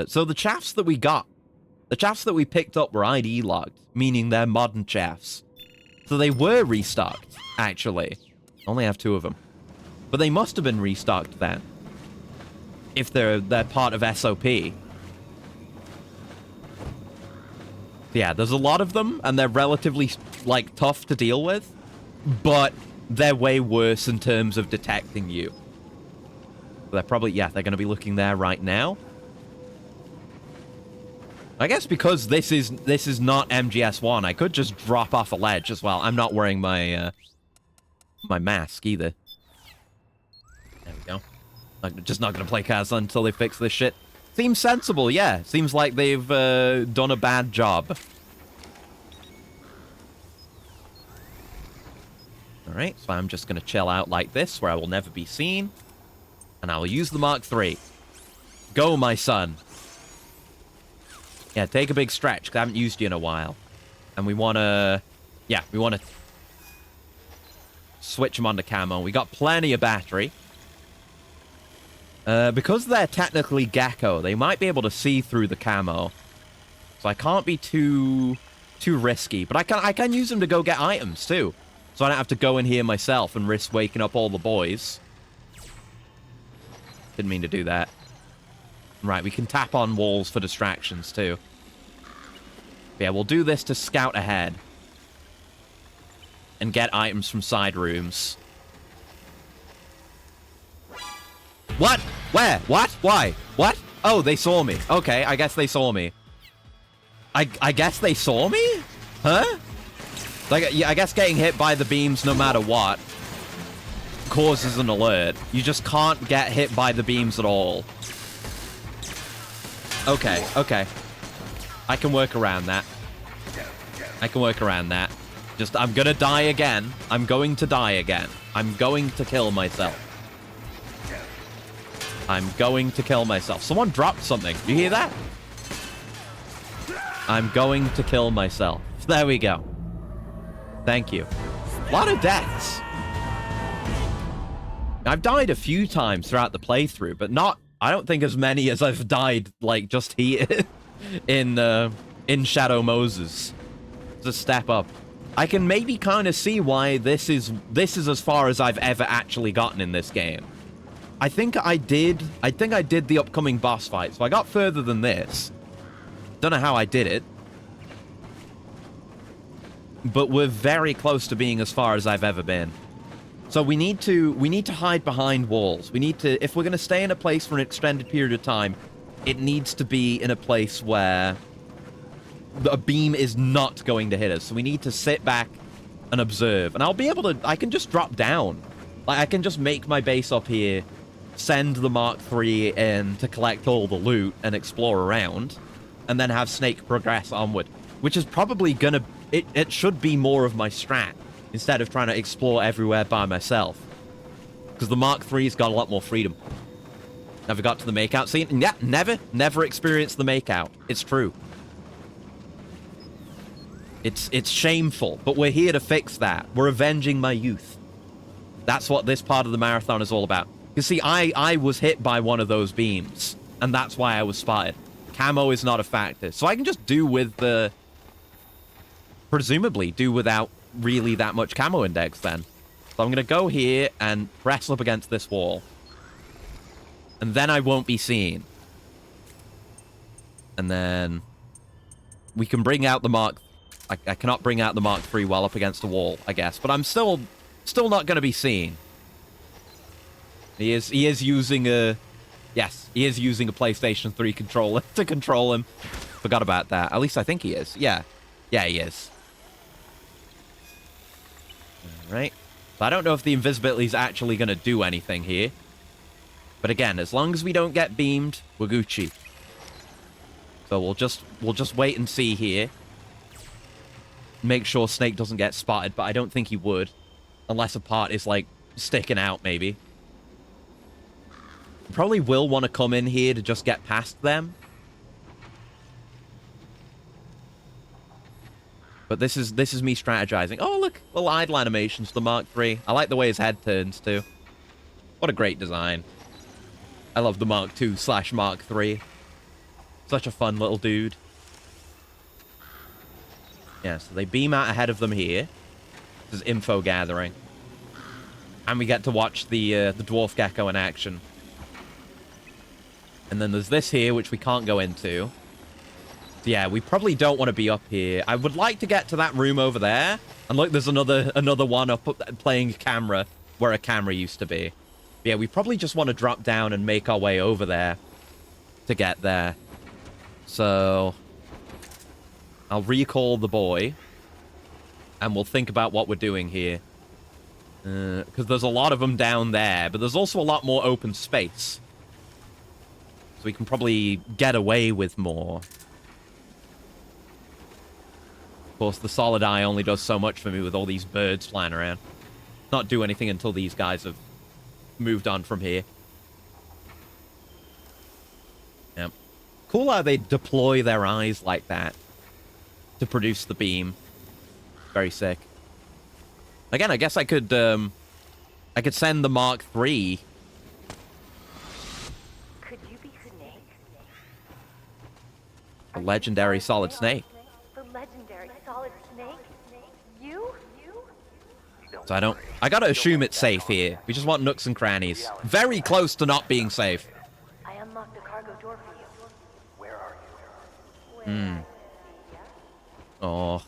So the chaffs that we got, the chaffs that we picked up were ID logged, meaning they're modern chaffs. So they were restocked, actually. Only have 2 of them. But they must have been restocked then. If they're part of SOP. Yeah, there's a lot of them, and they're relatively, like, tough to deal with. But they're way worse in terms of detecting you. They're probably, yeah, they're going to be looking there right now. I guess because this is not MGS1, I could just drop off a ledge as well. I'm not wearing my my mask either. There we go. I'm just not going to play cards until they fix this shit. Seems sensible, yeah. Seems like they've done a bad job. Alright, so I'm just going to chill out like this, where I will never be seen. And I will use the Mark III. Go, my son. Yeah, take a big stretch, because I haven't used you in a while. And we want to... Yeah, we want to... switch them onto camo. We got plenty of battery. Because they're technically Gecko, they might be able to see through the camo. So I can't be too risky. But I can use them to go get items, too. So I don't have to go in here myself and risk waking up all the boys. Didn't mean to do that. Right, we can tap on walls for distractions, too. Yeah, we'll do this to scout ahead. And get items from side rooms. What? Where? What? Why? What? Oh, they saw me. Okay, I guess they saw me. I guess they saw me? Huh? Like, yeah, I guess getting hit by the beams no matter what causes an alert. You just can't get hit by the beams at all. Okay, okay. I can work around that. I can work around that. Just, I'm gonna die again. I'm going to die again. I'm going to kill myself. I'm going to kill myself. Someone dropped something. You hear that? I'm going to kill myself. There we go. Thank you. A lot of deaths. I've died a few times throughout the playthrough, but not... I don't think as many as I've died, like, just here in Shadow Moses. It's a step up. I can maybe kind of see why this is as far as I've ever actually gotten in this game. I think I did the upcoming boss fight, so I got further than this. Don't know how I did it. But we're very close to being as far as I've ever been. So we need to hide behind walls. We need to, if we're going to stay in a place for an extended period of time, it needs to be in a place where a beam is not going to hit us. So we need to sit back and observe. And I'll be able to, I can just drop down. Like, I can just make my base up here, send the Mark III in to collect all the loot and explore around, and then have Snake progress onward. Which is probably gonna, it should be more of my strat, instead of trying to explore everywhere by myself. Because the Mark III's got a lot more freedom. Never got to the makeout scene? Yeah, never experienced the makeout. It's true. It's shameful, but we're here to fix that. We're avenging my youth. That's what this part of the marathon is all about. You see, I was hit by one of those beams, and that's why I was spotted. Camo is not a factor. So I can just do with the... presumably do without really that much camo index then. So I'm going to go here and press up against this wall. And then I won't be seen. And then we can bring out the Mark... I cannot bring out the Mark III while up against a wall, I guess. But I'm still not going to be seen. He is using a... Yes, he is using a PlayStation 3 controller to control him. Forgot about that. At least I think he is. Yeah. Yeah, he is. Alright. So I don't know if the invisibility is actually going to do anything here. But again, as long as we don't get beamed, we're Gucci. So we'll just wait and see here. Make sure Snake doesn't get spotted, but I don't think he would. Unless a part is, like, sticking out, maybe. Probably will want to come in here to just get past them. But this is me strategizing. Oh, look, little idle animations, the Mark III. I like the way his head turns, too. What a great design. I love the Mark II/Mark III. Such a fun little dude. Yeah, so they beam out ahead of them here. This is info gathering. And we get to watch the Dwarf Gecko in action. And then there's this here, which we can't go into. So yeah, we probably don't want to be up here. I would like to get to that room over there. And look, there's another one up playing camera where a camera used to be. But yeah, we probably just want to drop down and make our way over there to get there. So I'll recall the boy. And we'll think about what we're doing here. Because there's a lot of them down there. But there's also a lot more open space. So we can probably get away with more. Of course, the solid eye only does so much for me with all these birds flying around. Not do anything until these guys have moved on from here. Yep. Cool how they deploy their eyes like that to produce the beam. Very sick. Again, I guess I could send the Mark III. Could you be Snake? The legendary Solid Snake. The legendary Solid Snake? You? So I gotta assume it's safe here. We just want nooks and crannies. Very close to not being safe. I unlocked the cargo door for you. Where are you? Oh.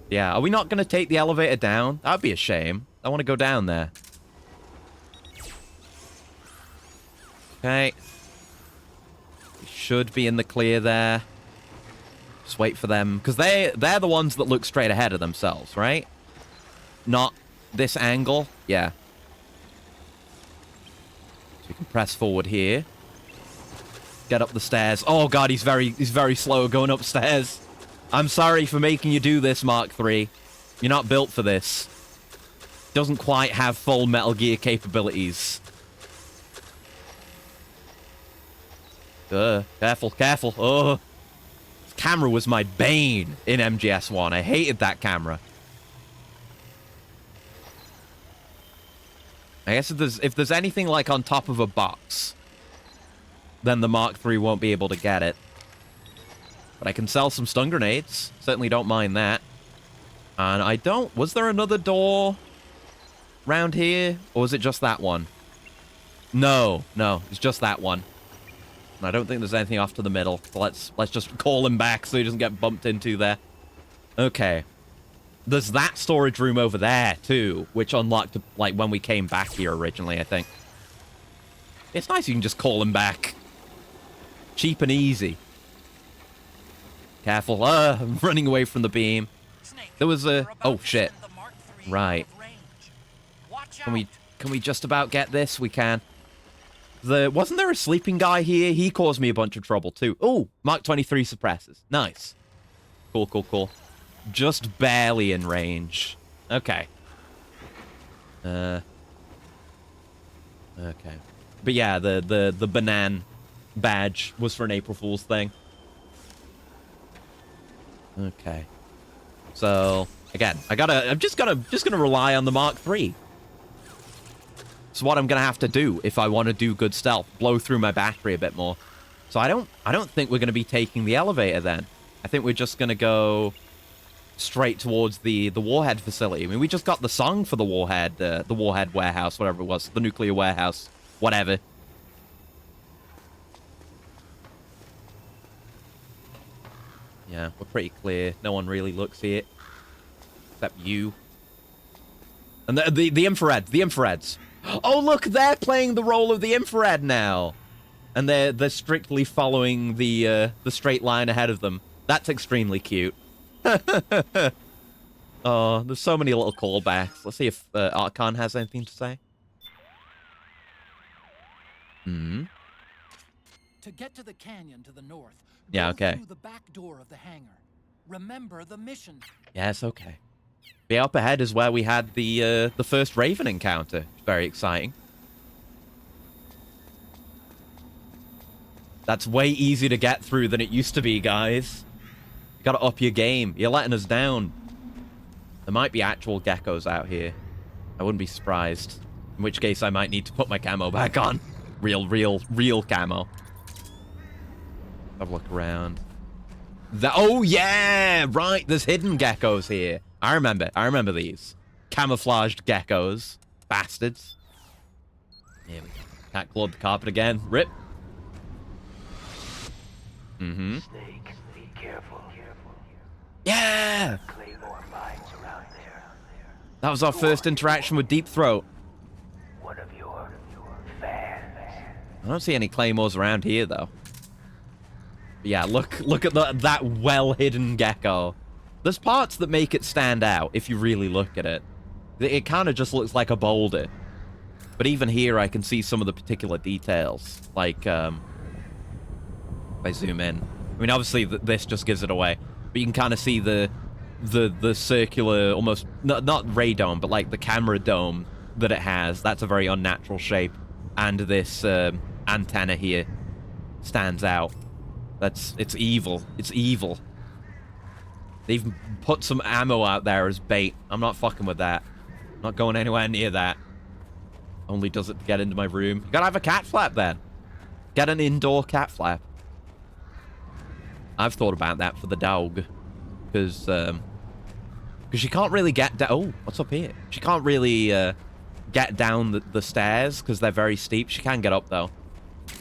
Yeah, are we not gonna take the elevator down? That'd be a shame. I want to go down there. Okay. We should be in the clear there. Just wait for them. Because they're the ones that look straight ahead of themselves, right? Not this angle. Yeah. So we can press forward here. Get up the stairs. Oh god, he's very slow going upstairs. I'm sorry for making you do this, Mark III. You're not built for this. Doesn't quite have full Metal Gear capabilities. Careful, careful. Oh. This camera was my bane in MGS1. I hated that camera. I guess if there's anything like on top of a box, then the Mark III won't be able to get it. But I can sell some stun grenades. Certainly don't mind that. And I don't... Was there another door round here? Or was it just that one? No, it's just that one. And I don't think there's anything off to the middle. So let's just call him back so he doesn't get bumped into there. Okay. There's that storage room over there, too, which unlocked, like, when we came back here originally, I think. It's nice you can just call him back. Cheap and easy. Careful. I'm running away from the beam. There was a... Oh, shit. Right. Can we just about get this? We can. Wasn't there a sleeping guy here? He caused me a bunch of trouble, too. Oh, Mark 23 suppresses. Nice. Cool. Just barely in range. Okay. Okay. But yeah, the banana badge was for an April Fool's thing. Okay. So, again, I'm just gonna rely on the Mark III. It's what I'm gonna have to do if I want to do good stealth. Blow through my battery a bit more. So I don't think we're gonna be taking the elevator then. I think we're just gonna go straight towards the warhead facility. I mean, we just got the song for the warhead warehouse, whatever it was, the nuclear warehouse, whatever. Yeah, we're pretty clear. No one really looks here, except you. And the infrareds. Oh, look, they're playing the role of the infrared now, and they're strictly following the straight line ahead of them. That's extremely cute. Oh, there's so many little callbacks. Let's see if Archon has anything to say. To get to the canyon to the north, yeah, okay. Go through the back door of the hangar. Remember the mission. Yes, okay. The up ahead is where we had the first Raven encounter. Very exciting. That's way easier to get through than it used to be, guys. You gotta up your game. You're letting us down. There might be actual geckos out here. I wouldn't be surprised. In which case, I might need to put my camo back on. Real camo. Have a look around. Oh, yeah! Right, there's hidden geckos here. I remember these. Camouflaged geckos. Bastards. Here we go. Can't claw the carpet again. Rip. Snake, be careful. Yeah! Claymore mines around there. That was our first interaction with Deep Throat. One of your fans. I don't see any claymores around here, though. But yeah, look at that well-hidden gecko. There's parts that make it stand out, if you really look at it. It kind of just looks like a boulder. But even here, I can see some of the particular details. Like, if I zoom in. I mean, obviously, this just gives it away. But you can kind of see the circular, almost, not radome, but like the camera dome that it has. That's a very unnatural shape. And this antenna here stands out. It's evil. It's evil. They've put some ammo out there as bait. I'm not fucking with that. I'm not going anywhere near that. Only does it to get into my room. You gotta have a cat flap then. Get an indoor cat flap. I've thought about that for the dog. Because she can't really get down. Oh, what's up here? She can't really get down the stairs because they're very steep. She can get up though.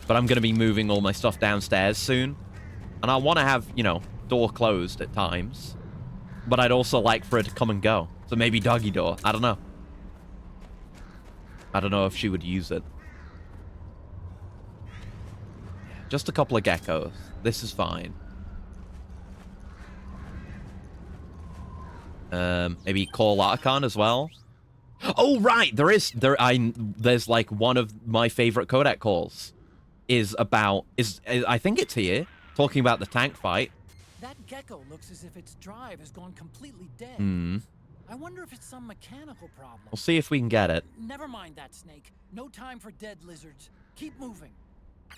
But I'm going to be moving all my stuff downstairs soon. And I want to have, you know, door closed at times. But I'd also like for her to come and go. So maybe doggy door. I don't know. I don't know if she would use it. Just a couple of geckos. This is fine. Maybe call Archon as well. Oh, right. There's like one of my favorite codec calls I think it's here, talking about the tank fight. That gecko looks as if its drive has gone completely dead. I wonder if it's some mechanical problem. We'll see if we can get it. Never mind that, Snake. No time for dead lizards. Keep moving.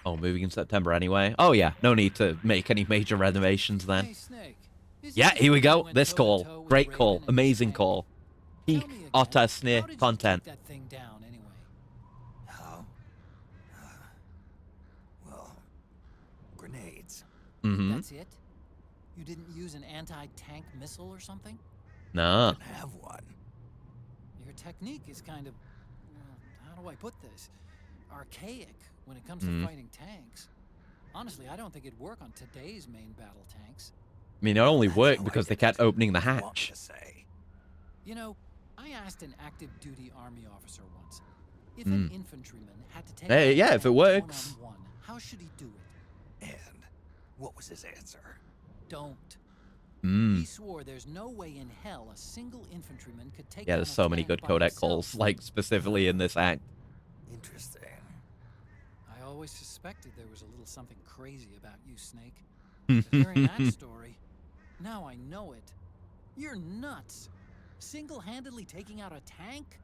Oh, moving in September anyway. Oh, yeah. No need to make any major renovations then. Hey, Snake. Yeah, here we go. This call. Great call. Amazing call. Peak otter sneer content. That thing down anyway. How? Well, grenades. That's it? You didn't use an anti-tank missile or something? No. I have one. Your technique is kind of... how do I put this? archaic when it comes to fighting tanks. Honestly, I don't think it'd work on today's main battle tanks. I mean, it only worked because they kept opening the hatch. You know, I asked an active duty army officer once if an infantryman had to take Hey, yeah, if it works. one-on-one, how should he do it? And what was his answer? Don't. He swore there's no way in hell a single infantryman could take Yeah, down there's a so many tank good by codec himself. calls, like specifically in this act. Interesting. I always suspected there was a little something crazy about you, Snake. But hearing that story, now I know it. You're nuts. Single-handedly taking out a tank?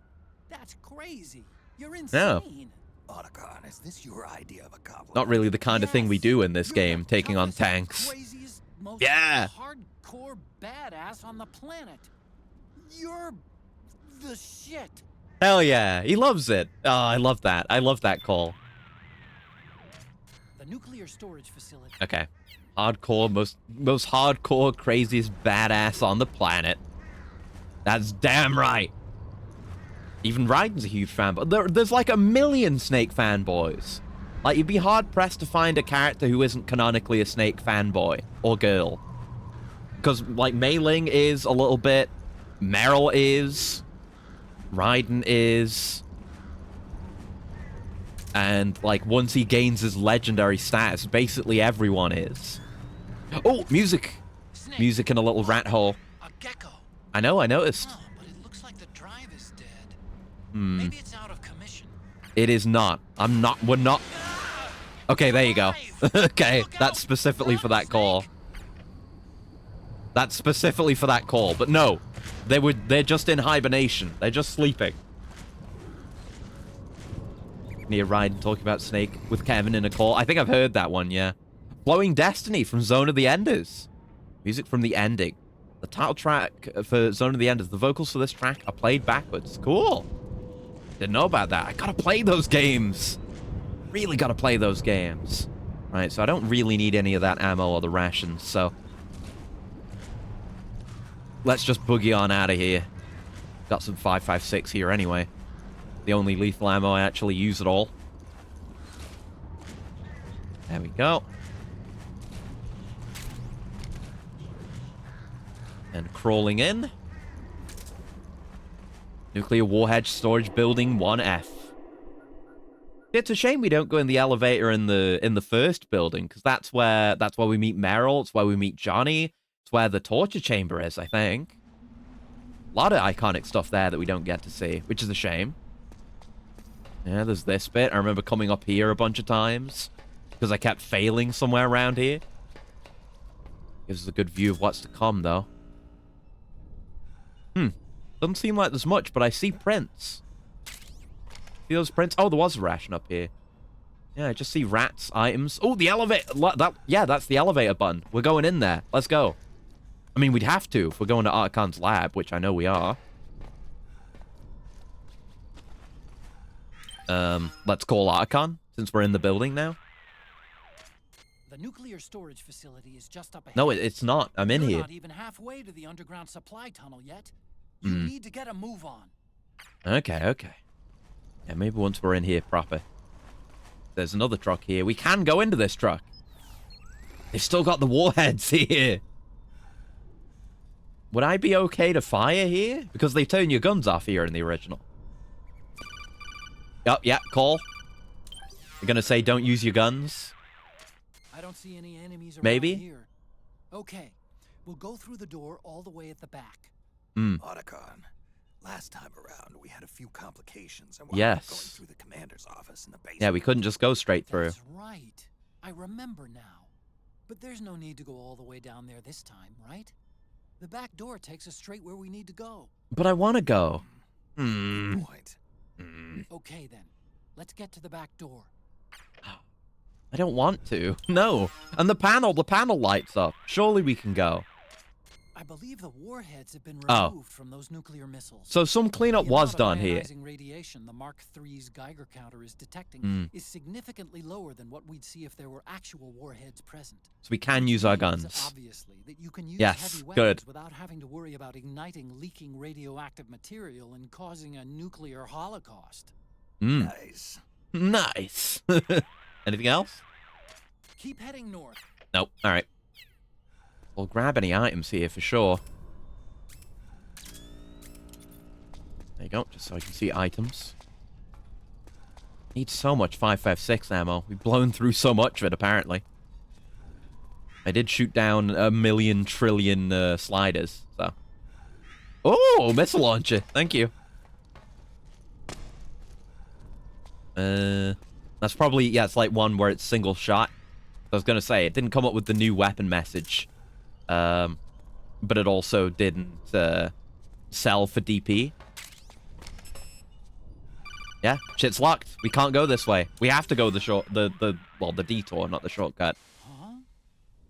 That's crazy. You're insane. Otacon, is this your idea of a compliment? Not really the kind of thing we do in this game, taking on tanks. Craziest, most Yeah. hardcore badass on the planet. You're the shit. Hell yeah, he loves it. Oh, I love that. I love that call. The nuclear storage facility. Okay. Hardcore, most hardcore, craziest badass on the planet. That's damn right. Even Raiden's a huge fan, but there's like a million Snake fanboys. Like, you'd be hard-pressed to find a character who isn't canonically a Snake fanboy or girl. Because, like, Mei Ling is a little bit, Meryl is, Raiden is, and, like, once he gains his legendary status, basically everyone is. Oh, music! Snake. Music in a little rat hole. A gecko. I know, I noticed. Oh, but it looks like the drive is dead. Hmm. Maybe it's out of commission. It is not. We're not. Okay, there you go. Okay, that's specifically for that call. That's specifically for that call. But no, they're just in hibernation. They're just sleeping. Near Raiden talking about Snake with Kevin in a call. I think I've heard that one, yeah. Flowing Destiny from Zone of the Enders. Music from the ending. The title track for Zone of the Enders. The vocals for this track are played backwards. Cool. Didn't know about that. I gotta play those games. Really gotta play those games. Right, so I don't really need any of that ammo or the rations, so let's just boogie on out of here. Got some 5.56 here anyway. The only lethal ammo I actually use at all. There we go. And crawling in. Nuclear Warhead Storage Building 1F. It's a shame we don't go in the elevator in the first building, because that's where we meet Meryl, it's where we meet Johnny, it's where the torture chamber is, I think. A lot of iconic stuff there that we don't get to see, which is a shame. Yeah, there's this bit. I remember coming up here a bunch of times, because I kept failing somewhere around here. Gives us a good view of what's to come, though. Doesn't seem like there's much, but I see prints. See those prints? Oh, there was a ration up here. Yeah, I just see rats, items. Oh, the elevator. Yeah, that's the elevator button. We're going in there. Let's go. I mean, we'd have to if we're going to Archon's lab, which I know we are. Let's call Archon, since we're in the building now. The nuclear storage facility is just up ahead. No, it's not. I'm in You're here. not even halfway to the underground supply tunnel yet. You need to get a move on. Okay. Yeah, maybe once we're in here proper. There's another truck here. We can go into this truck. They've still got the warheads here. Would I be okay to fire here? Because they turn your guns off here in the original. Oh, yeah, call. You're gonna say don't use your guns? I don't see any enemies around Maybe? here. Okay, we'll go through the door all the way at the back. Otacon, last time around we had a few complications and we're going through the commander's office in the basement. Yeah, we couldn't just go straight through. That's right. I remember now. But there's no need to go all the way down there this time, right? The back door takes us straight where we need to go. But I want to go. Good point. Okay then, let's get to the back door. I don't want to. No. And the panel lights up. Surely we can go. I believe the warheads have been removed from those nuclear missiles. So some cleanup was done here. The ionizing radiation the Mark III's Geiger counter is detecting is significantly lower than what we'd see if there were actual warheads present. So we can use our guns. Obviously, that you can use Yes, heavy weapons good. without having to worry about igniting leaking radioactive material and causing a nuclear holocaust. Nice. Nice. Anything else? Keep heading north. Nope. All right. We'll grab any items here for sure. There you go, just so I can see items. Need so much 5.56 ammo. We've blown through so much of it, apparently. I did shoot down 1,000,000 trillion sliders, so. Oh, missile launcher. Thank you. That's probably, yeah, it's like one where it's single shot. I was going to say, it didn't come up with the new weapon message. But it also didn't sell for DP. Yeah, shit's locked. We can't go this way. We have to go the detour, not the shortcut. Huh?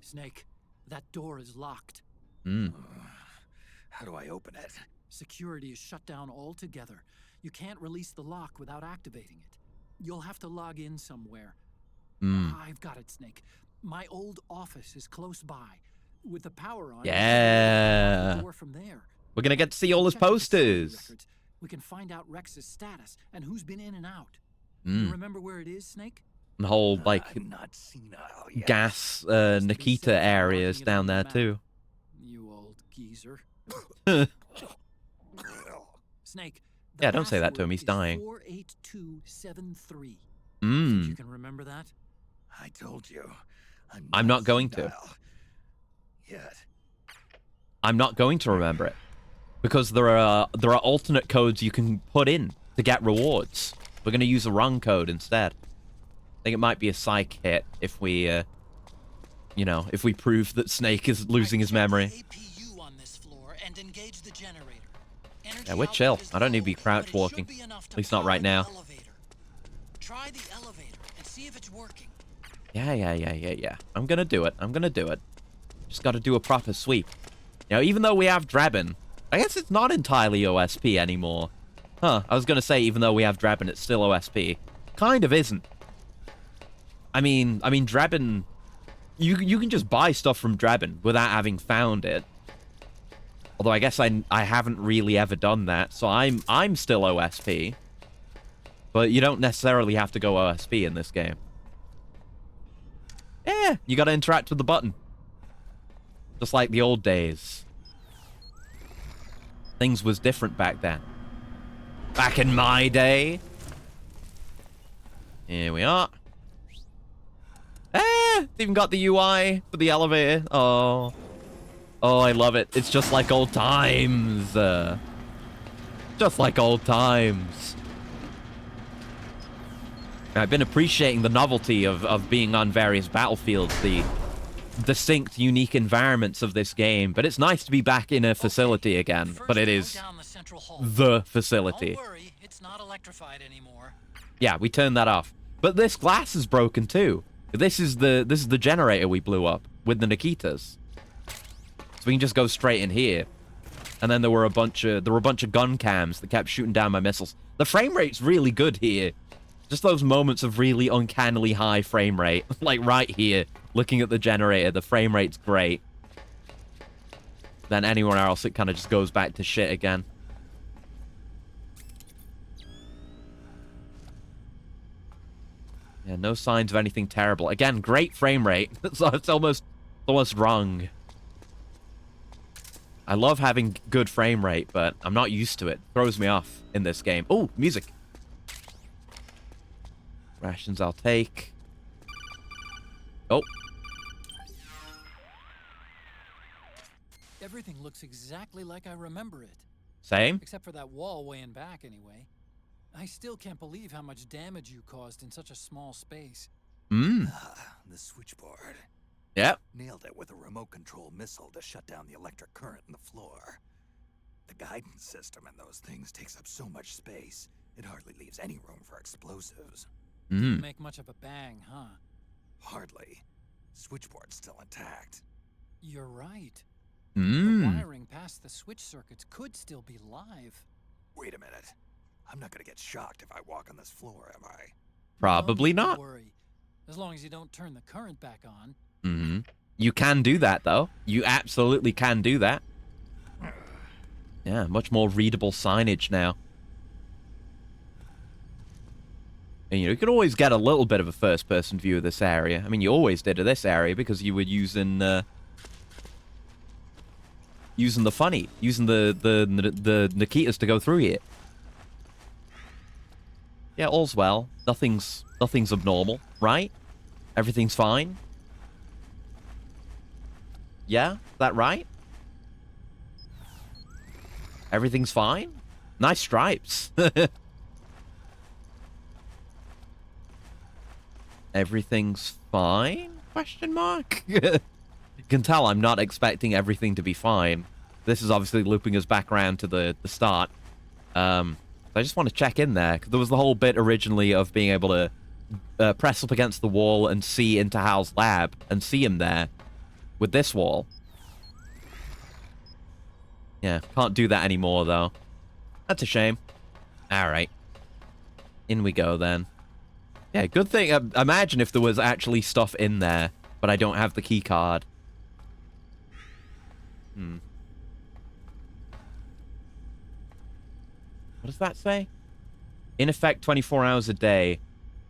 Snake, that door is locked. How do I open it? Security is shut down altogether. You can't release the lock without activating it. You'll have to log in somewhere. I've got it, Snake. My old office is close by. With the power on, yeah. the door from there. We're gonna get to see all his posters. We can find out Rex's status and who's been in and out. You remember where it is, Snake? The whole, like, gas Nikita areas down there, too. You old geezer. Snake. Yeah, don't say that to him. He's dying. 48273. You can remember that? I told you. I'm not going to. Yet. I'm not going to remember it. Because there are alternate codes you can put in to get rewards. We're going to use the wrong code instead. I think it might be a psych hit if we, you know, if we prove that Snake is losing his memory. APU on this floor and engage the generator. Yeah, we're chill. I don't need to be crouch walking. At least not right now. Try the elevator and see if it's working. Yeah. I'm going to do it. Just got to do a proper sweep. You know, even though we have Drebin, I guess it's not entirely OSP anymore. Huh, I was going to say even though we have Drebin, it's still OSP. Kind of isn't. I mean Drebin, you can just buy stuff from Drebin without having found it. Although I guess I haven't really ever done that, so I'm still OSP. But you don't necessarily have to go OSP in this game. Yeah, you got to interact with the button. Just like the old days. Things was different back then. Back in my day. Here we are. It's even got the UI for the elevator. Oh, I love it. It's just like old times. Just like old times. I've been appreciating the novelty of being on various battlefields, the distinct, unique environments of this game, but it's nice to be back in a facility again. But it is the facility. Don't worry, it's not electrified anymore. Yeah, we turned that off. But this glass is broken too. This is the generator we blew up with the Nikitas. So we can just go straight in here. And then there were a bunch of gun cams that kept shooting down my missiles. The frame rate's really good here. Just those moments of really uncannily high frame rate. Like right here, looking at the generator, the frame rate's great. Then anywhere else, it kind of just goes back to shit again. Yeah, no signs of anything terrible. Again, great frame rate. So it's almost wrong. I love having good frame rate, but I'm not used to it. Throws me off in this game. Oh, music. Rations I'll take. Oh. Everything looks exactly like I remember it. Same? Except for that wall way in back, anyway. I still can't believe how much damage you caused in such a small space. The switchboard. Yep. Nailed it with a remote control missile to shut down the electric current in the floor. The guidance system in those things takes up so much space, it hardly leaves any room for explosives. Didn't make much of a bang, huh? Hardly. Switchboard's still intact. You're right. The wiring past the switch circuits could still be live. Wait a minute. I'm not gonna get shocked if I walk on this floor, am I? Probably not. Don't worry. As long as you don't turn the current back on. You can do that, though. You absolutely can do that. Yeah, much more readable signage now. And, you could always get a little bit of a first-person view of this area. I mean, you always did of this area because you were using the funny, using the Nikitas to go through here. Yeah, all's well. Nothing's abnormal, right? Everything's fine. Yeah, is that right? Everything's fine? Nice stripes. Everything's fine? Question mark? You can tell I'm not expecting everything to be fine. This is obviously looping us back around to the start. I just want to check in there, because there was the whole bit originally of being able to press up against the wall and see into Hal's lab, and see him there with this wall. Yeah, can't do that anymore, though. That's a shame. Alright. In we go, then. Yeah, good thing. Imagine if there was actually stuff in there, but I don't have the key card. What does that say? In effect, 24 hours a day.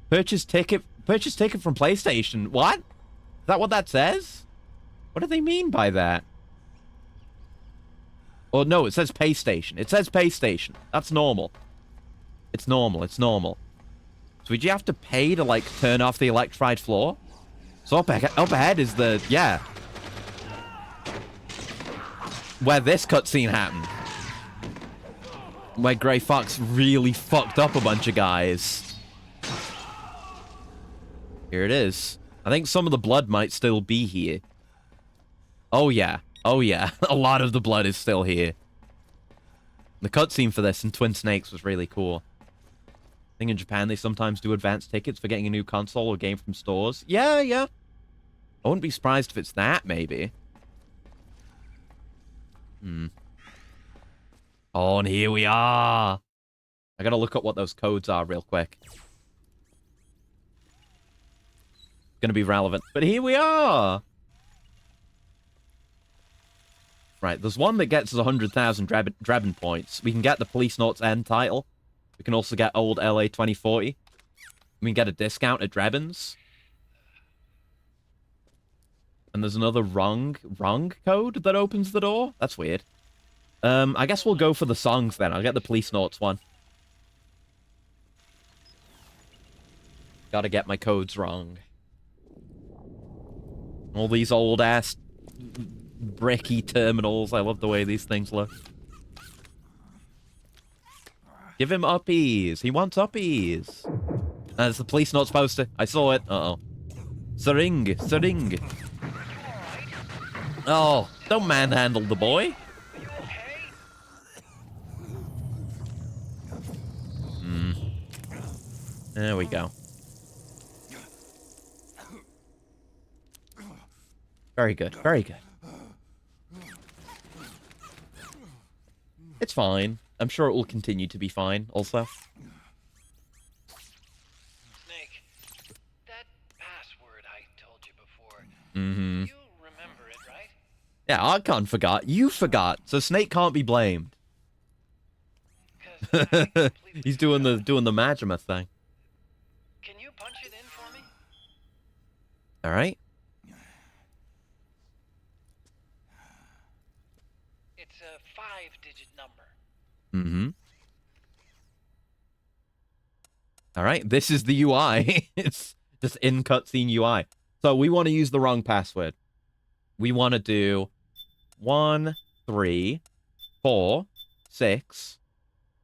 Purchase ticket from PlayStation. What? Is that what that says? What do they mean by that? Oh, no, it says pay station. It says pay station. That's normal. It's normal. It's normal. So would you have to pay to, like, turn off the electrified floor? So up ahead is the... Yeah. Where this cutscene happened. Where Grey Fox really fucked up a bunch of guys. Here it is. I think some of the blood might still be here. Oh, yeah. Oh, yeah. A lot of the blood is still here. The cutscene for this in Twin Snakes was really cool. I think in Japan they sometimes do advance tickets for getting a new console or game from stores. Yeah, yeah. I wouldn't be surprised if it's that, maybe. Oh, and here we are. I gotta look up what those codes are real quick. Gonna be relevant. But here we are. Right, there's one that gets us 100,000 Drebin points. We can get the Police Notes End title. We can also get old LA 2040. We can get a discount at Drebin's. And there's another wrong code that opens the door. That's weird. I guess we'll go for the songs then. I'll get the Police Notes one. Gotta get my codes wrong. All these old-ass bricky terminals. I love the way these things look. Give him uppies. He wants uppies. That's the Police Notes poster. I saw it. Uh-oh. Syring. Syring. Oh, don't manhandle the boy. There we go. Very good. Very good. It's fine. I'm sure it will continue to be fine, also. Snake, that password I told you before. Mm-hmm. You remember it, right? Yeah, I can't forgot. You forgot, so Snake can't be blamed. He's doing the Majima thing. Can you punch it in for me? All right. It's a 5-digit number. Mm-hmm. All right, this is the UI. It's just in cutscene UI. So we want to use the wrong password. We want to do 1 3 4 6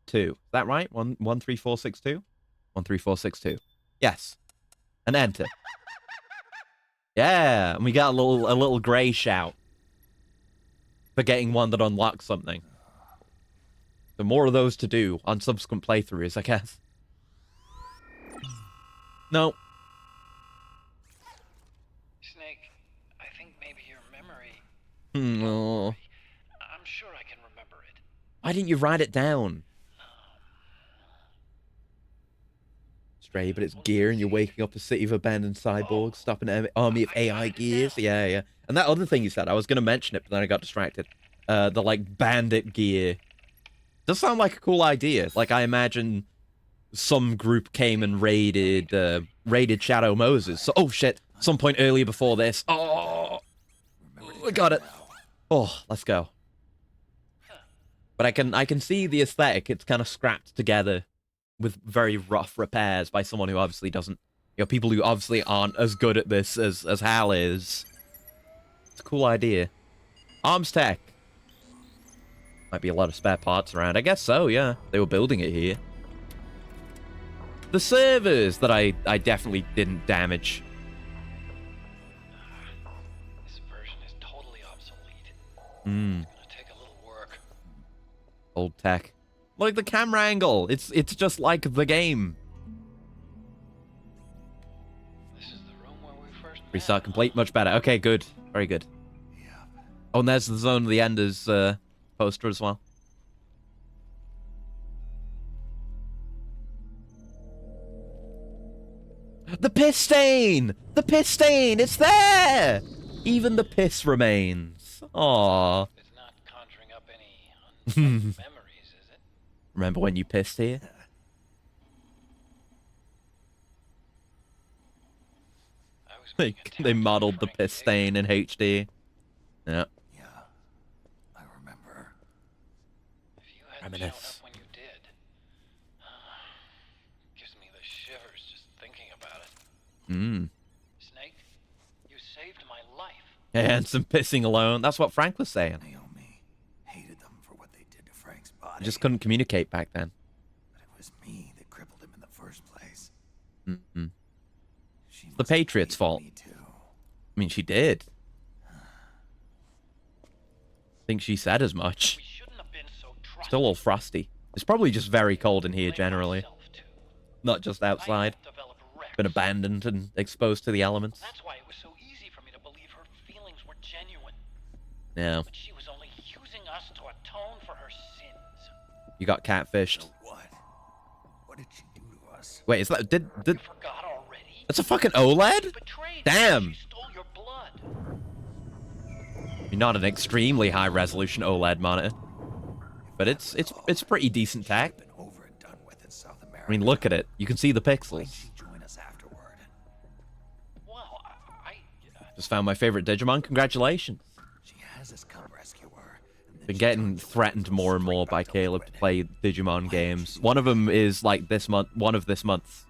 2. Is that right? 1 3 4 6 2. 1 3 4 6 2. Yes. And enter. Yeah, and we got a little gray shout for getting one that unlocks something. So more of those to do on subsequent playthroughs, I guess. No. Snake, I think maybe your memory... No. I'm sure I can remember it. Why didn't you write it down? Stray, but it's gear and you're waking up a city of abandoned cyborgs, stopping an army of AI gears. Yeah, yeah. And that other thing you said, I was going to mention it, but then I got distracted. The, like, bandit gear. Does sound like a cool idea. Like, I imagine some group came and raided Shadow Moses. So, oh shit! Some point earlier before this. Oh, I got it. Oh, let's go. But I can see the aesthetic. It's kind of scrapped together with very rough repairs by someone who obviously doesn't. You know, people who obviously aren't as good at this as Hal is. It's a cool idea. Arms tech. Might be a lot of spare parts around. I guess so, yeah. They were building it here. The servers that I definitely didn't damage. This version is totally obsolete. Hmm. It's gonna take a little work. Old tech. Look, the camera angle. It's just like the game. This is the room where we first met. Restart complete. Much better. Okay, good. Very good. Oh, and there's the Zone of the Enders poster as well. The piss stain! The piss stain! It's there! Even the piss remains. Aww. It's not conjuring up any unpleasant memories, is it? Remember when you pissed here? They modeled the piss stain in HD. Yeah. Yeah, I remember. If you had shown up when you did, gives me the shivers just thinking about it. Hmm. Snake, you saved my life. And some pissing alone. That's what Frank was saying. Naomi hated them for what they did to Frank's body. I just couldn't communicate back then. But it was me that crippled him in the first place. Mm-hmm. The Patriots' fault. I mean, she did. I think she said as much. Still all frosty. It's probably just very cold in here generally. Not just outside. Been abandoned and exposed to the elements. That's why it was so easy for me to believe her feelings were genuine. Yeah. But she was only using us to atone for her sins. You got catfished. So what? What did she do to us? Wait, is that did Forgot already? That's a fucking OLED? Damn. She stole your blood. Not an extremely high resolution OLED monitor. But it's pretty decent tech. I mean, look at it. You can see the pixels. Well, I Just found my favorite Digimon. Congratulations. She has us come rescue her. Been getting threatened more and more by Caleb to play Digimon games. One of them is like this month. One of this month's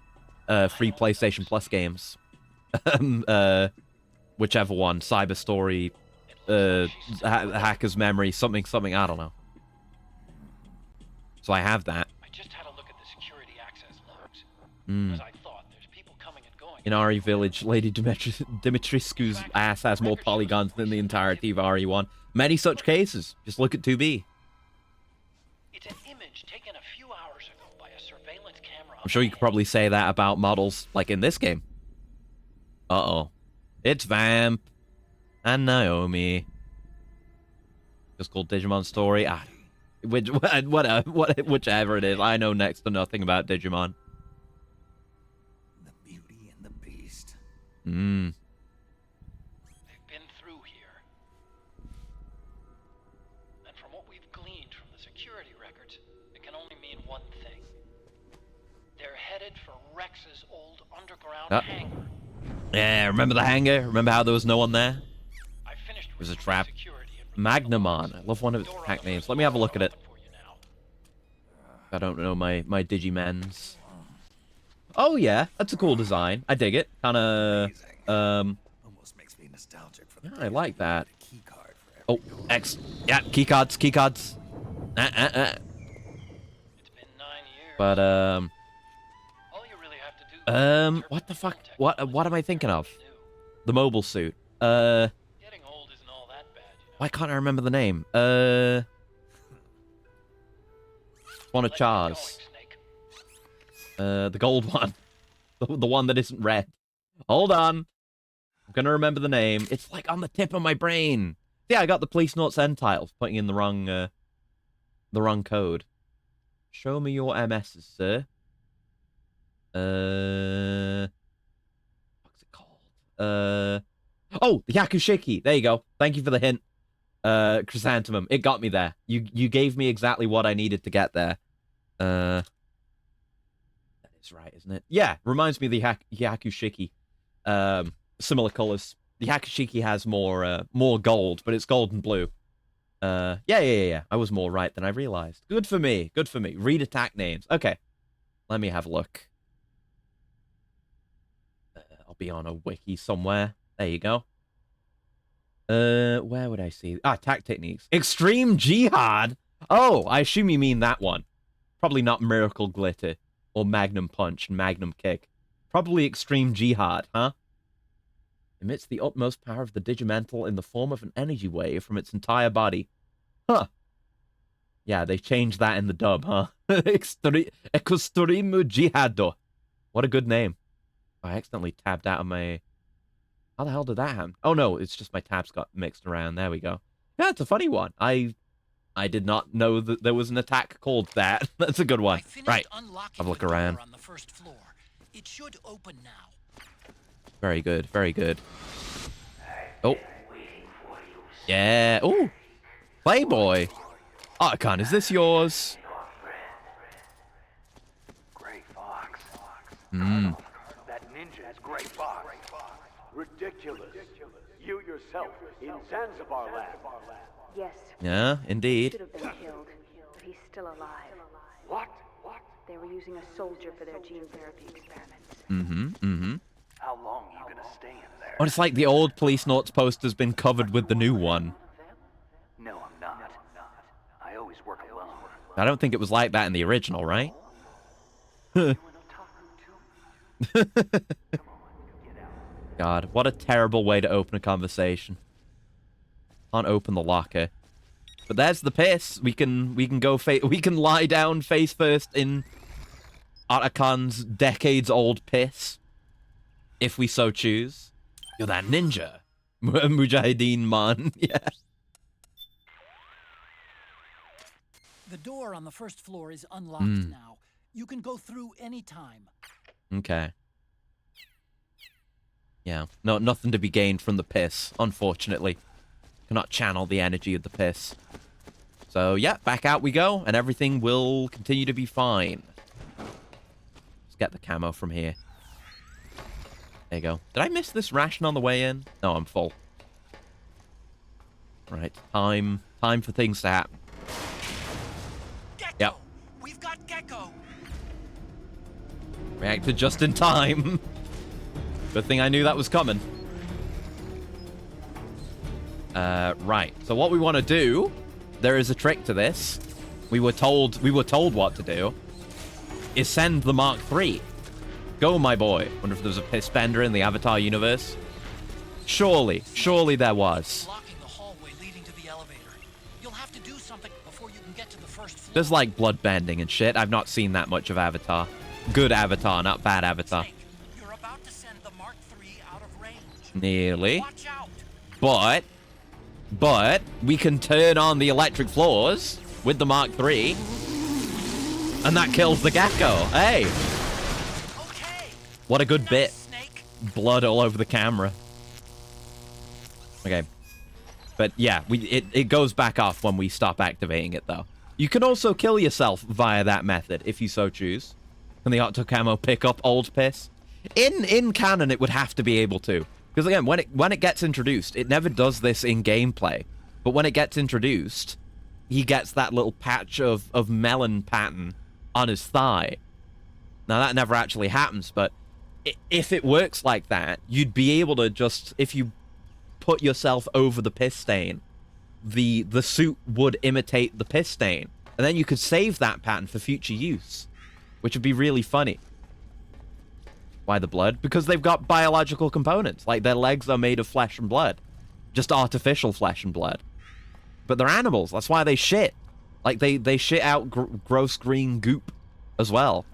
free PlayStation Plus games. Whichever one. Cyber Story, Hacker's Memory, something. I don't know. So I have that. I just had a look at the security access logs. Mm. As I thought, there's people coming and going. In RE Village, Lady Dimitrescu's ass has more polygons than the entirety of RE1. Many such cases. Just look at 2B. It's an image taken a few hours ago by a surveillance camera. I'm sure you could probably say that about models like in this game. Uh-oh. It's Vamp. And Naomi. Just called Digimon Story. Whichever it is. I know next to nothing about Digimon. The Beauty and the Beast. Hmm. They've been through here. And from what we've gleaned from the security records, it can only mean one thing. They're headed for Rex's old underground hangar. Yeah, remember the hangar? Remember how there was no one there? It was a trap. Magnamon. I love one of its pack names. Let me have a look at it. I don't know my Digimens. Oh yeah, that's a cool design. I dig it. Kinda Almost makes me nostalgic for the yeah, I like that. key card for Oh, X. Yeah, keycards. It's been 9 years. But All you really have to do what the fuck? What am I thinking of? The mobile suit. Getting old isn't all that bad, you know. Why can't I remember the name? One of Char's. The gold one. The one that isn't red. Hold on. I'm gonna remember the name. It's like on the tip of my brain. Yeah, I got the police notes end titles, putting in the wrong code. Show me your MSs, sir. What's it called? Oh, the Yakushiki. There you go. Thank you for the hint. Chrysanthemum. It got me there. You gave me exactly what I needed to get there. is right, isn't it? Yeah, reminds me of the Yakushiki. Similar colors. The Yakushiki has more gold, but it's gold and blue. Yeah. I was more right than I realized. Good for me. Good for me. Read attack names. Okay. Let me have a look. I'll be on a wiki somewhere. There you go. Where would I see? Attack techniques. Extreme Jihad. Oh, I assume you mean that one. Probably not Miracle Glitter or Magnum Punch and Magnum Kick. Probably Extreme Jihad, huh? Emits the utmost power of the Digimental in the form of an energy wave from its entire body. Huh. Yeah, they changed that in the dub, huh? Extreme Jihado. What a good name. I accidentally tabbed out of my... How the hell did that happen? Oh, no, it's just my tabs got mixed around. There we go. Yeah, it's a funny one. I did not know that there was an attack called that. That's a good one. Right. Have a look around. On the first floor. It should open now. Very good. Very good. Oh. Yeah. Oh. Playboy. Archon, is this yours? Gray Fox. Hmm. That ninja is Gray Fox. Ridiculous. You yourself in Zanzibar lab. Yes. Yeah, indeed. Should have been killed, but he's still alive. What? They were using a soldier for their gene therapy experiments. Mm-hmm. How long are you gonna stay in there? Oh, it's like the old Police Notes poster's been covered with the new one. No, I'm not. I always work alone. I don't think it was like that in the original, right? God, what a terrible way to open a conversation. Can't open the locker. But there's the piss. We can go we can lie down face first in Archon's decades-old piss, if we so choose. You're that ninja, Mujahideen man. Yeah. The door on the first floor is unlocked now. You can go through any time. Okay. Yeah, no, nothing to be gained from the piss, unfortunately. Cannot channel the energy of the piss. So, yeah, back out we go, and everything will continue to be fine. Let's get the camo from here. There you go. Did I miss this ration on the way in? No, I'm full. Right, time for things to happen. Gecko! Yep. We've got Gecko! Reacted just in time. Good thing I knew that was coming. Right. So what we want to do, there is a trick to this. We were told what to do. Is send the Mark III. Go, my boy. Wonder if there was a piss bender in the Avatar universe. Surely there was. Blocking the hallway leading to the elevator. You'll have to do something before you can get to the first floor. There's like blood bending and shit. I've not seen that much of Avatar. Good Avatar, not bad Avatar. Snake, you're about to send the Mark III out of range. Nearly. Watch out. But we can turn on the electric floors with the Mark III, and that kills the gecko. Hey. Okay. What a good bit. Snake. Blood all over the camera. Okay. But yeah, it goes back off when we stop activating it, though. You can also kill yourself via that method, if you so choose. Can the Octo Camo pick up old piss? In canon, it would have to be able to. Because again, when it gets introduced, it never does this in gameplay. But when it gets introduced, he gets that little patch of melon pattern on his thigh. Now, that never actually happens, but if it works like that, you'd be able to just, if you put yourself over the piss stain, the suit would imitate the piss stain. And then you could save that pattern for future use, which would be really funny. Why the blood? Because they've got biological components. Like, their legs are made of flesh and blood. Just artificial flesh and blood. But they're animals. That's why they shit. Like, they shit out gross green goop as well.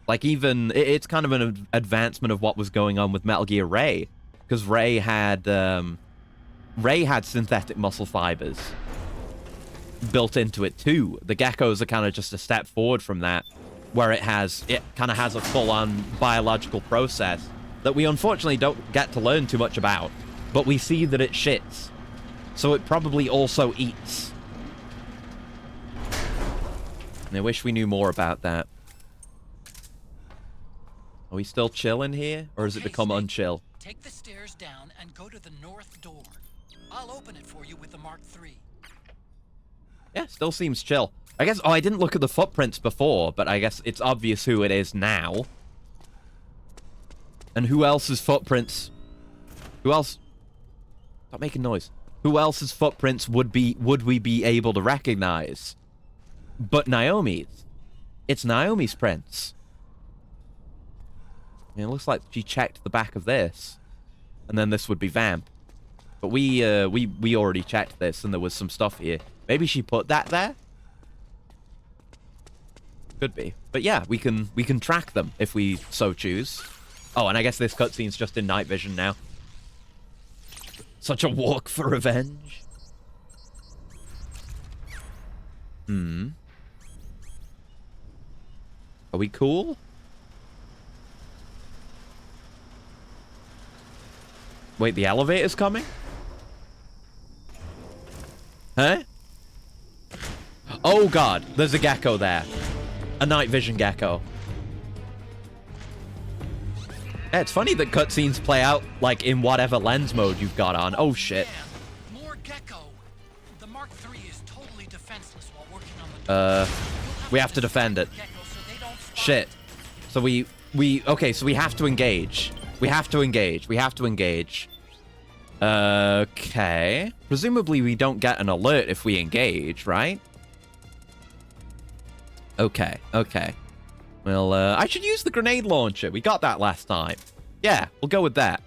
Like, even... It's kind of an advancement of what was going on with Metal Gear Ray. Because Ray had synthetic muscle fibers built into it, too. The geckos are kind of just a step forward from that, where it kind of has a full-on biological process that we unfortunately don't get to learn too much about, but we see that it shits. So it probably also eats. And I wish we knew more about that. Are we still chilling here? Or has it become unchill? Take the stairs down and go to the north door. I'll open it for you with the Mark III. Yeah, still seems chill. I guess... Oh, I didn't look at the footprints before, but I guess it's obvious who it is now. And who else's footprints... Who else... Stop making noise. Who else's footprints would we be able to recognize? But Naomi's. It's Naomi's prints. I mean, it looks like she checked the back of this. And then this would be Vamp. But we already checked this and there was some stuff here. Maybe she put that there? Could be. But yeah, we can track them if we so choose. Oh, and I guess this cutscene's just in night vision now. Such a walk for revenge. Hmm. Are we cool? Wait, the elevator's coming? Huh? Oh god, there's a gecko there. A night vision gecko. Yeah, it's funny that cutscenes play out, like, in whatever lens mode you've got on. Oh, shit. More gecko. The Mark III is totally defenseless while working on the We have to defend it. Shit. So okay, so we have to engage. We have to engage. We have to engage. Okay. Presumably we don't get an alert if we engage, right? Okay, okay. Well, I should use the grenade launcher. We got that last time. Yeah, we'll go with that.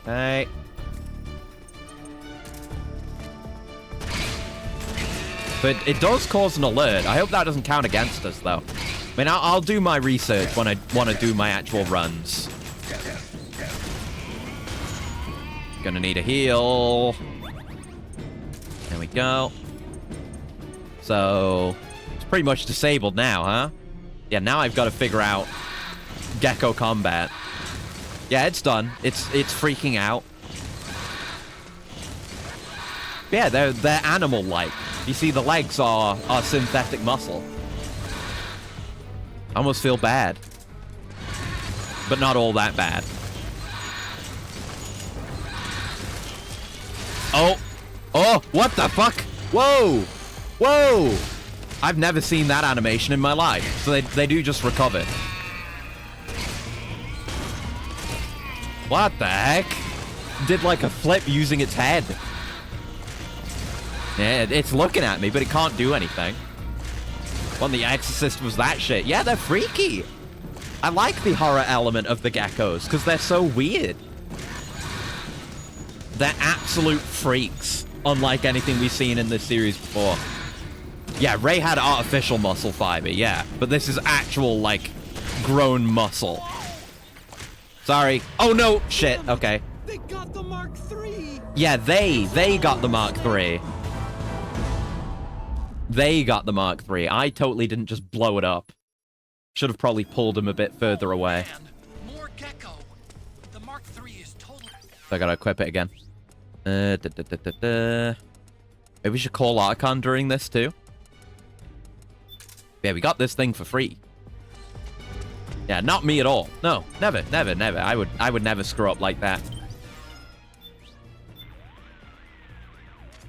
Okay. But it does cause an alert. I hope that doesn't count against us, though. I mean, I'll do my research when I want to do my actual runs. Gonna need a heal. There we go. So, it's pretty much disabled now, huh? Yeah, now I've got to figure out gecko combat. Yeah, it's done. It's freaking out. Yeah, they're animal-like. You see, the legs are synthetic muscle. I almost feel bad. But not all that bad. Oh! Oh! What the fuck? Whoa! Whoa! I've never seen that animation in my life. So they do just recover. What the heck? Did like a flip using its head. Yeah, it's looking at me, but it can't do anything. When The Exorcist was that shit. Yeah, they're freaky. I like the horror element of the geckos, because they're so weird. They're absolute freaks, unlike anything we've seen in this series before. Yeah, Ray had artificial muscle fiber, yeah. But this is actual, like, grown muscle. Sorry. Oh, no! Shit, okay. They got the Mark III! Yeah, they got the Mark III. They got the Mark III. I totally didn't just blow it up. Should have probably pulled him a bit further away. More gecko. The Mark III is totally... So I gotta equip it again. Maybe we should call Archon during this too. Yeah, we got this thing for free. Yeah, not me at all. No, never, never, never. I would never screw up like that.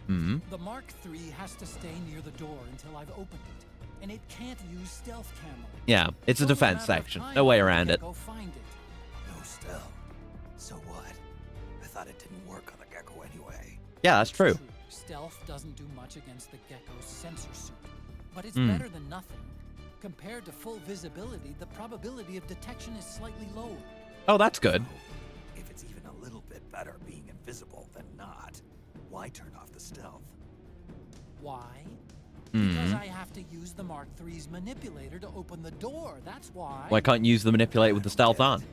Hmm. The Mark III has to stay near the door until I've opened it, and it can't use stealth camo. Yeah, it's a defense section. No way around it. Go find it. No stealth. So what? I thought it didn't work on the gecko anyway. Yeah, that's true. Stealth doesn't do much against the gecko's sensor suit, but it's better than nothing. Compared to full visibility, the probability of detection is slightly lower. Oh, that's good. So, if it's even a little bit better being invisible than not, why turn off the stealth? Why? Because I have to use the Mark III's manipulator to open the door. That's why. Why can't you use the manipulator with the stealth on?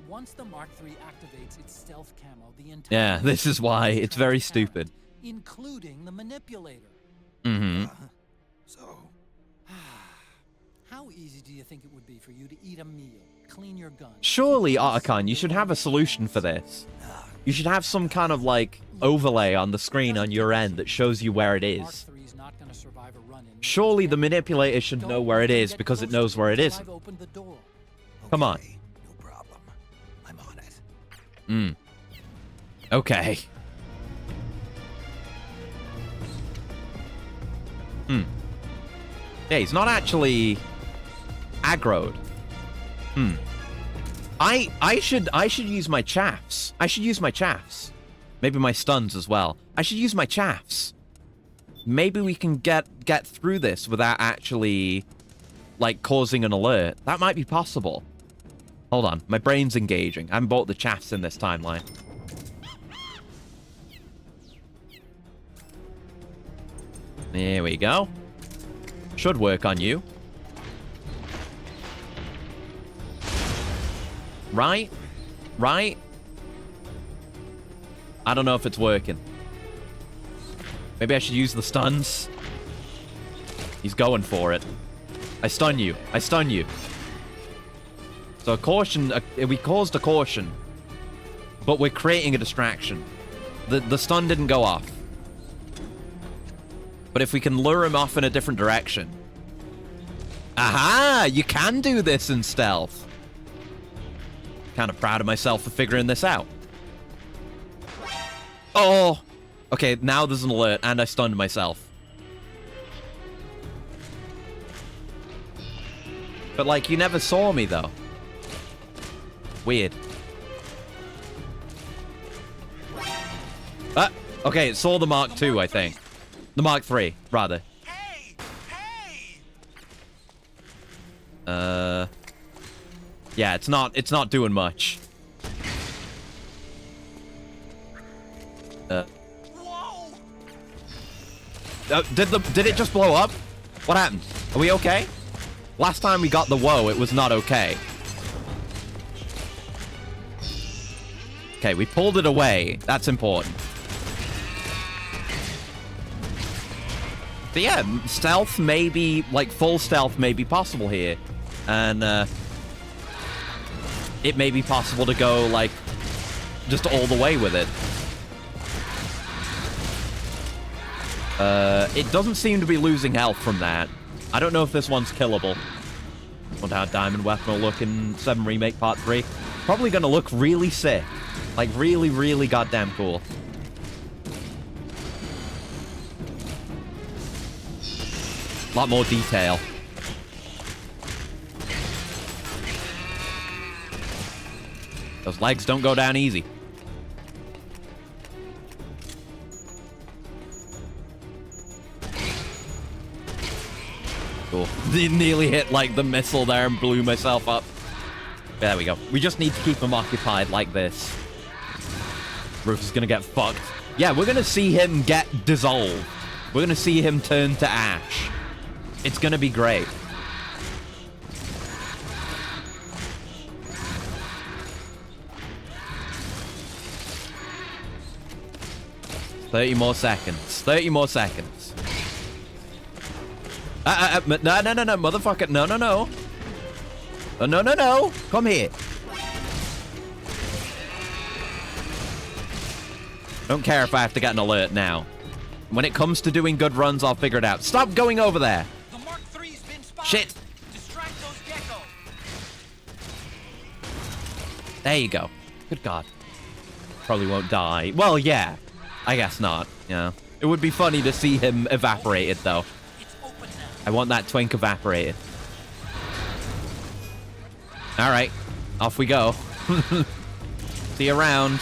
Once the Mark III activates its stealth camo, the entire... Yeah, this is why. It's very stupid. Including the manipulator. Mm-hmm. So... How easy do you think it would be for you to eat a meal, clean your gun? Surely, Otacon, you should have a solution for this. You should have some kind of, like, overlay on the screen on your end that shows you where it is. Mark III's not going to survive a run-in Surely the manipulator should know where it is because it knows where it isn't. Come on. No problem. I'm on it. Okay. Yeah, he's not actually aggroed. I should use my chaffs. I should use my chaffs. Maybe my stuns as well. I should use my chaffs. Maybe we can get through this without actually, like, causing an alert. That might be possible. Hold on. My brain's engaging. I haven't bought the chaffs in this timeline. There we go. Should work on you. Right? Right? I don't know if it's working. Maybe I should use the stuns. He's going for it. I stun you. I stun you. So a caution, we caused a caution, but we're creating a distraction. The stun didn't go off. But if we can lure him off in a different direction. Aha! You can do this in stealth. Kind of proud of myself for figuring this out. Oh! Okay, now there's an alert, and I stunned myself. But, like, you never saw me, though. Weird. Okay, it saw the Mark II, I think. The Mark III, rather. Yeah, it's not doing much. Did it just blow up? What happened? Are we okay? Last time we got the whoa, it was not okay. Okay, we pulled it away. That's important. But yeah, stealth may be, like, full stealth may be possible here. And, it may be possible to go, like, just all the way with it. It doesn't seem to be losing health from that. I don't know if this one's killable. Wonder how Diamond Weapon will look in 7 Remake Part 3. Probably gonna look really sick. Like, really, really goddamn cool. A lot more detail. Those legs don't go down easy. Cool. Nearly hit, like, the missile there and blew myself up. There we go. We just need to keep him occupied like this. Rufus is gonna get fucked. Yeah, we're gonna see him get dissolved. We're gonna see him turn to ash. It's gonna be great. $30 more seconds. 30 more seconds. No, motherfucker. No. No. Come here. Don't care if I have to get an alert now. When it comes to doing good runs, I'll figure it out. Stop going over there. The Mark III's been spotted. Shit. Distract those gecko. There you go. Good God. Probably won't die. Well, yeah. I guess not. Yeah. It would be funny to see him evaporated, though. I want that twink evaporated. Alright. Off we go. See you around.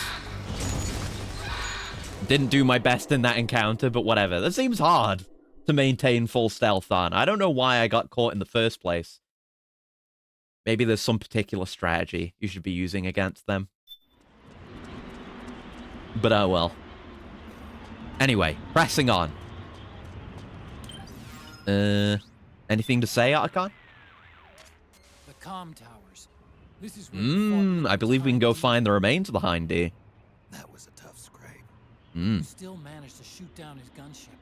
Didn't do my best in that encounter, but whatever. That seems hard to maintain full stealth on. I don't know why I got caught in the first place. Maybe there's some particular strategy you should be using against them. But oh well. Anyway, pressing on. Anything to say, Archon? The comm towers. This is where I believe we can go find the remains of the Hind D. That was a tough scrape. He still managed to shoot down his gunship.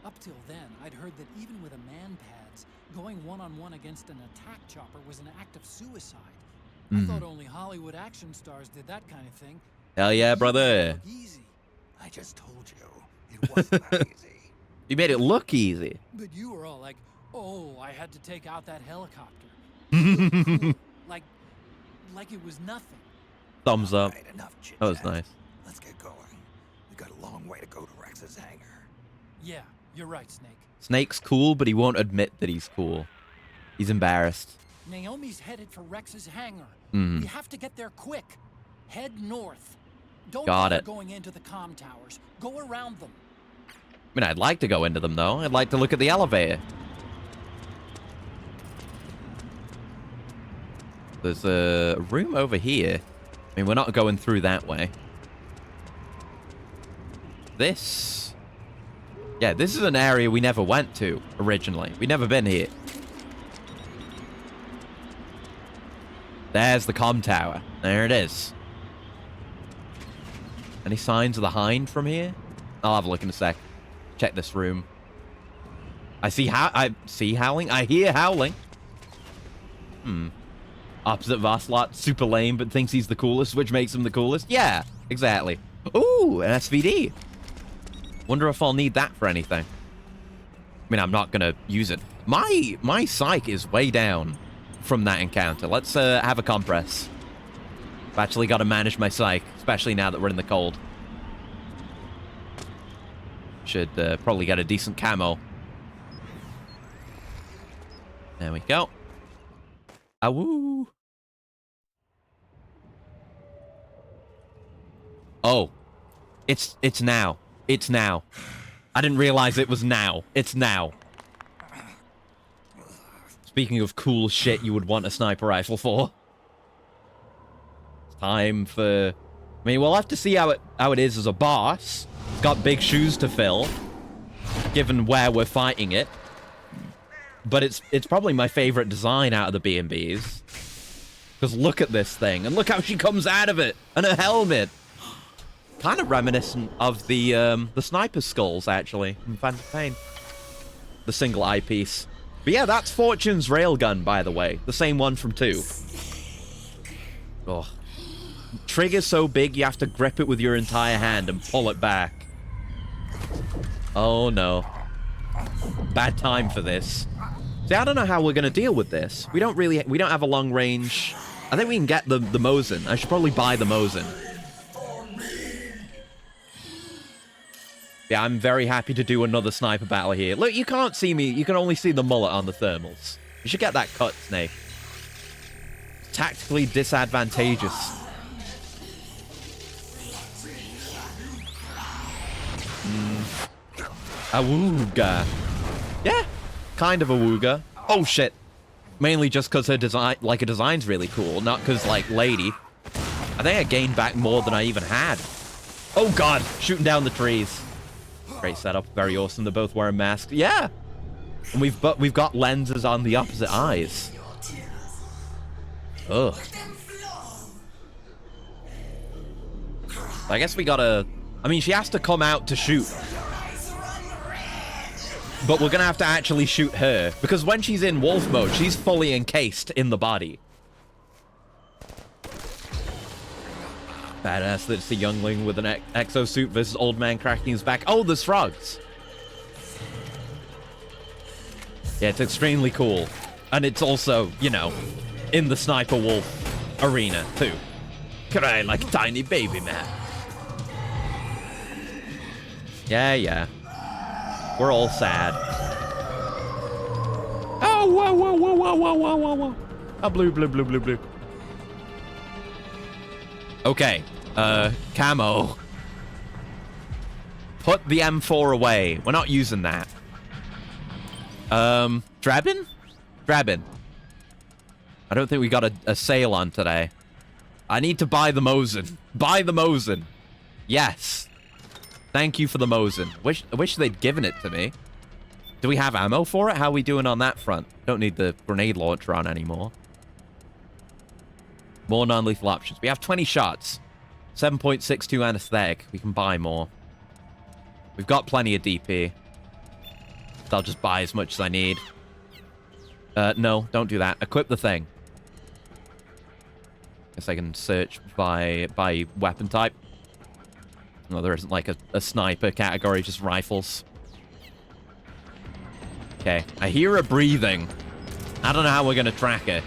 Up till then, I'd heard that even with a man-pads, going one-on-one against an attack chopper was an act of suicide. I thought only Hollywood action stars did that kind of thing. Hell yeah, brother. Easy. I just told you, it wasn't that easy. You made it look easy. But you were all like, oh, I had to take out that helicopter. like it was nothing. Thumbs up. Right, enough chit That was chat. nice. Let's get going. We got a long way to go to Rex's hangar. Yeah, you're right, Snake. Snake's cool, but he won't admit that he's cool. He's embarrassed. Naomi's headed for Rex's hangar. Mhm. We have to get there quick. Head north. Don't Got bother it. going into the comm towers. Go around them. I mean, I'd like to go into them, though. I'd like to look at the elevator. There's a room over here. I mean, we're not going through that way. This... Yeah, this is an area we never went to, originally. We've never been here. There's the comm tower. There it is. Any signs of the Hind from here? I'll have a look in a sec. Check this room. I see howling. I hear howling. Opposite Voslot, super lame, but thinks he's the coolest, which makes him the coolest. Yeah, exactly. Ooh, an SVD. Wonder if I'll need that for anything. I mean, I'm not gonna use it. My psych is way down from that encounter. Let's have a compress. I've actually got to manage my psych, especially now that we're in the cold. Should probably get a decent camo. There we go. Awoo. Oh. It's now. It's now. I didn't realize it was now. It's now. Speaking of cool shit you would want a sniper rifle for. It's time for... I mean, we'll have to see how it is as a boss. It's got big shoes to fill, given where we're fighting it. But it's probably my favorite design out of the B&Bs. Because look at this thing, and look how she comes out of it, and her helmet. Kind of reminiscent of the sniper skulls, actually, from Phantom Pain. The single eyepiece. But yeah, that's Fortune's railgun, by the way. The same one from 2. Ugh. Trigger so big you have to grip it with your entire hand and pull it back. Oh no. Bad time for this. See, I don't know how we're gonna deal with this. We don't have a long range. I think we can get the Mosin. I should probably buy the Mosin. Yeah, I'm very happy to do another sniper battle here. Look, you can't see me. You can only see the mullet on the thermals. You should get that cut, Snake. Tactically disadvantageous. Awooga. Yeah, kind of a wooga. Oh, shit. Mainly just because her design's really cool, not because, lady. I think I gained back more than I even had. Oh, God. Shooting down the trees. Great setup. Very awesome. They're both wearing masks. Yeah. And we've got lenses on the opposite eyes. Ugh. I guess we gotta... I mean, she has to come out to shoot. But we're gonna have to actually shoot her. Because when she's in wolf mode, she's fully encased in the body. Badass that it's a youngling with an exosuit versus old man cracking his back. Oh, there's frogs. Yeah, it's extremely cool. And it's also, you know, in the Sniper Wolf arena, too. Crying like a tiny baby, man. Yeah, yeah. We're all sad. Oh, whoa, whoa, whoa, whoa, whoa, whoa, whoa, whoa. Oh, blue, blue, blue, blue, blue. Okay. Camo. Put the M4 away. We're not using that. Drabin? Drabin. I don't think we got a sale on today. I need to buy the Mosin. Buy the Mosin. Yes. Thank you for the Mosin. I wish they'd given it to me. Do we have ammo for it? How are we doing on that front? Don't need the grenade launcher on anymore. More non-lethal options. We have 20 shots. 7.62 anesthetic. We can buy more. We've got plenty of DP. I'll just buy as much as I need. No, don't do that. Equip the thing. Guess I can search by weapon type. No, there isn't like a sniper category, just rifles. Okay, I hear her breathing. I don't know how we're gonna track her.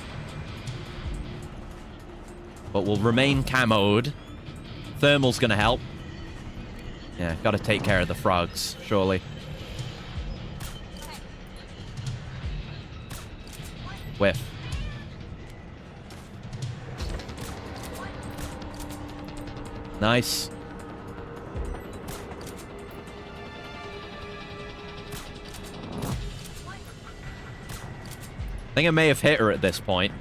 But we'll remain camoed. Thermal's gonna help. Yeah, gotta take care of the frogs, surely. Whiff. Nice. I think I may have hit her at this point.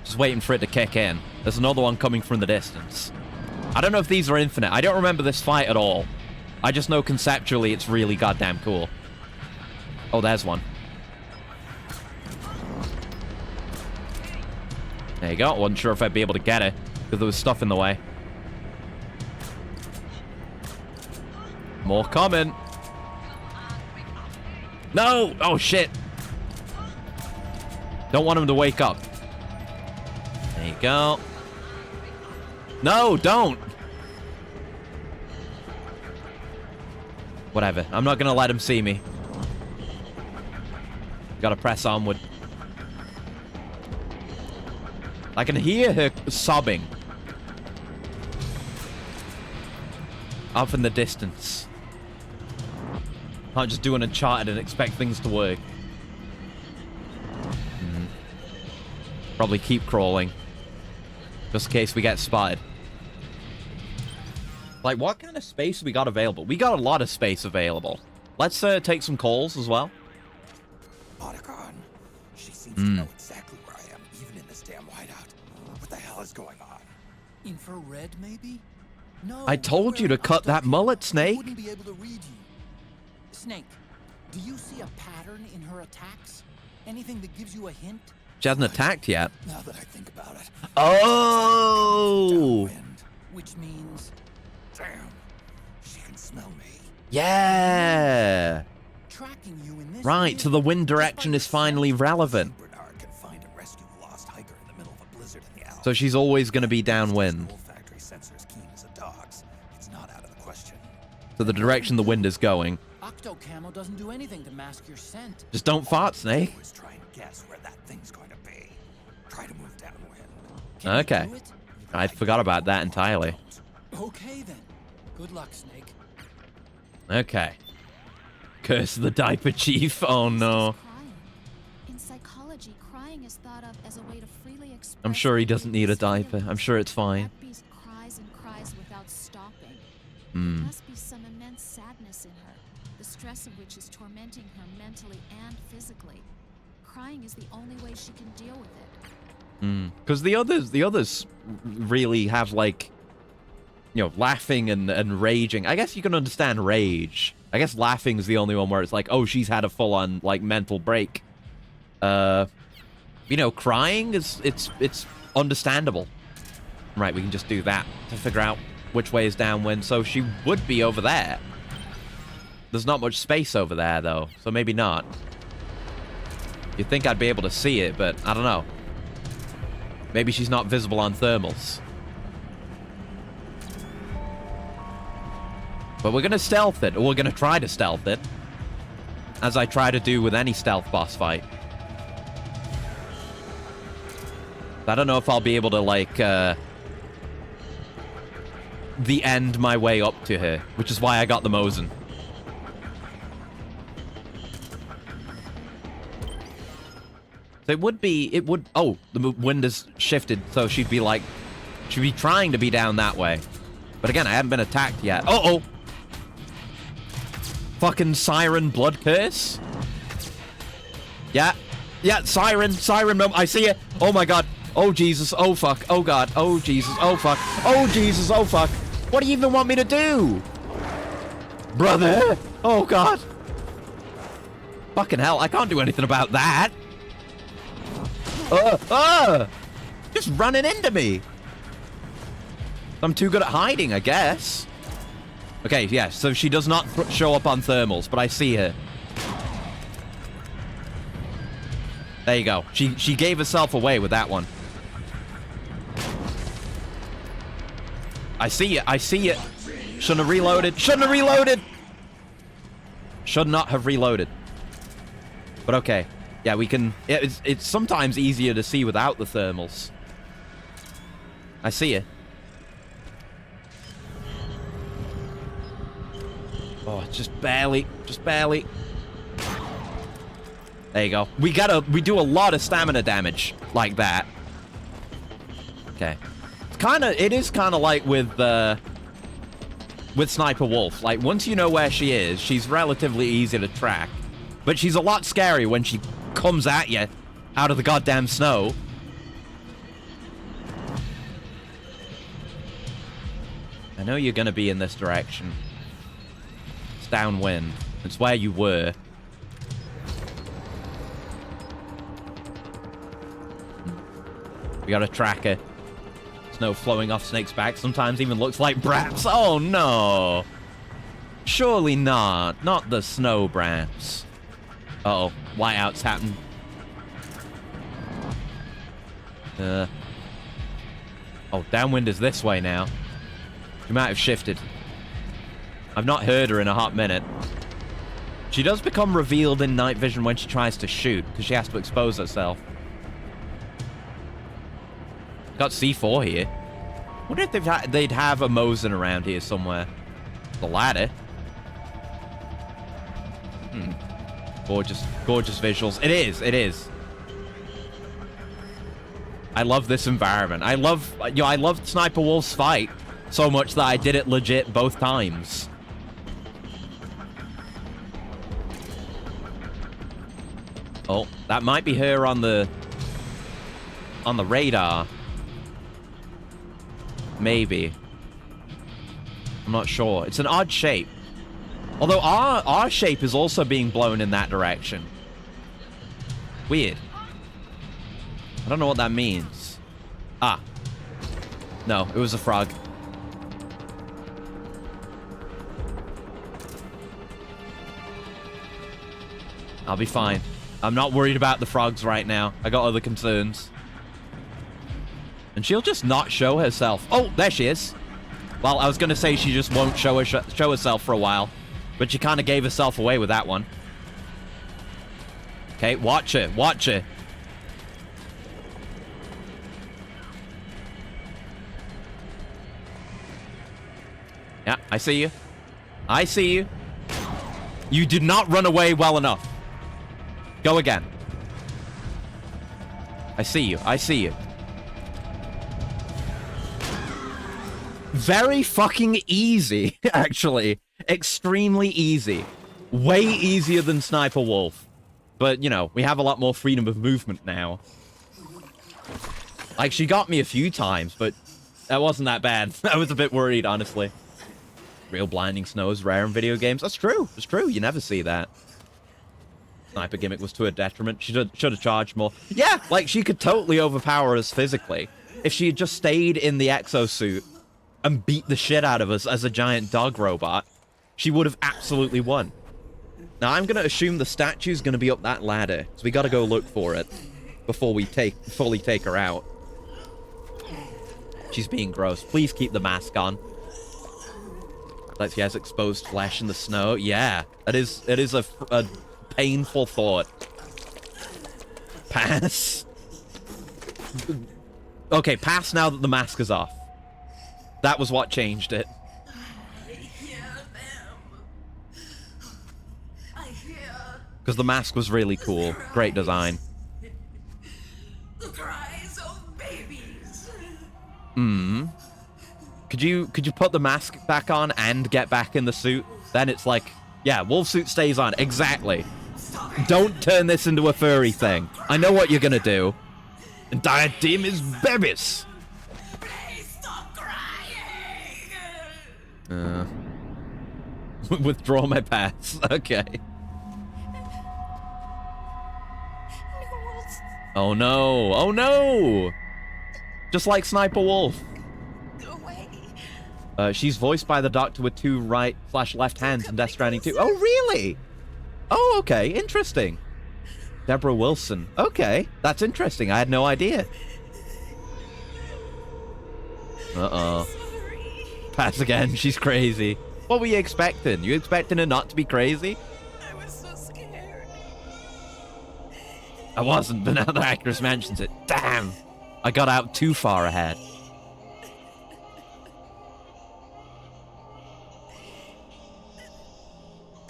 Just waiting for it to kick in. There's another one coming from the distance. I don't know if these are infinite. I don't remember this fight at all. I just know conceptually it's really goddamn cool. Oh, there's one. There you go. Wasn't sure if I'd be able to get it because there was stuff in the way. More coming. No! Oh, shit. Don't want him to wake up. There you go. No, don't! Whatever. I'm not gonna let him see me. Gotta press onward. I can hear her sobbing. Up in the distance. Can't just do an Uncharted and expect things to work. Probably keep crawling. Just in case we get spotted. Like, what kind of space have we got available? We got a lot of space available. Let's take some calls as well. Otacon. She seems to know exactly where I am, even in this damn whiteout. What the hell is going on? Infrared, maybe? No. I told you to cut that mullet, Snake. Wouldn't be able to read you. Snake, do you see a pattern in her attacks? Anything that gives you a hint? She hasn't attacked yet. Now that I think about it. Oh! Which means... Damn. She can smell me. Yeah! Tracking you in this Right, so the wind direction is finally relevant. Bernard can find and rescue a lost hiker in the middle of a blizzard in the Alps. So she's always going to be downwind. Olfactory sensors keen as a dog's. It's not out of the question. So the direction the wind is going. Octo Camo doesn't do anything to mask your scent. Just don't fart, Snake. Always try and guess where that thing's going to be. Try to move downwind. Okay. I forgot about that entirely. Okay then. Good luck, Snake. Okay. Curse of the diaper chief. Oh no. In psychology, crying is thought of as a way to freely express. I'm sure he doesn't need a diaper. I'm sure it's fine. That beast cries and cries without stopping. Hmm. There must be some immense sadness in her, the stress of which is tormenting her mentally and physically. Crying is the only way she can deal with it. Because the others really have, like, you know, laughing and raging. I guess you can understand rage. I guess laughing is the only one where it's like, oh, she's had a full-on, like, mental break. You know, crying it's understandable. Right, we can just do that to figure out which way is downwind. So she would be over there. There's not much space over there, though, so maybe not. You'd think I'd be able to see it, but I don't know. Maybe she's not visible on thermals. But we're going to stealth it, or we're going to try to stealth it. As I try to do with any stealth boss fight. I don't know if I'll be able to, like, the end my way up to her, which is why I got the Mosin. So it would, oh, the wind has shifted, so she'd be trying to be down that way. But again, I haven't been attacked yet. Uh-oh! Fucking siren blood curse? Yeah, siren, I see it. Oh my god. Oh Jesus, oh fuck, oh god, oh Jesus, oh fuck, oh Jesus, oh fuck. What do you even want me to do? Brother! Oh god. Fucking hell, I can't do anything about that. Just running into me. I'm too good at hiding, I guess. Okay, yeah, so she does not show up on thermals, but I see her. There you go. She gave herself away with that one. I see it, I see it. Shouldn't have reloaded. Shouldn't have reloaded. Should not have reloaded. But okay. Yeah, we can... It's sometimes easier to see without the thermals. I see you. Oh, just barely. Just barely. There you go. We do a lot of stamina damage like that. Okay. It is kind of like with Sniper Wolf. Like, once you know where she is, she's relatively easy to track. But she's a lot scary when she comes at you out of the goddamn snow. I know you're gonna be in this direction. It's downwind. It's where you were. We got a tracker. Snow flowing off Snake's back. Sometimes even looks like Braps. Oh no! Surely not. Not the snow Braps. Uh-oh. Whiteouts happen. Oh, downwind is this way now. She might have shifted. I've not heard her in a hot minute. She does become revealed in night vision when she tries to shoot, because she has to expose herself. Got C4 here. Wonder if they'd have a Mosin around here somewhere. The ladder. Gorgeous, gorgeous visuals. It is. I love this environment. I love Sniper Wolf's fight so much that I did it legit both times. Oh, that might be her on the radar. Maybe. I'm not sure. It's an odd shape. Although our shape is also being blown in that direction. Weird. I don't know what that means. Ah. No, it was a frog. I'll be fine. I'm not worried about the frogs right now. I got other concerns. And she'll just not show herself. Oh, there she is. Well, I was going to say she just won't show herself for a while. But she kind of gave herself away with that one. Okay, watch her. Watch her. Yeah, I see you. I see you. You did not run away well enough. Go again. I see you. I see you. Very fucking easy, actually. Extremely easy. Way easier than Sniper Wolf. But, you know, we have a lot more freedom of movement now. Like, she got me a few times, but that wasn't that bad. I was a bit worried, honestly. Real blinding snow is rare in video games. That's true. It's true. You never see that. Sniper gimmick was to her detriment. She should have charged more. Yeah, like, she could totally overpower us physically. If she had just stayed in the exosuit and beat the shit out of us as a giant dog robot, she would have absolutely won. Now, I'm going to assume the statue's going to be up that ladder, so we got to go look for it before we fully take her out. She's being gross. Please keep the mask on. Like she has exposed flesh in the snow. Yeah, it is a painful thought. Pass. Okay, pass now that the mask is off. That was what changed it. Because the mask was really cool. Great design. The cries of babies. Could you put the mask back on and get back in the suit? Then it's like, yeah, wolf suit stays on. Exactly. Don't turn this into a furry thing. I know what you're gonna do. And diadem is babies. Please stop crying. Withdraw my pass. Okay. Oh no! Oh no! Just like Sniper Wolf. Go away. She's voiced by the Doctor with 2 right/left hands in Death Stranding 2. Oh really? Oh okay, interesting. Deborah Wilson. Okay, that's interesting. I had no idea. Uh-oh. Pass again. She's crazy. What were you expecting? You expecting her not to be crazy? I was so scared. I wasn't, but now the actress mentions it. Damn! I got out too far ahead.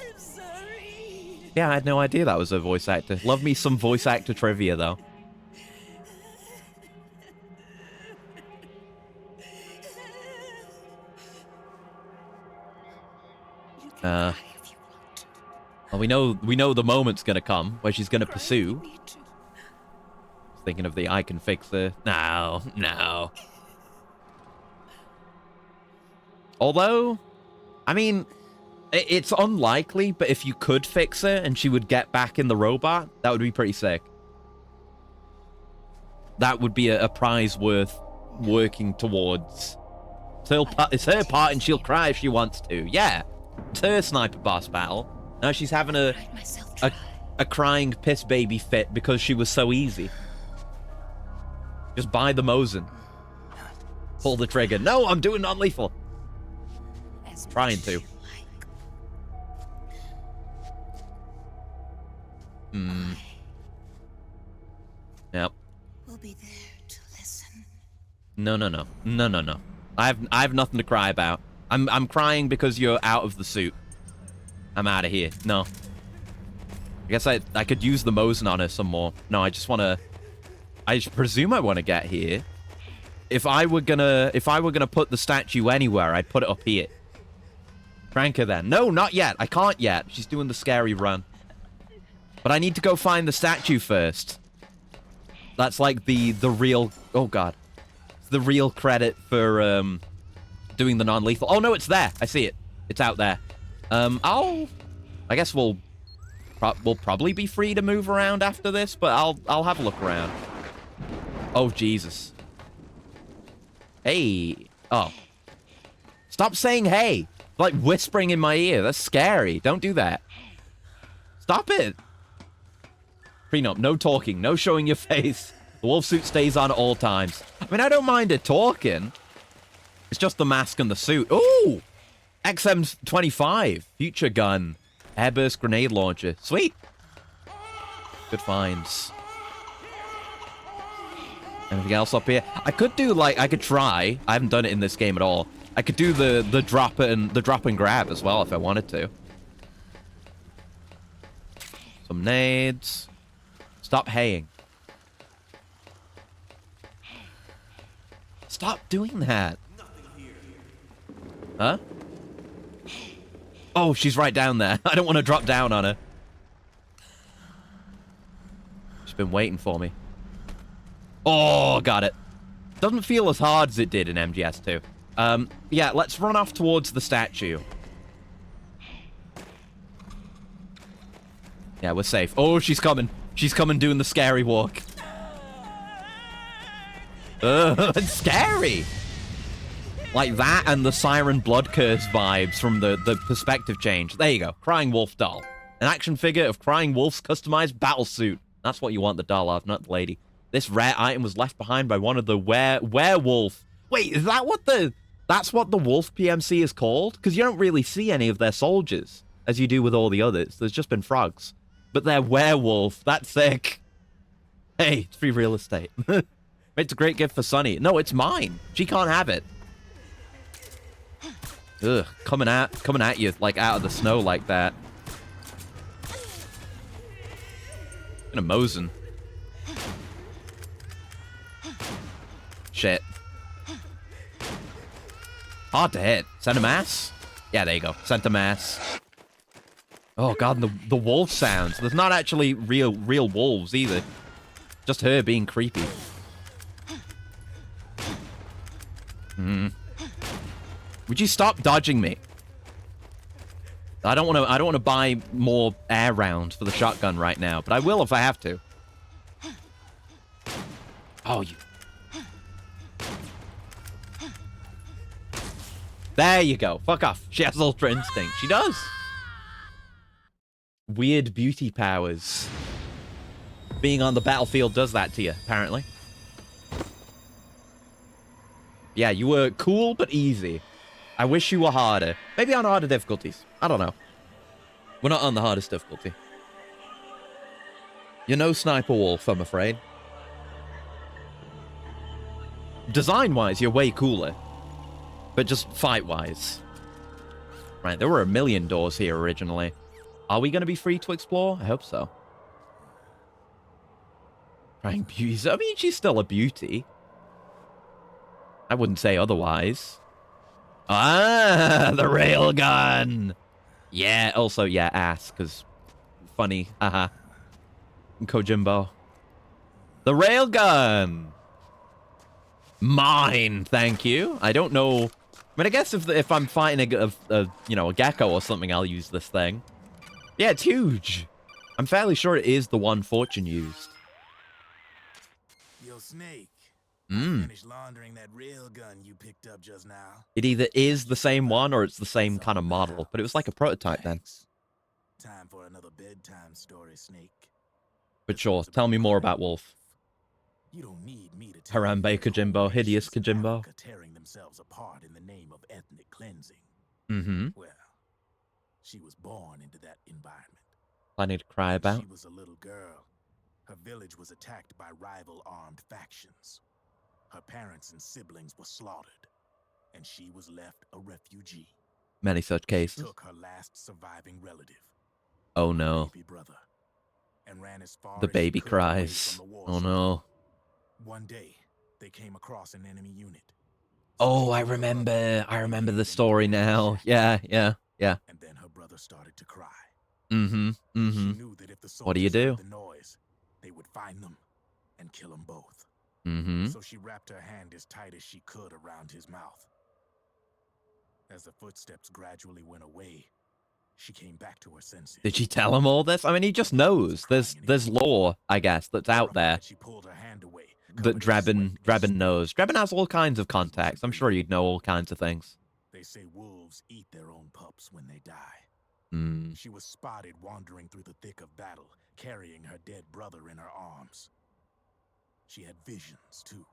I'm sorry. Yeah, I had no idea that was a voice actor. Love me some voice actor trivia, though. Well, we know the moment's gonna come where she's gonna pursue. Thinking of the I can fix her. No, no. Although, I mean, it's unlikely, but if you could fix her and she would get back in the robot, that would be pretty sick. That would be a prize worth working towards. It's her part and she'll cry if she wants to. Yeah, it's her sniper boss battle. Now she's having a crying piss baby fit because she was so easy. Just buy the Mosin. Pull the trigger. No, I'm doing non-lethal. Trying to. Yep. We'll be there to listen. No. I have nothing to cry about. I'm crying because you're out of the suit. I'm out of here. No. I guess I could use the Mosin on her some more. No, I just want to... I presume I want to get here. If I were gonna put the statue anywhere, I'd put it up here. Crank her then. No, not yet. I can't yet. She's doing the scary run. But I need to go find the statue first. That's like the real... Oh, God. It's the real credit for doing the non-lethal. Oh, no, it's there. I see it. It's out there. I guess we'll probably be free to move around after this, but I'll have a look around. Oh, Jesus. Hey. Oh. Stop saying hey. Like whispering in my ear. That's scary. Don't do that. Stop it. Prenup. No talking. No showing your face. The wolf suit stays on at all times. I mean, I don't mind it talking. It's just the mask and the suit. Ooh! XM25. Future gun. Airburst grenade launcher. Sweet. Good finds. Anything else up here? I could do, like, I could try. I haven't done it in this game at all. I could do the drop and grab as well if I wanted to. Some nades. Stop haying. Stop doing that. Huh? Oh, she's right down there. I don't want to drop down on her. She's been waiting for me. Oh, got it. Doesn't feel as hard as it did in MGS2. Yeah, let's run off towards the statue. Yeah, we're safe. Oh, she's coming. She's coming doing the scary walk. It's scary. Like that and the Siren Blood Curse vibes from the perspective change. There you go. Crying Wolf doll. An action figure of Crying Wolf's customized battle suit. That's what you want the doll of, not the lady. This rare item was left behind by one of the werewolf. Wait, is that what that's what the wolf PMC is called? Because you don't really see any of their soldiers, as you do with all the others. There's just been frogs. But they're werewolf. That's sick. Hey, it's free real estate. It's a great gift for Sunny. No, it's mine. She can't have it. Ugh, coming at you, like, out of the snow like that. Gonna Mosin. Shit. Hard to hit. Send a mass? Yeah, there you go. Sent a mass. Oh, God, the wolf sounds. There's not actually real wolves, either. Just her being creepy. Would you stop dodging me? I don't want to buy more air rounds for the shotgun right now, but I will if I have to. Oh, you... There you go. Fuck off. She has Ultra Instinct. She does. Weird beauty powers. Being on the battlefield does that to you, apparently. Yeah, you were cool but easy. I wish you were harder. Maybe on harder difficulties. I don't know. We're not on the hardest difficulty. You're no Sniper Wolf, I'm afraid. Design-wise, you're way cooler. But just fight-wise. Right, there were a million doors here originally. Are we going to be free to explore? I hope so. Crying beauties. I mean, she's still a beauty. I wouldn't say otherwise. Ah, the railgun! Yeah, also, yeah, ass, because funny. Haha. Kojimbo. The railgun! Mine, thank you. I don't know. I mean, I guess if I'm fighting a gecko or something, I'll use this thing. Yeah, it's huge. I'm fairly sure it is the one Fortune used. Yo, Snake. Finished laundering that railgun you picked up just now. It either is the same one or it's the same kind of model, but it was like a prototype then. Time for another bedtime story, Snake. But sure, tell me more about Wolf. You don't need me to tell Harambe Kojimbo, hideous Kojimbo. tearing themselves apart in the name of ethnic cleansing. Mm-hmm. Well, she was born into that environment. Plenty to cry about. She was a little girl. Her village was attacked by rival armed factions. Her parents and siblings were slaughtered, and she was left a refugee. Many such cases. She took her last surviving relative. Oh no. Baby brother, and ran as far The as baby she could away cries. from the war Oh zone. no. One day, they came across an enemy unit. Oh, I remember the story now. Yeah. And then her brother started to cry. Mm-hmm. She knew that if the What do you soldiers do? heard the noise, they would find them and kill them both. Mm-hmm. So she wrapped her hand as tight as she could around his mouth. As the footsteps gradually went away, she came back to her senses. Did she tell him all this? I mean, he just knows. There's lore, I guess, that's out there. She pulled her hand away. That Drebin knows. Drebin has all kinds of contacts. I'm sure you'd know all kinds of things. They say wolves eat their own pups when they die. Hmm. She was spotted wandering through the thick of battle, carrying her dead brother in her arms. She had visions, too.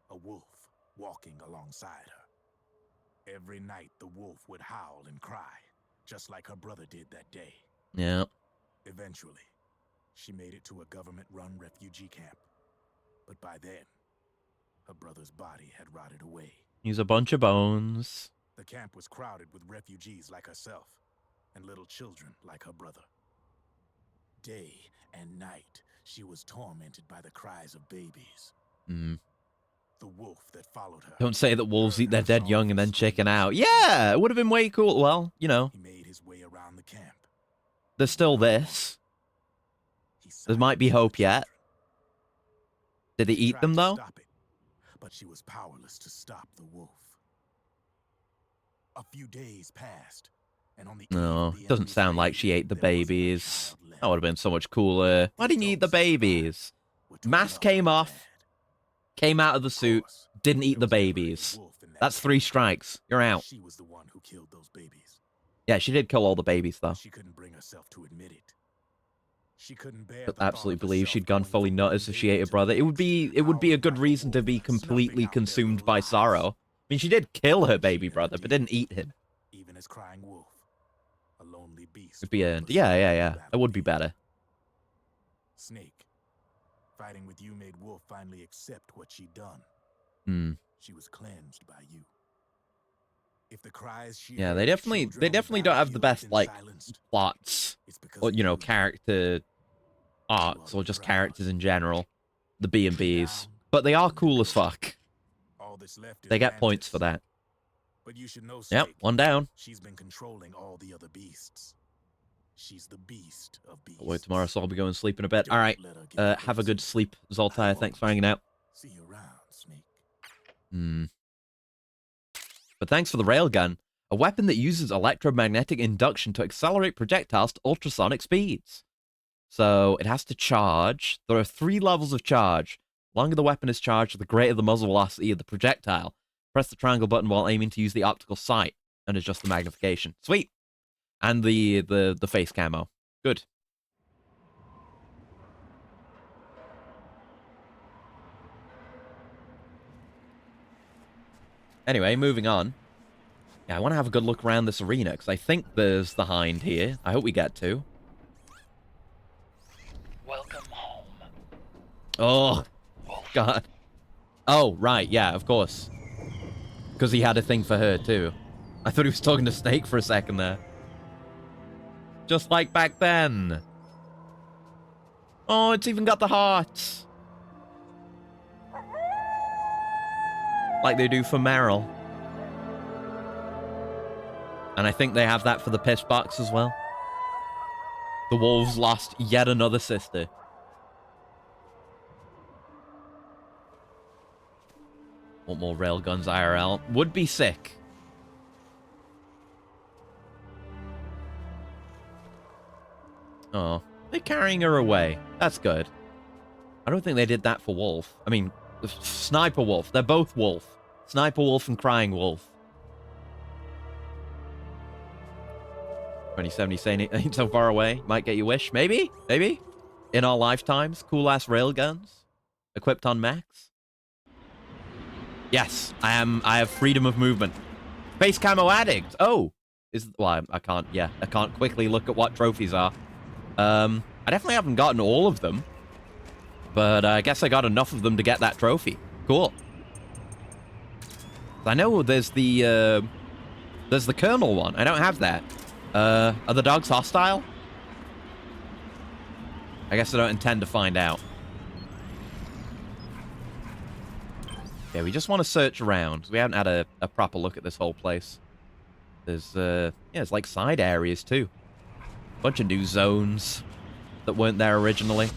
A wolf walking alongside her. Every night, the wolf would howl and cry, just like her brother did that day. Yeah. Eventually, she made it to a government-run refugee camp. But by then, her brother's body had rotted away. He's a bunch of bones. The camp was crowded with refugees like herself, and little children like her brother. Day and night, she was tormented by the cries of babies. Hmm. The wolf that followed her. Don't say that wolves eat their dead young and then chicken out. Yeah, it would have been way cool. Well, you know. He made his way around the camp. There's still this. There might be hope yet. Did they eat them, though? Stop it, but she was powerless to stop the wolf. A few days passed, and on the No, it doesn't sound like she ate the babies. That would have been so much cooler. Why didn't you eat the babies? Mask came off, came out of the suit, didn't eat the babies. That's 3 strikes. You're out. She was the one who killed those babies. Yeah, she did kill all the babies, though. She couldn't bring herself to admit it. She couldn't bear But the absolutely believe she'd gone fully nuts if she ate her brother. It would be a good reason to be completely consumed by sorrow. I mean, she did kill her baby brother, but didn't eat him. Even as crying wolf, a lonely beast. It'd be a yeah. It would be better. Snake, fighting with you made Wolf finally accept what she'd done. Hmm. She was cleansed by you. If the cries she Yeah, heard they definitely don't have the best like silenced, plots or character arcs or just characters in general. The B&Bs, but they are cool as fuck. all that's left is They get Mantis. points for that. But you should know, Yep, Snake, one down. she's been controlling all the other beasts. She's the beast of beasts. I'll wait tomorrow, so I'll be going to sleep in a bit. All right, have a good sleep, Zoltai. Thanks for hanging out. See you around, Snake. Hmm. But thanks for the railgun, a weapon that uses electromagnetic induction to accelerate projectiles to ultrasonic speeds. So it has to charge. There are 3 levels of charge. The longer the weapon is charged, the greater the muzzle velocity of the projectile. Press the triangle button while aiming to use the optical sight and adjust the magnification. Sweet. And the face camo. Good. Anyway, moving on. Yeah, I want to have a good look around this arena, because I think there's the Hind here. I hope we get to. Welcome Oh, God. Oh, right, yeah, of course. Because he had a thing for her, too. I thought he was talking to Snake for a second there. Just like back then. Oh, it's even got the hearts. Like they do for Meryl. And I think they have that for the piss box as well. The wolves lost yet another sister. Want more railguns IRL? Would be sick. Oh, they're carrying her away. That's good. I don't think they did that for Wolf. I mean, Sniper Wolf. They're both Wolf. Sniper Wolf and Crying Wolf. 2070 saying ain't so far away. Might get your wish. Maybe? Maybe? In our lifetimes. Cool-ass railguns. Equipped on max. Yes, I have freedom of movement. Face Camo Addict. Oh. Well, I can't, yeah. I can't quickly look at what trophies are. I definitely haven't gotten all of them. But I guess I got enough of them to get that trophy. Cool. I know there's the Colonel one. I don't have that. Are the dogs hostile? I guess I don't intend to find out. Yeah, we just want to search around. We haven't had a proper look at this whole place. There's, yeah, it's like side areas too. Bunch of new zones that weren't there originally.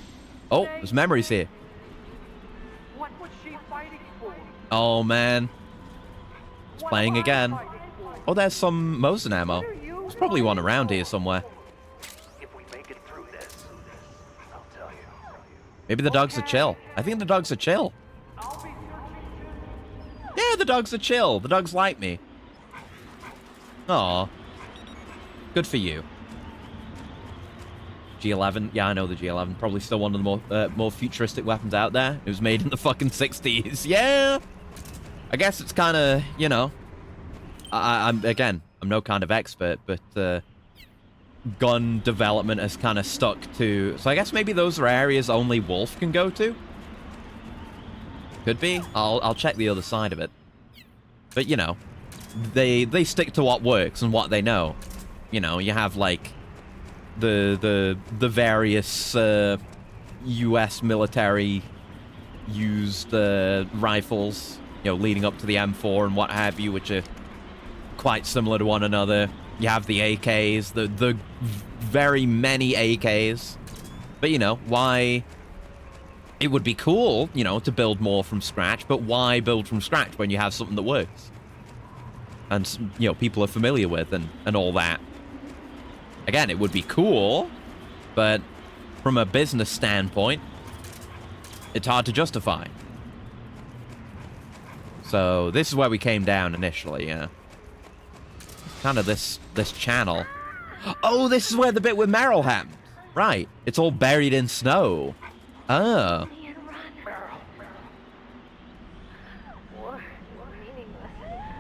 Oh, there's memories here. What was she fighting for? Oh, man. It's playing again. Oh, there's some Mosin ammo. There's probably one around here somewhere. If we make it through this, I'll tell you. Maybe the dogs are chill. I think the dogs are chill. Yeah, the dogs are chill. The dogs like me. Aw. Good for you. G11. Yeah, I know the G11. Probably still one of the more futuristic weapons out there. It was made in the fucking 60s. Yeah! I guess it's kind of, you know... I'm no kind of expert, but gun development has kind of stuck to... So I guess maybe those are areas only Wolf can go to? Could be. I'll check the other side of it. But, you know, they stick to what works and what they know. You know, you have, like... the various U.S. military used rifles, you know, leading up to the M4 and what have you, which are quite similar to one another. You have the AKs, the very many AKs. But, you know, why... It would be cool, you know, to build more from scratch, but why build from scratch when you have something that works? And, you know, people are familiar with and all that. Again, it would be cool, but from a business standpoint, it's hard to justify. So this is where we came down initially, yeah. Kind of this channel. Oh, this is where the bit with Meryl happened. Right. It's all buried in snow. Oh.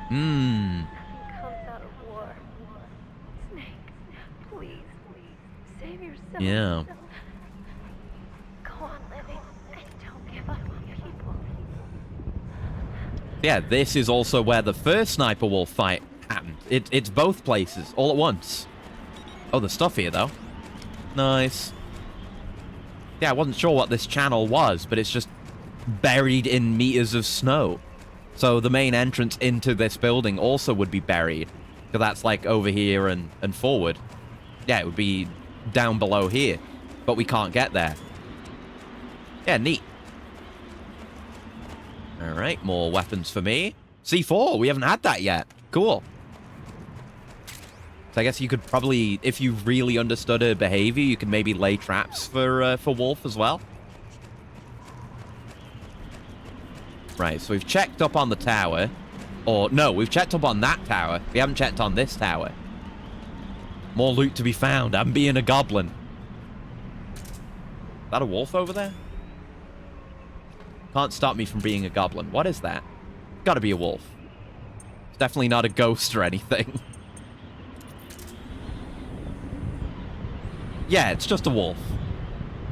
Hmm. Yeah. Go on living and don't give up on people. Yeah, this is also where the first Sniper Wolf fight happened. It's both places, all at once. Oh, there's stuff here, though. Nice. Yeah, I wasn't sure what this channel was, but it's just buried in meters of snow. So the main entrance into this building also would be buried. Because that's like over here and forward. Yeah, it would be down below here. But we can't get there. Yeah, neat. Alright, more weapons for me. C4, we haven't had that yet. Cool. So I guess you could probably, if you really understood her behavior, you could maybe lay traps for Wolf as well. Right, so we've checked up on the tower. Or, no, we've checked up on that tower. We haven't checked on this tower. More loot to be found. I'm being a goblin. Is that a wolf over there? Can't stop me from being a goblin. What is that? Gotta be a wolf. It's definitely not a ghost or anything. Yeah, it's just a wolf.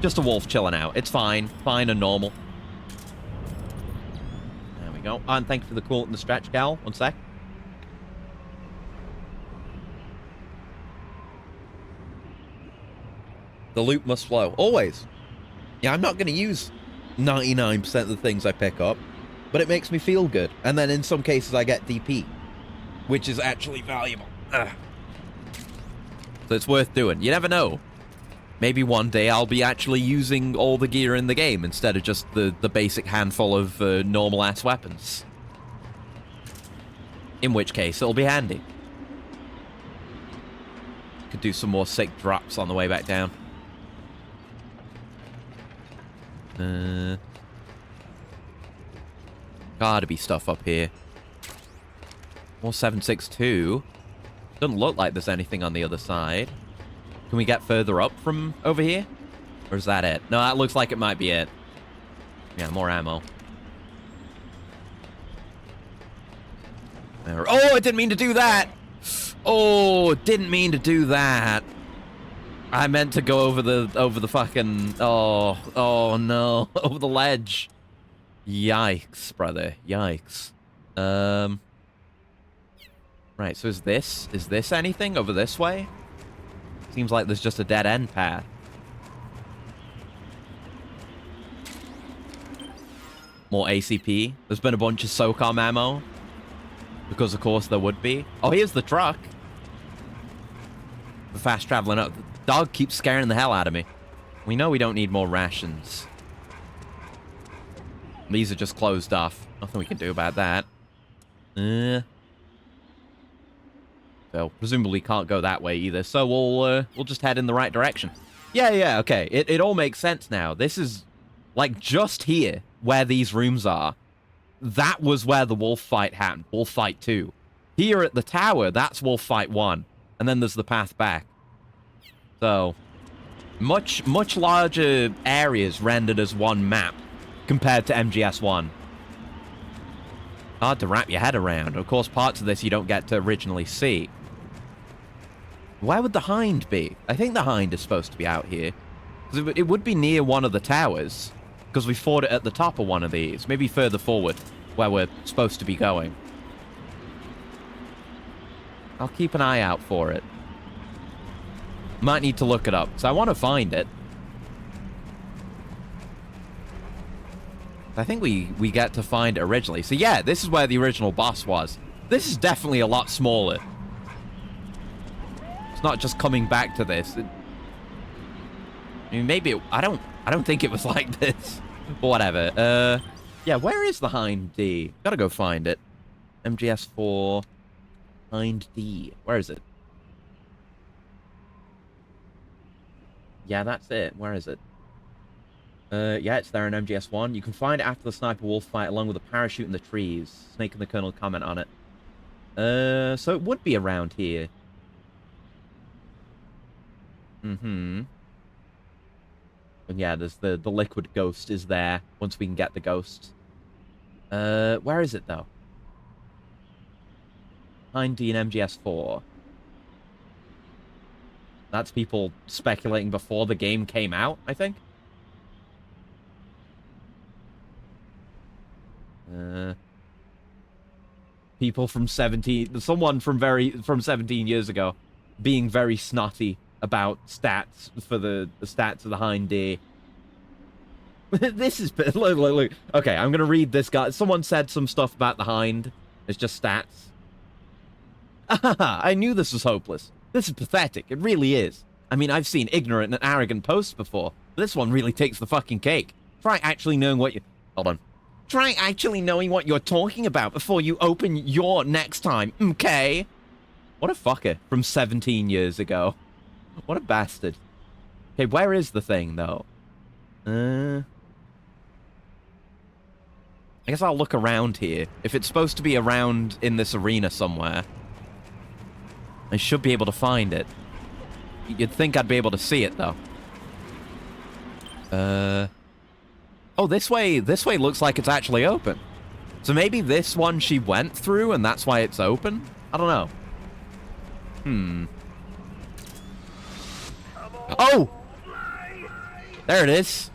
Just a wolf chilling out. It's fine. Fine and normal. There we go. And thank you for the cool and the stretch, gal. 1 sec. The loot must flow. Always. Yeah, I'm not going to use 99% of the things I pick up, but it makes me feel good. And then in some cases I get DP, which is actually valuable. Ugh. So it's worth doing. You never know. Maybe one day I'll be actually using all the gear in the game instead of just the basic handful of normal-ass weapons. In which case, it'll be handy. Could do some more sick drops on the way back down. Gotta be stuff up here. More 762. Doesn't look like there's anything on the other side. Can we get further up from over here? Or is that it? No, that looks like it might be it. Yeah, more ammo. There. Oh, I didn't mean to do that! Oh, didn't mean to do that. I meant to go over the fucking... Oh no. Over the ledge. Yikes, brother. Yikes. Right, so is this anything over this way? Seems like there's just a dead end path. More ACP. There's been a bunch of SOCOM ammo. Because of course there would be. Oh, here's the truck. The fast traveling up. The dog keeps scaring the hell out of me. We know we don't need more rations. These are just closed off. Nothing we can do about that. So presumably can't go that way either. So we'll just head in the right direction. Yeah, okay. It all makes sense now. This is like just here where these rooms are. That was where the wolf fight happened. Wolf fight 2. Here at the tower, that's wolf fight 1. And then there's the path back. So much larger areas rendered as one map compared to MGS1. Hard to wrap your head around. Of course, parts of this you don't get to originally see. Where would the Hind be? I think the Hind is supposed to be out here. Because it would be near one of the towers. Because we fought it at the top of one of these. Maybe further forward, where we're supposed to be going. I'll keep an eye out for it. Might need to look it up. So I want to find it. I think we get to find it originally. So yeah, this is where the original boss was. This is definitely a lot smaller. It's not just coming back to this. I mean, maybe I don't think it was like this. But whatever. Yeah, where is the Hind D? Gotta go find it. MGS4 Hind D. Where is it? Yeah, that's it. Where is it? Yeah, it's there in MGS1. You can find it after the sniper wolf fight along with a parachute in the trees. Snake and the Colonel comment on it. So it would be around here. And yeah, there's the liquid ghost is there once we can get the ghost. Where is it though? Hind D and MGS4. That's people speculating before the game came out, I think. People from 17... Someone from 17 years ago being very snotty about stats for the stats of the Hind D. This is... Look. Okay, I'm going to read this guy. Someone said some stuff about the Hind. It's just stats. I knew this was hopeless. This is pathetic. It really is. I mean, I've seen ignorant and arrogant posts before. But this one really takes the fucking cake. Try actually knowing what you... Hold on. Try actually knowing what you're talking about before you open your next time, okay? What a fucker from 17 years ago. What a bastard. Okay, where is the thing, though? I guess I'll look around here. If it's supposed to be around in this arena somewhere, I should be able to find it. You'd think I'd be able to see it, though. Oh, this way looks like it's actually open. So maybe this one she went through and that's why it's open? I don't know. Oh! There it is.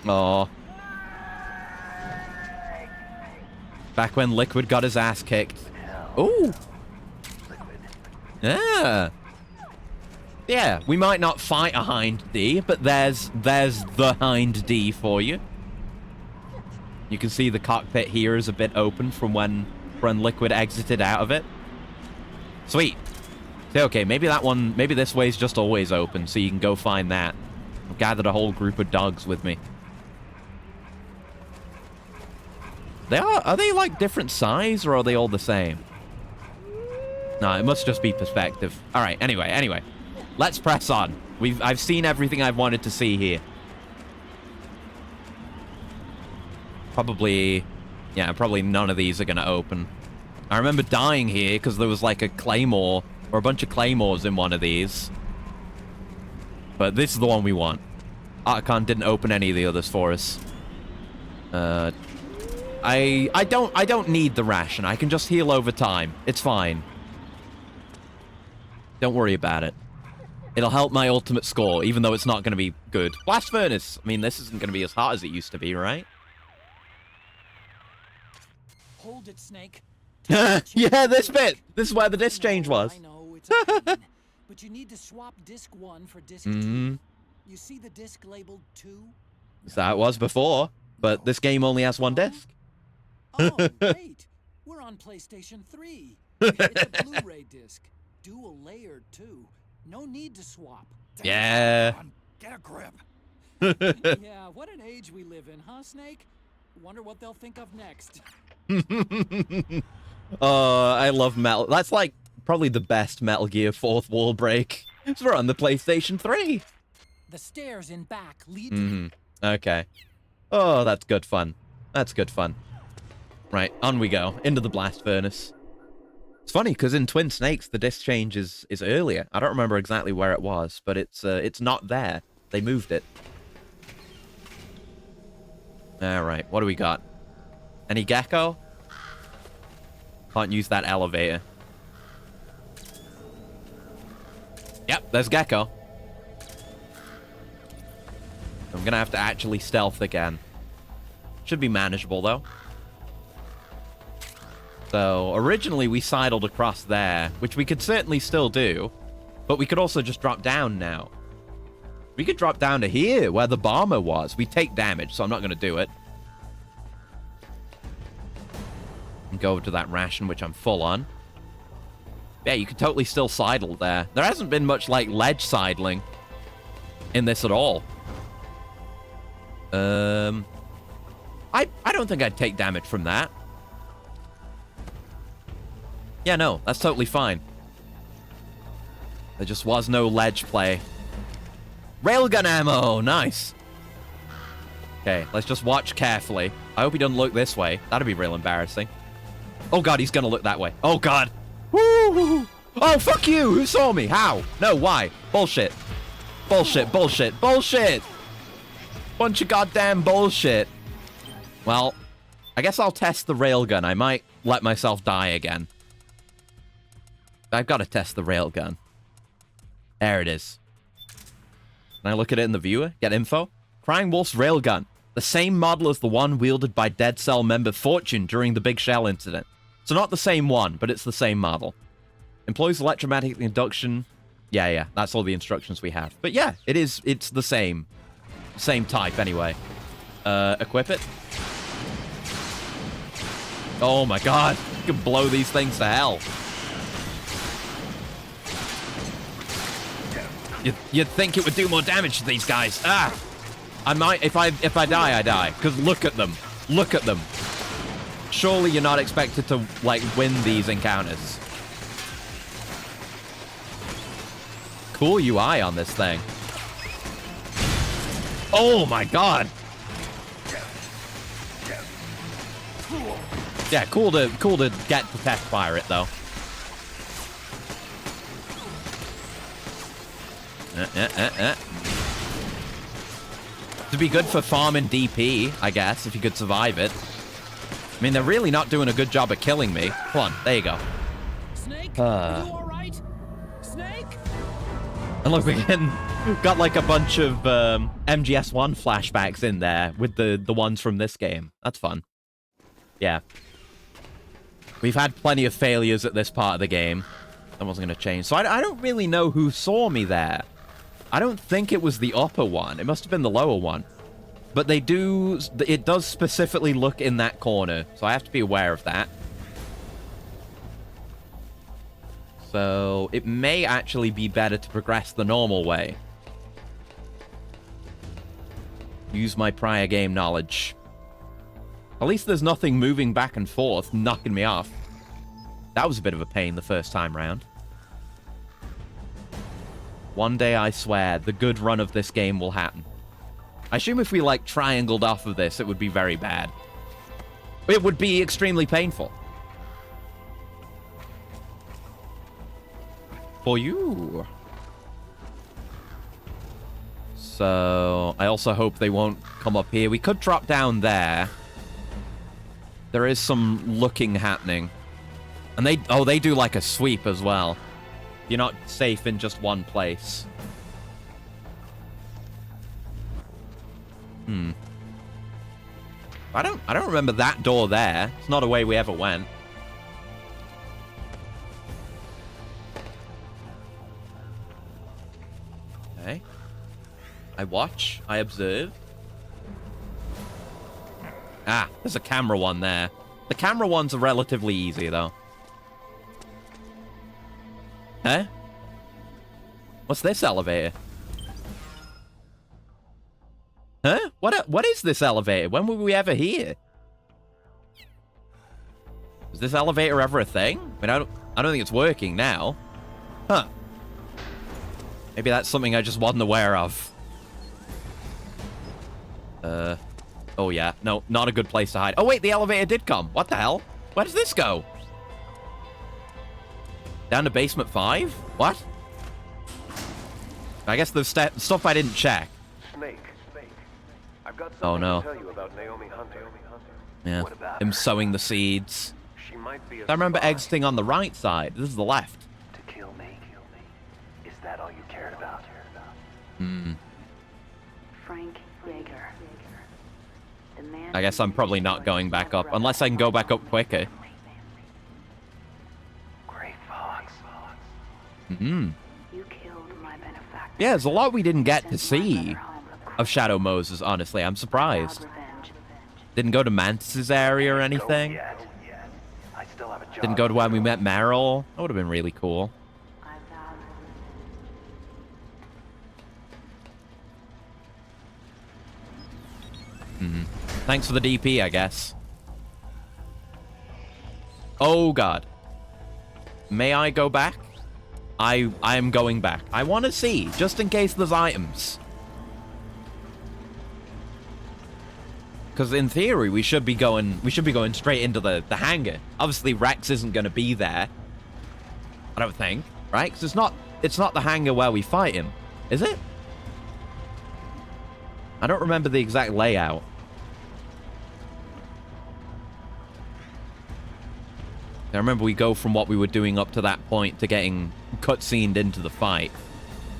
Aw. Back when Liquid got his ass kicked. Ooh. Yeah. Yeah, we might not fight a Hind D, but there's the Hind D for you. You can see the cockpit here is a bit open from when Liquid exited out of it. Sweet. Okay, maybe that one, maybe this way's just always open, so you can go find that. I've gathered a whole group of dogs with me. Are they like different size, or are they all the same? No, it must just be perspective. All right, anyway. Let's press on. I've seen everything I've wanted to see here. Probably none of these are going to open. I remember dying here because there was like a claymore or a bunch of claymores in one of these. But this is the one we want. Archon didn't open any of the others for us. I don't need the ration. I can just heal over time. It's fine. Don't worry about it. It'll help my ultimate score, even though it's not going to be good. Blast Furnace. I mean, this isn't going to be as hard as it used to be, right? Hold it, Snake. Yeah, this bit. This is where the disc change was. I know, it's a pain, but you need to swap disc 1 for disc 2. You see the disc labeled 2? So that was before, but this game only has one disc. Oh, great. We're on PlayStation 3. It's a Blu-ray disc. Dual layered, too. No need to swap. Yeah. Get a grip. Yeah, what an age we live in, huh, Snake? Wonder what they'll think of next. Oh, I love Metal. That's like probably the best Metal Gear fourth wall break. It's on the PlayStation 3. The stairs in back lead to... Okay. Oh, that's good fun. That's good fun. Right, on we go. Into the blast furnace. It's funny, because in Twin Snakes, the disc change is earlier. I don't remember exactly where it was, but it's not there. They moved it. Alright, what do we got? Any gecko? Can't use that elevator. Yep, there's gecko. I'm gonna have to actually stealth again. Should be manageable, though. So, originally we sidled across there, which we could certainly still do, but we could also just drop down now. We could drop down to here, where the bomber was. We take damage, so I'm not going to do it. And go over to that ration, which I'm full on. Yeah, you could totally still sidle there. There hasn't been much, like, ledge sidling in this at all. I don't think I'd take damage from that. Yeah, no, that's totally fine. There just was no ledge play. Railgun ammo! Nice! Okay, let's just watch carefully. I hope he doesn't look this way. That'd be real embarrassing. Oh god, he's gonna look that way. Oh god! Woo! Oh, fuck you! Who saw me? How? No, why? Bullshit. Bullshit, bullshit, bullshit! Bunch of goddamn bullshit. Well, I guess I'll test the railgun. I might let myself die again. I've got to test the railgun. There it is. Can I look at it in the viewer? Get info? Crying Wolf's railgun. The same model as the one wielded by Dead Cell member Fortune during the Big Shell incident. So not the same one, but it's the same model. Employs electromagnetic induction. Yeah, that's all the instructions we have. But yeah, it's the same. Same type, anyway. Equip it. Oh my god. You can blow these things to hell. You'd think it would do more damage to these guys. Ah! I might, if I die, I die. Because look at them. Look at them. Surely you're not expected to, like, win these encounters. Cool UI on this thing. Oh my god! Yeah, cool to get to test fire it, though. To be good for farming DP, I guess, if you could survive it. I mean, they're really not doing a good job of killing me. Come on, there you go. Snake, are you all right? Snake? And look, we got like a bunch of MGS1 flashbacks in there with the ones from this game. That's fun. Yeah. We've had plenty of failures at this part of the game. That wasn't going to change. So I don't really know who saw me there. I don't think it was the upper one. It must have been the lower one. But they do... It does specifically look in that corner. So I have to be aware of that. So it may actually be better to progress the normal way. Use my prior game knowledge. At least there's nothing moving back and forth, knocking me off. That was a bit of a pain the first time round. One day, I swear, the good run of this game will happen. I assume if we, like, triangled off of this, it would be very bad. It would be extremely painful. For you. So, I also hope they won't come up here. We could drop down there. There is some looking happening. And they do like a sweep as well. You're not safe in just one place. I don't remember that door there. It's not a way we ever went. Okay. I watch. I observe. Ah, there's a camera one there. The camera ones are relatively easy, though. Huh? What's this elevator? Huh? What is this elevator? When were we ever here? Is this elevator ever a thing? I mean, I don't think it's working now. Huh. Maybe that's something I just wasn't aware of. Oh yeah. No, not a good place to hide. Oh wait, the elevator did come. What the hell? Where does this go? Down to basement 5? What? I guess there's stuff I didn't check. Snake. I've got something to tell you about Naomi Hunter. Yeah. Him sowing the seeds. She might be a I remember spy. exiting on the right side. This is the left. To kill me. Is that all you cared about? Frank Yeager. The man I guess I'm probably not going back up, unless I can go back up quicker. Gray Fox. You killed my benefactor. Yeah, there's a lot we didn't get to see of Shadow Moses, honestly. I'm surprised. Didn't go to Mantis's area or anything. I still have a job. Didn't go to when we met Meryl. That would have been really cool. Thanks for the DP, I guess. Oh, God. May I go back? I am going back. I want to see, just in case there's items. Because in theory, we should be going straight into the hangar. Obviously, Rex isn't going to be there. I don't think, right? Because it's not the hangar where we fight him, is it? I don't remember the exact layout. I remember we go from what we were doing up to that point to getting cutscened into the fight.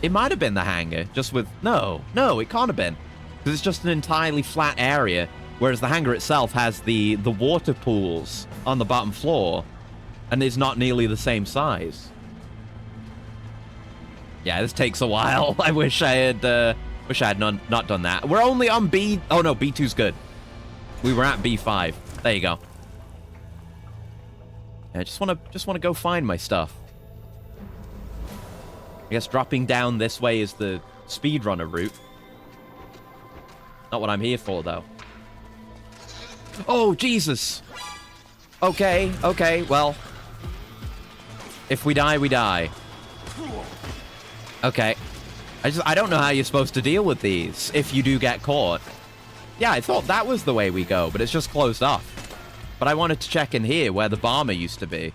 It might have been the hangar, just with... No, it can't have been. Because it's just an entirely flat area, whereas the hangar itself has the water pools on the bottom floor, and is not nearly the same size. Yeah, this takes a while. I wish I had not done that. We're only on B... Oh, no, B2's good. We were at B5. There you go. I just want to go find my stuff. I guess dropping down this way is the speedrunner route. Not what I'm here for, though. Oh, Jesus! Okay, well. If we die, we die. Okay. I don't know how you're supposed to deal with these if you do get caught. Yeah, I thought that was the way we go, but it's just closed off. But I wanted to check in here where the bomber used to be.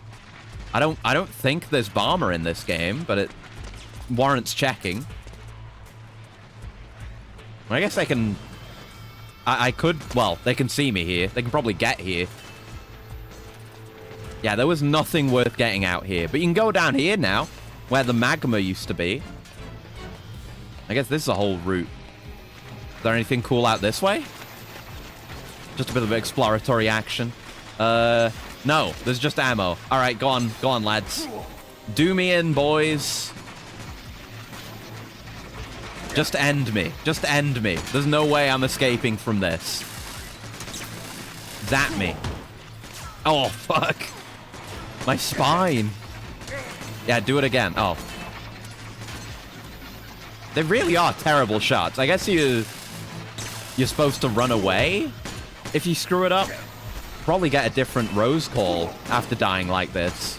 I don't think there's bomber in this game, but it warrants checking. I guess I can... I could... Well, they can see me here. They can probably get here. Yeah, there was nothing worth getting out here. But you can go down here now, where the magma used to be. I guess this is a whole route. Is there anything cool out this way? Just a bit of exploratory action. No, there's just ammo. All right, go on, lads. Do me in, boys. Just end me. Just end me. There's no way I'm escaping from this. Zap me. Oh, fuck. My spine. Yeah, do it again. Oh. They really are terrible shots. I guess you're supposed to run away if you screw it up. Probably get a different rose call after dying like this.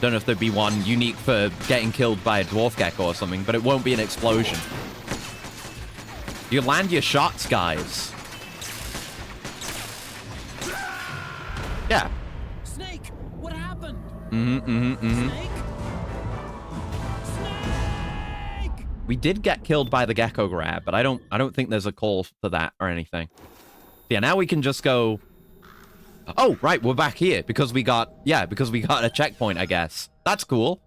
Don't know if there'd be one unique for getting killed by a dwarf gecko or something, but it won't be an explosion. You land your shots, guys. Yeah. Snake, what happened? Snake? We did get killed by the gecko grab, but I don't think there's a call for that or anything. Yeah, now we can just go. Oh, right, we're back here because we got a checkpoint, I guess. That's cool.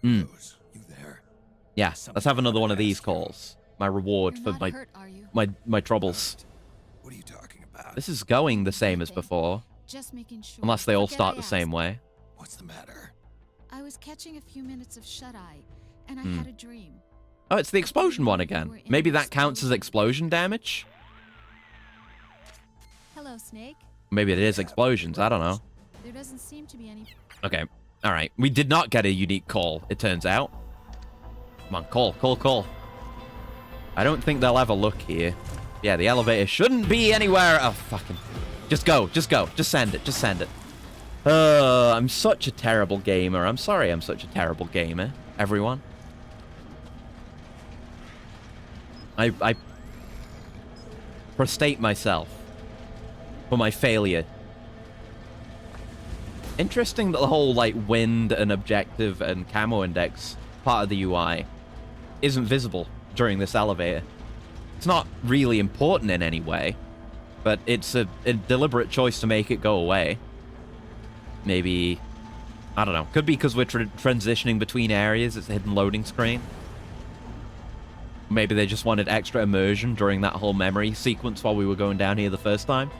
You there? Yeah, let's have another one of these calls. My reward for my troubles. What are you talking about? This is going the same as before. Just making sure. Unless they all start the same way. What's the matter? I was catching a few minutes of shut-eye, and I had a dream. Oh, it's the explosion one again. Maybe that counts as explosion damage? Hello, Snake. Maybe it is explosions. I don't know. There doesn't seem to be any. Okay. All right. We did not get a unique call, it turns out. Come on, call. I don't think they'll ever look here. Yeah, the elevator shouldn't be anywhere. Oh, fucking. Just go. Just send it. I'm such a terrible gamer. I'm sorry I'm such a terrible gamer, everyone. I prostate myself for my failure. Interesting that the whole, like, wind and objective and camo index part of the UI isn't visible during this elevator. It's not really important in any way, but it's a deliberate choice to make it go away. Maybe, I don't know. Could be because we're transitioning between areas. It's a hidden loading screen. Maybe they just wanted extra immersion during that whole memory sequence while we were going down here the first time.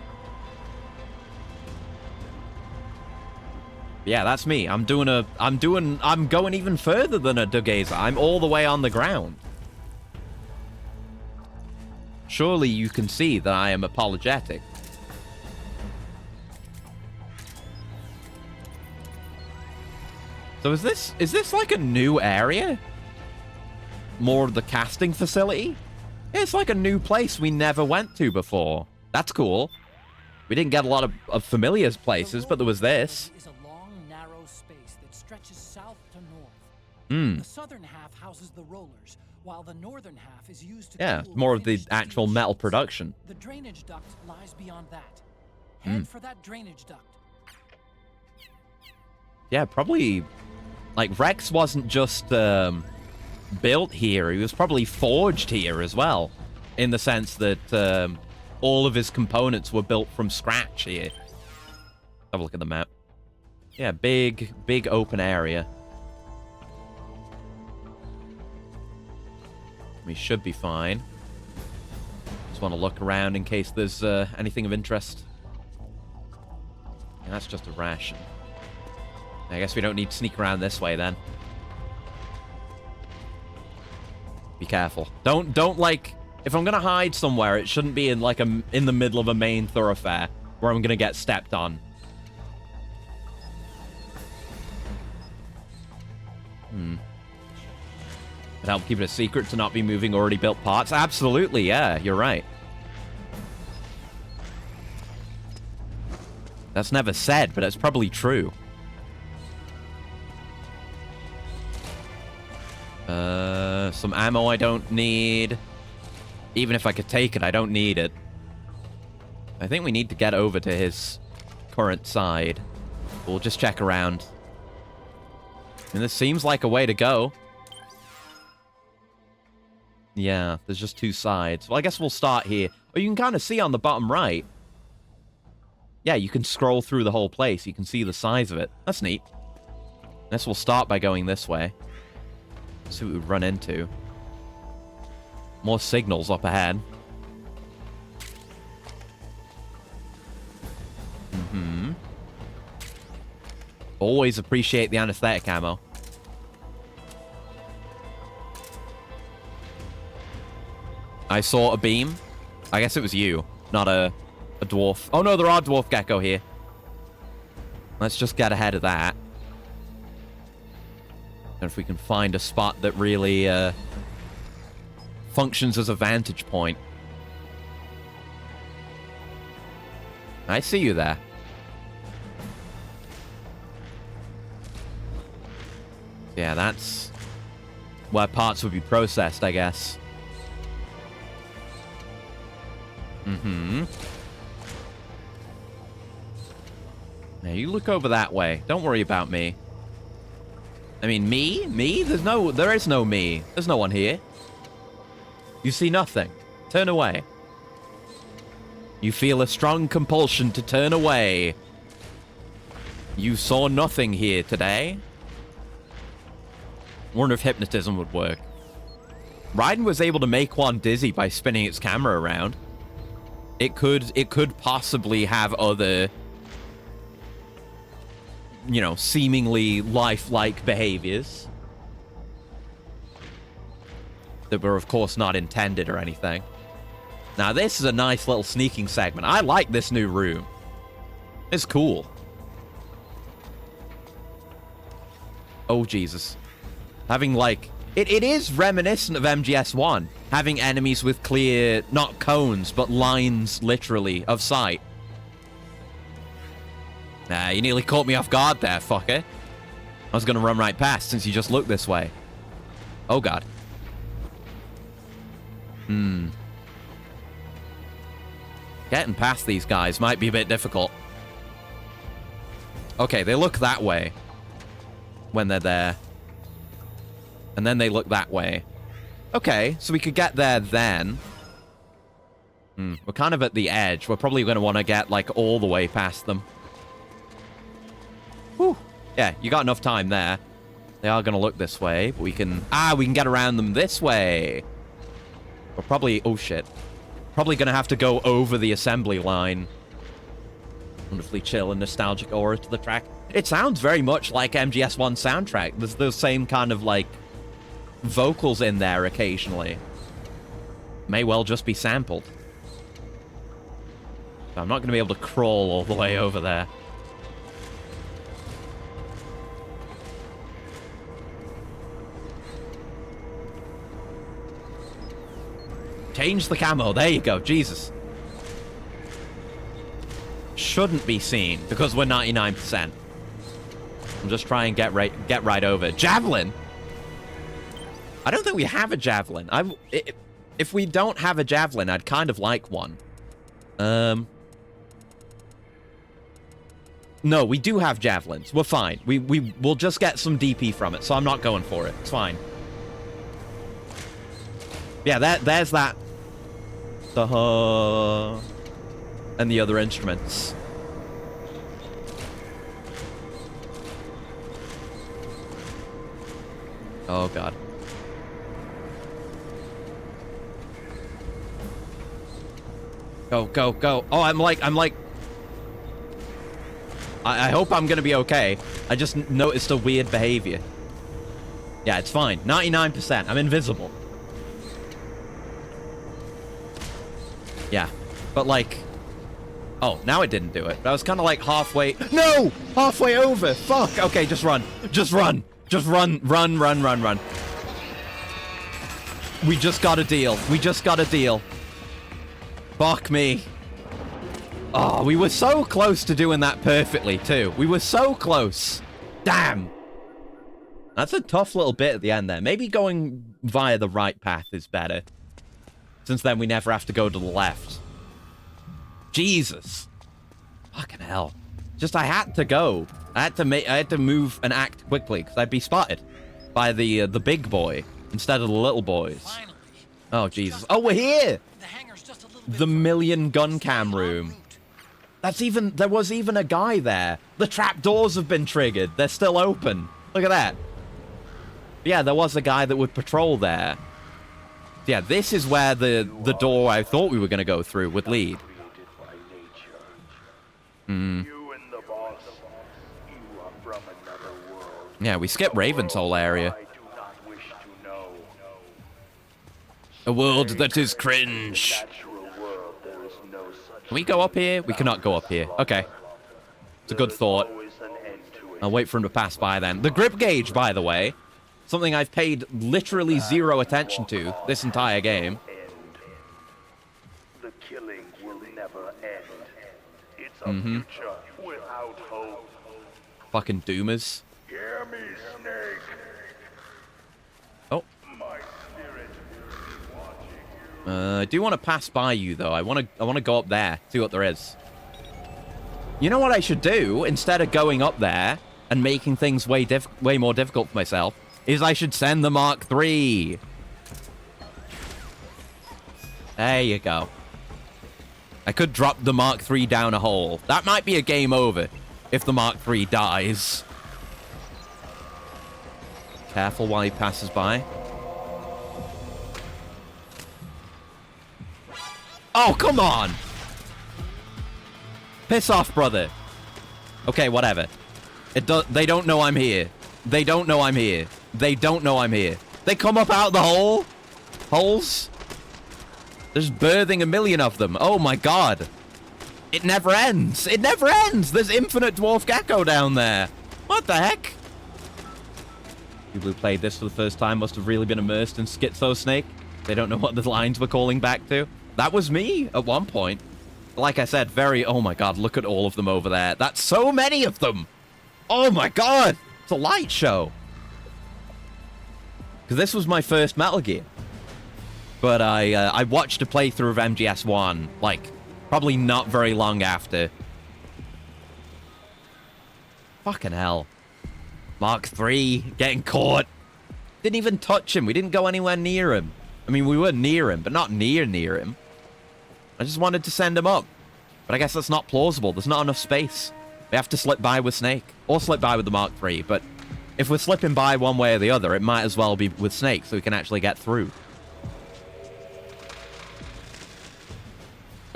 Yeah, that's me. I'm going even further than a Dugazer. I'm all the way on the ground. Surely you can see that I am apologetic. So is this like a new area? More of the casting facility? Yeah, it's like a new place we never went to before. That's cool. We didn't get a lot of familiar places, but there was this. Is a long, narrow space that stretches south to north. The southern half houses the rollers, while the northern half is used to cool more of the finished actual steel metal sheets. production. The drainage duct lies beyond that. Head for that drainage duct. Yeah, probably. Like, Rex wasn't just built here. He was probably forged here as well. In the sense that all of his components were built from scratch here. Have a look at the map. Yeah, big open area. We should be fine. Just want to look around in case there's anything of interest. Yeah, that's just a ration. I guess we don't need to sneak around this way then. Be careful. Don't like, if I'm gonna hide somewhere, it shouldn't be in like in the middle of a main thoroughfare where I'm gonna get stepped on. It help keep it a secret to not be moving already built parts. Absolutely, yeah, you're right. That's never said, but it's probably true. Some ammo I don't need. Even if I could take it, I don't need it. I think we need to get over to his current side. We'll just check around. And this seems like a way to go. Yeah, there's just two sides. Well, I guess we'll start here. Oh, you can kind of see on the bottom right. yeah, you can scroll through the whole place. You can see the size of it. That's neat. I guess we'll start by going this way. See what we run into. More signals up ahead. Mm-hmm. Always appreciate the anesthetic ammo. I saw a beam. I guess it was you, not a dwarf. Oh no, there are dwarf gecko here. Let's just get ahead of that. And if we can find a spot that really functions as a vantage point. I see you there. Yeah, that's where parts would be processed, I guess. Mm-hmm. Now, you look over that way. Don't worry about me. I mean, me? Me? There is no me. There's no one here. You see nothing. Turn away. You feel a strong compulsion to turn away. You saw nothing here today. Wonder if hypnotism would work. Raiden was able to make one dizzy by spinning its camera around. It could possibly have other, you know, seemingly lifelike behaviors that were, of course, not intended or anything. Now, this is a nice little sneaking segment. I like this new room. It's cool. Oh, Jesus. Having, like... It is reminiscent of MGS1. Having enemies with clear, not cones, but lines, literally, of sight. Nah, you nearly caught me off guard there, fucker. I was gonna run right past since you just looked this way. Oh, God. Getting past these guys might be a bit difficult. Okay, they look that way when they're there. And then they look that way. Okay, so we could get there then. We're kind of at the edge. We're probably going to want to get, like, all the way past them. Whew. Yeah, you got enough time there. They are going to look this way, but we can... we can get around them this way. We're probably... Oh, shit. Probably going to have to go over the assembly line. Wonderfully chill and nostalgic aura to the track. It sounds very much like MGS1 soundtrack. There's the same kind of, like... vocals in there occasionally. May well just be sampled. I'm not going to be able to crawl all the way over there. Change the camo. There you go. Jesus. Shouldn't be seen because we're 99%. I'm just trying to get right over. Javelin! I don't think we have a javelin. If we don't have a javelin, I'd kind of like one. No, we do have javelins. We're fine. We'll just get some DP from it, so I'm not going for it. It's fine. Yeah, there's that. And the other instruments. Oh, God. Go, go, go. Oh, I'm like... I hope I'm gonna be okay. I just noticed a weird behavior. Yeah, it's fine. 99%. I'm invisible. Yeah. But, like... Oh, now it didn't do it. I was kind of, like, halfway... No! Halfway over! Fuck! Okay, just run. Just run. Just run. Run, run, run, run. We just got a deal. We just got a deal. Fuck me. Oh, we were so close to doing that perfectly, too. We were so close. Damn. That's a tough little bit at the end there. Maybe going via the right path is better. Since then, we never have to go to the left. Jesus. Fucking hell. Just, I had to go. I had to move and act quickly, because I'd be spotted by the big boy instead of the little boys. Finally. Oh, Jesus. Oh, we're here! The million gun cam room. There was even a guy there. The trapdoors have been triggered. They're still open. Look at that. Yeah, there was a guy that would patrol there. Yeah, this is where the door I thought we were going to go through would lead. Hmm. Yeah, we skipped Raven's whole area. A world that is cringe. Can we go up here? We cannot go up here. Okay. It's a good thought. I'll wait for him to pass by then. The grip gauge, by the way. Something I've paid literally zero attention to this entire game. The killing will never end. It's a future without hope. Fucking doomers. Hear me, Snake. Oh. My spirit is watching you. I do want to pass by you, though. I want to go up there, see what there is. You know what I should do, instead of going up there and making things way more difficult for myself, is I should send the Mark III. There you go. I could drop the Mark III down a hole. That might be a game over if the Mark III dies. Careful while he passes by. Oh, come on! Piss off, brother. Okay, whatever. They don't know I'm here. They don't know I'm here. They don't know I'm here. They come up out the hole? Holes? There's birthing a million of them. Oh my god. It never ends. It never ends. There's infinite dwarf gecko down there. What the heck? People who played this for the first time must have really been immersed in Schizo Snake. They don't know what the lines were calling back to. That was me at one point. Like I said, oh my god, look at all of them over there. That's so many of them. Oh my god. It's a light show. Because this was my first Metal Gear. But I watched a playthrough of MGS1, like, probably not very long after. Fucking hell. Mark III, getting caught. Didn't even touch him. We didn't go anywhere near him. I mean, we were near him, but not near him. I just wanted to send him up. But I guess that's not plausible. There's not enough space. We have to slip by with Snake. Or slip by with the Mark III. But if we're slipping by one way or the other, it might as well be with Snake so we can actually get through.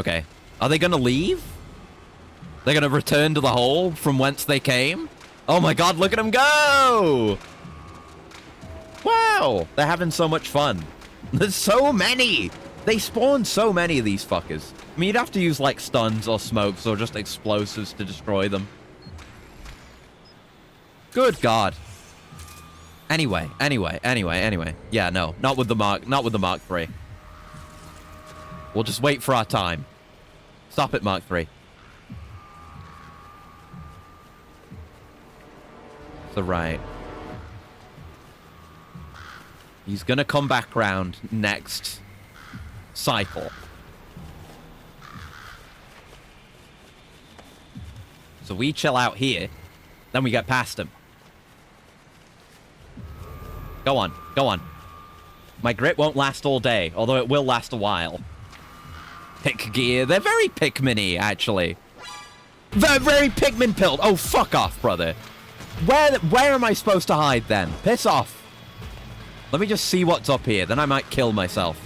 Okay. Are they going to leave? They're going to return to the hole from whence they came? Oh my god, look at them go! Wow! They're having so much fun. There's so many! They spawn so many of these fuckers. I mean, you'd have to use, like, stuns or smokes or just explosives to destroy them. Good god. Anyway. Yeah, no. Not with the Mark III. We'll just wait for our time. Stop it, Mark III. So, right. He's gonna come back round next cycle. So we chill out here, then we get past him. Go on, go on. My grip won't last all day, although it will last a while. Pick gear. They're very Pikmin-y, actually. They're very Pikmin-pilled. Oh, fuck off, brother. Where am I supposed to hide, then? Piss off. Let me just see what's up here, then I might kill myself.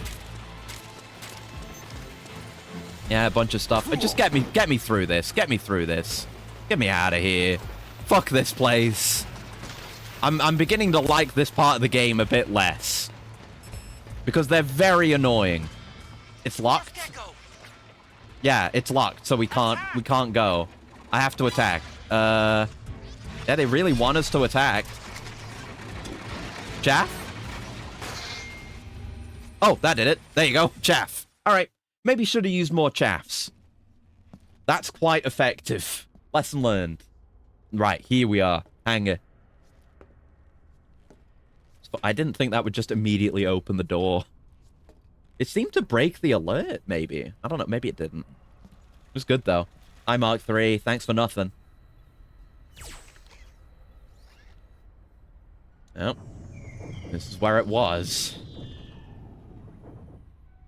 Yeah, a bunch of stuff. Just get me through this. Get me through this. Get me out of here. Fuck this place. I'm beginning to like this part of the game a bit less. Because they're very annoying. It's locked? Yeah, it's locked, so we can't go. I have to attack. Yeah, they really want us to attack. Chaff? Oh, that did it. There you go. Chaff. Alright. Maybe should have used more chaffs. That's quite effective. Lesson learned. Right, here we are. Hangar. I didn't think that would just immediately open the door. It seemed to break the alert, maybe. I don't know. Maybe it didn't. It was good, though. Hi, Mark III. Thanks for nothing. Oh. This is where it was.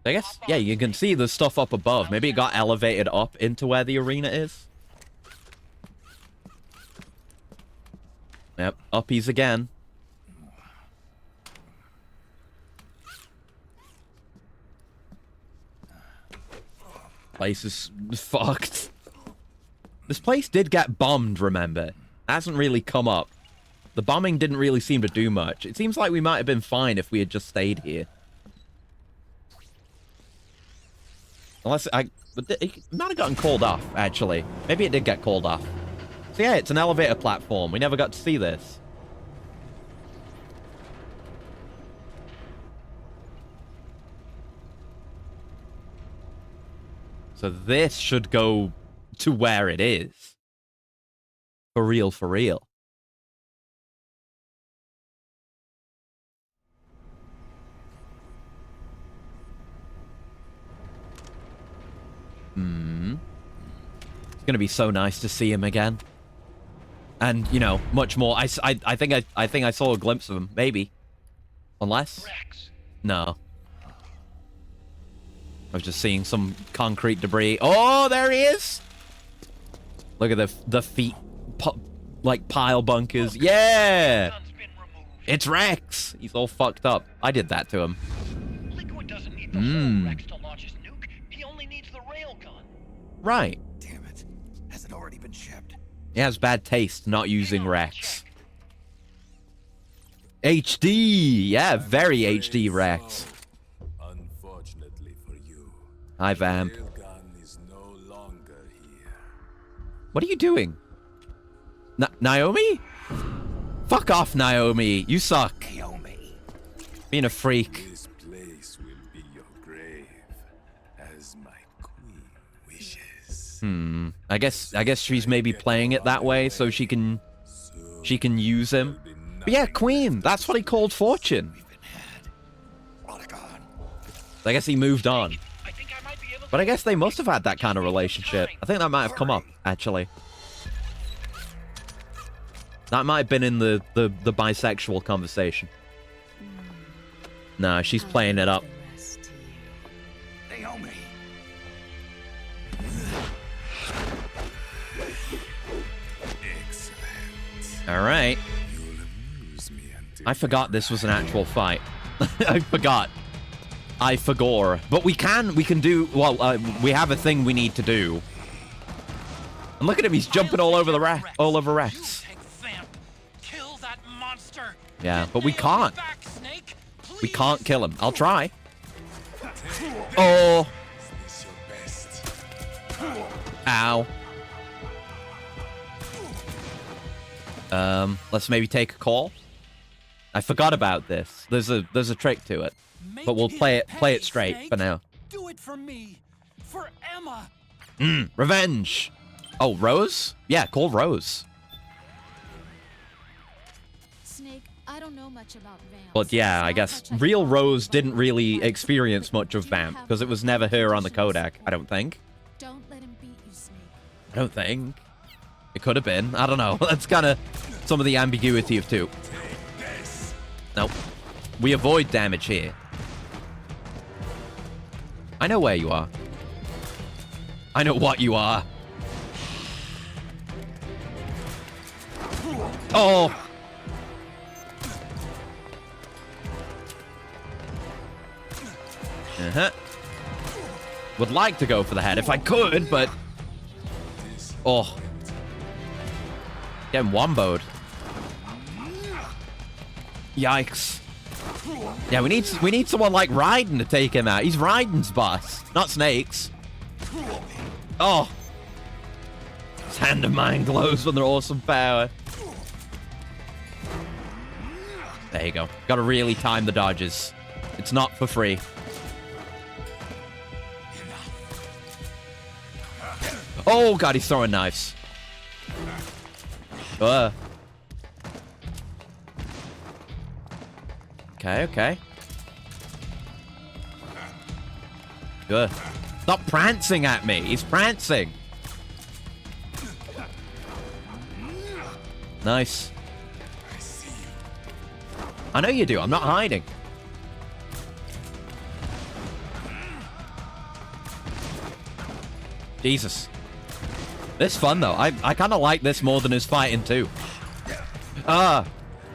I guess, yeah, you can see the stuff up above. Maybe it got elevated up into where the arena is. Yep, uppies again. Place is fucked. This place did get bombed, remember? Hasn't really come up. The bombing didn't really seem to do much. It seems like we might have been fine if we had just stayed here. Unless it might have gotten called off, actually. Maybe it did get called off. So yeah, it's an elevator platform. We never got to see this. So this should go to where it is. For real, for real. It's gonna be so nice to see him again. And, you know, much more. I think I saw a glimpse of him, maybe. Unless? No. I was just seeing some concrete debris. Oh, there he is! Look at the feet, like pile bunkers. Yeah! It's Rex! He's all fucked up. I did that to him. Liquid doesn't need the whole Rex to launch his nuke. He only needs the railgun. Right. Damn it. Has it already been shipped? He has bad taste not using Rex. HD! Yeah, very HD Rex. Unfortunately for you, Hi, Vamp. railgun is no longer here. What are you doing? Naomi? Fuck off, Naomi. You suck. Naomi. Being a freak. This place will be your grave, as my queen wishes. I guess she's maybe playing it that way so she can use him. But yeah, Queen. That's what he called Fortune. I guess he moved on. But I guess they must have had that kind of relationship. I think that might have come up, actually. That might have been in the bisexual conversation. Nah, she's playing it up. Naomi. Alright. I forgot this was an actual fight. I forgot. I forgot. But we can do, well, we have a thing we need to do. And look at him, he's jumping all over Rex. Kill that monster. Yeah, but we can't. We can't kill him. I'll try. Oh. Ow. Let's maybe take a call. I forgot about this. There's a trick to it. But we'll play it straight for now. Do it for me. For Emma. Revenge. Oh, Rose? Yeah, call Rose. Snake, I don't know much about Vamp. But yeah, I guess real Rose didn't really experience much of Vamp because it was never her on the codec, I don't think. Don't let him beat you, Snake. I don't think. It could have been. I don't know. That's kind of some of the ambiguity of 2. Nope. We avoid damage here. I know where you are. I know what you are. Oh! Would like to go for the head if I could, but... Oh. Getting womboed. Yikes. Yeah, we need someone like Raiden to take him out. He's Raiden's boss, not Snake's. Oh. His hand of mine glows with their awesome power. There you go. Gotta really time the dodges. It's not for free. Oh god, he's throwing knives. Okay. Good. Stop prancing at me. He's prancing. Nice. I know you do. I'm not hiding. Jesus. This fun, though. I kind of like this more than his fighting, too. And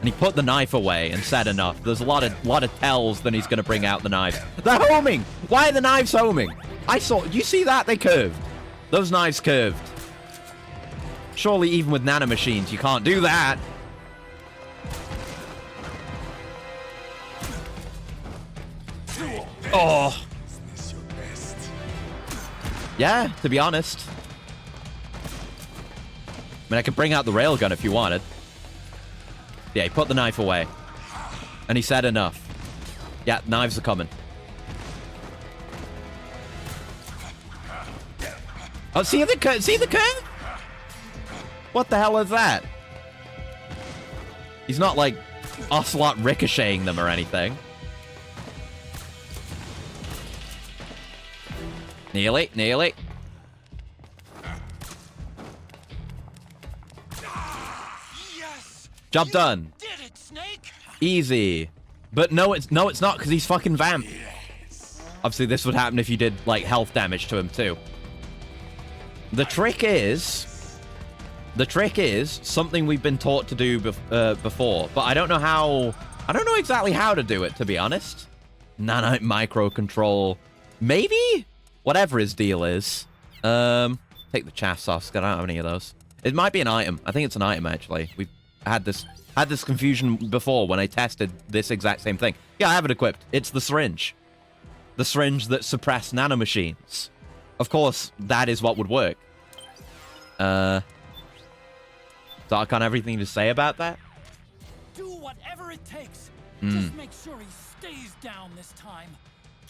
he put the knife away and said enough. There's a lot of tells then he's going to bring out the knives. They're homing! Why are the knives homing? You see that? They curved. Those knives curved. Surely even with nanomachines, you can't do that. Oh. Yeah, to be honest. I mean, I could bring out the railgun if you wanted. Yeah, he put the knife away. And he said enough. Yeah, knives are coming. Oh, see the curve? What the hell is that? He's not, like, Ocelot ricocheting them or anything. Nearly. Yes! Job done. Did it, Snake? Easy. But no, it's not, because he's fucking vamp. Obviously, this would happen if you did, like, health damage to him, too. The trick is something we've been taught to do before, but I don't know exactly how to do it, to be honest. Nanite microcontrol. Maybe? Whatever his deal is. Take the chaffs off, because I don't have any of those. It might be an item. I think it's an item, actually. We've had this confusion before when I tested this exact same thing. Yeah, I have it equipped. It's the syringe. The syringe that suppressed nanomachines. Of course, that is what would work. Doc, on everything to say about that? Do whatever it takes. Just make sure he stays down this time.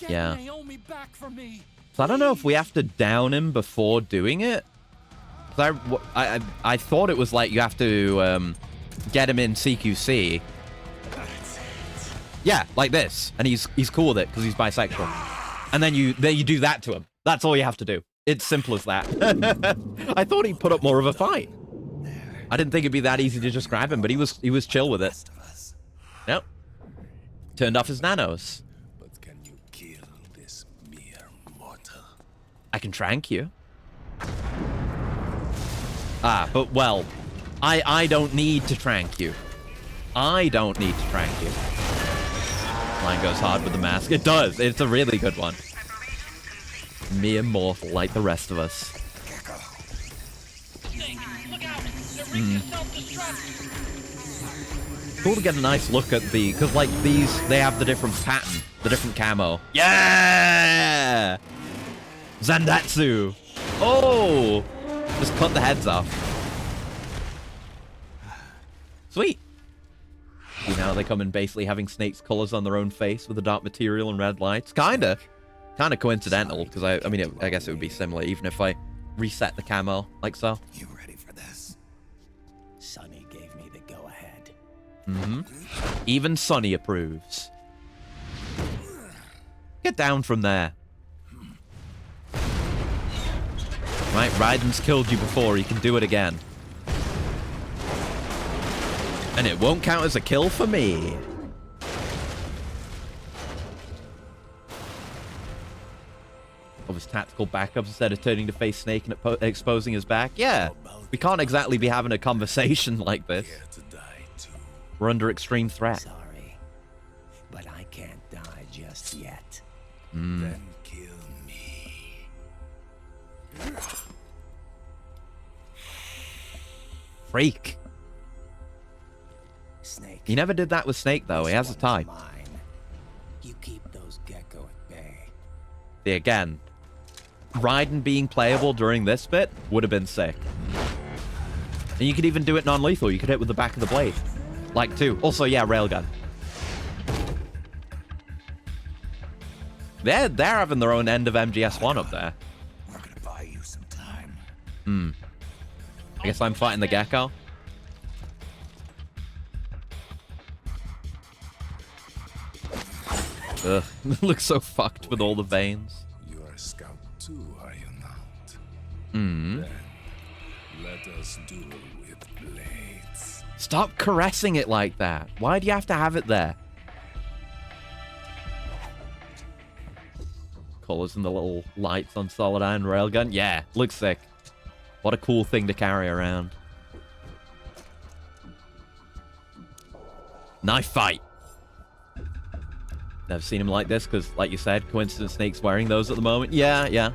Get Naomi back for me. So I don't know if we have to down him before doing it. I thought it was like you have to get him in CQC. Yeah, like this, and he's cool with it because he's bisexual. And then you do that to him. That's all you have to do. It's simple as that. I thought he'd put up more of a fight. I didn't think it'd be that easy to just grab him, but he was chill with it. Yep. Turned off his nanos. But can you kill this mere mortal? I can trank you. But well, I don't need to trank you. I don't need to trank you. Line goes hard with the mask. It does. It's a really good one. Mere mortal like the rest of us. Cool to get a nice look at because like these, they have the different pattern, the different camo. Yeah! Zandatsu! Oh! Just cut the heads off. Sweet. You know, they come in basically having Snake's colors on their own face with the dark material and red lights. Kinda coincidental, because I mean, I guess it would be similar even if I reset the camo like so. You ready for this? Sonny gave me the go-ahead. Even Sonny approves. Get down from there. Right, Raiden's killed you before, he can do it again. And it won't count as a kill for me. Of his tactical backups instead of turning to face Snake and exposing his back. Yeah, we can't exactly be having a conversation like this. We're under extreme threat. Sorry, but I can't die just yet. Then kill me. Freak. Snake. He never did that with Snake, though. He has a type. You keep those gecko at bay. See, again, Raiden being playable during this bit would have been sick. And you could even do it non-lethal. You could hit with the back of the blade. Like, too. Also, yeah, railgun. They're having their own end of MGS1 up there. We're gonna buy you some time. I guess I'm fighting the gecko. Ugh, looks so fucked with all the veins. You are a scout too, are you not? Then let us duel with blades. Stop caressing it like that. Why do you have to have it there? colors and the little lights on Solid Iron Railgun. Yeah, looks sick. What a cool thing to carry around. Knife fight. Never seen him like this because, like you said, coincidence Snake's wearing those at the moment. Yeah, yeah.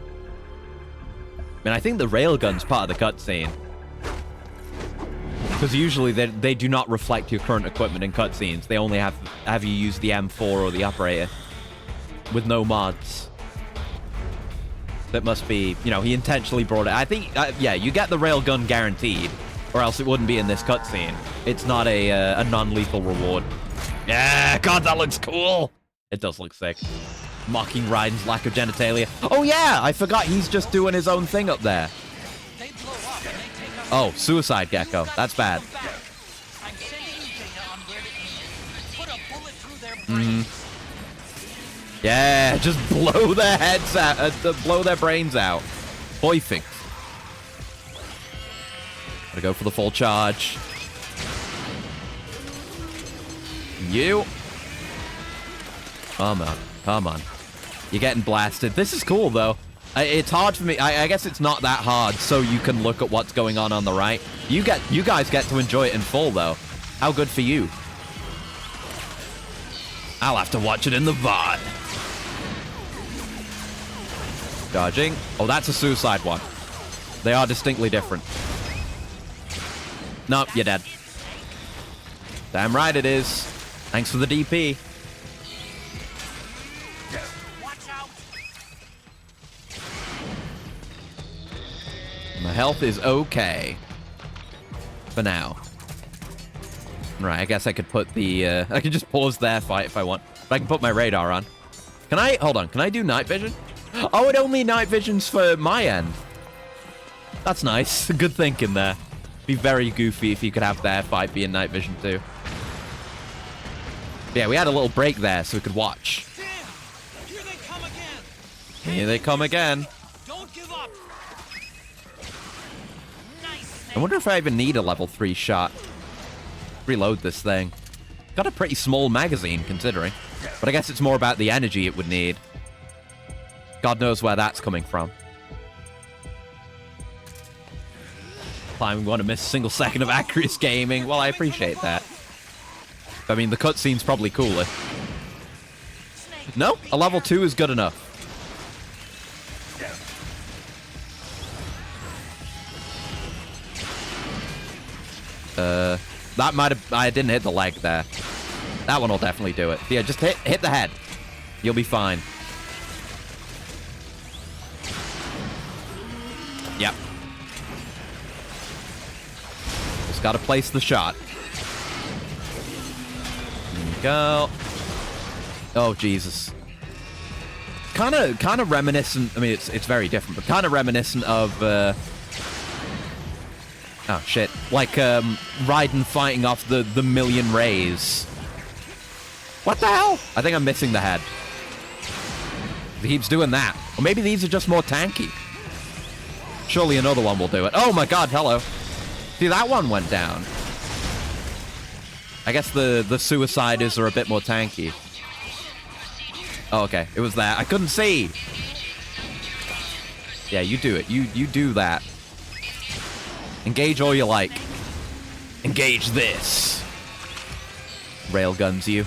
I mean, I think the railgun's part of the cutscene. Because usually they do not reflect your current equipment in cutscenes. They only have you use the M4 or the operator with no mods. That must be, you know, he intentionally brought it. I think, yeah, you get the railgun guaranteed, or else it wouldn't be in this cutscene. It's not a non-lethal reward. Yeah, God, that looks cool. It does look sick. Mocking Raiden's lack of genitalia. Oh yeah, I forgot he's just doing his own thing up there. Oh, Suicide Gecko. That's bad. Yeah, just blow their heads out, blow their brains out. Perfect. Gotta go for the full charge. You. Come on, come on. You're getting blasted. This is cool, though. It's hard for me. I guess it's not that hard, so you can look at what's going on the right. You guys get to enjoy it in full, though. How good for you. I'll have to watch it in the VOD. Dodging. Oh, that's a suicide one. They are distinctly different. Nope, you're dead. Damn right it is. Thanks for the DP. My health is okay. For now. Right, I guess I could put the, I could just pause their fight if I want. But I can put my radar on. Can I, hold on, can I do night vision? Oh, it only night visions for my end. That's nice. Good thinking there. Be very goofy if you could have their fight be in night vision too. Yeah, we had a little break there so we could watch. Here they come again. Here they come again. Don't give up. I wonder if I even need a level 3 shot. Reload this thing. Got a pretty small magazine, considering. But I guess it's more about the energy it would need. God knows where that's coming from. Climbing want to miss a single second of accurate gaming. Well, I appreciate that. I mean, the cutscene's probably cooler. No, a level 2 is good enough. That might have... I didn't hit the leg there. That one will definitely do it. Yeah, just hit the head. You'll be fine. Yep. Just gotta place the shot. There you go. Oh, Jesus. Kind of reminiscent... I mean, it's very different, but kind of reminiscent of... Oh, shit. Like, Raiden fighting off the million rays. What the hell? I think I'm missing the head. He keeps doing that. Or maybe these are just more tanky. Surely another one will do it. Oh my god, hello. See, that one went down. I guess the suiciders are a bit more tanky. Oh, okay. It was that. I couldn't see. Yeah, you do it. You do that. Engage all you like. Engage this. Railguns you.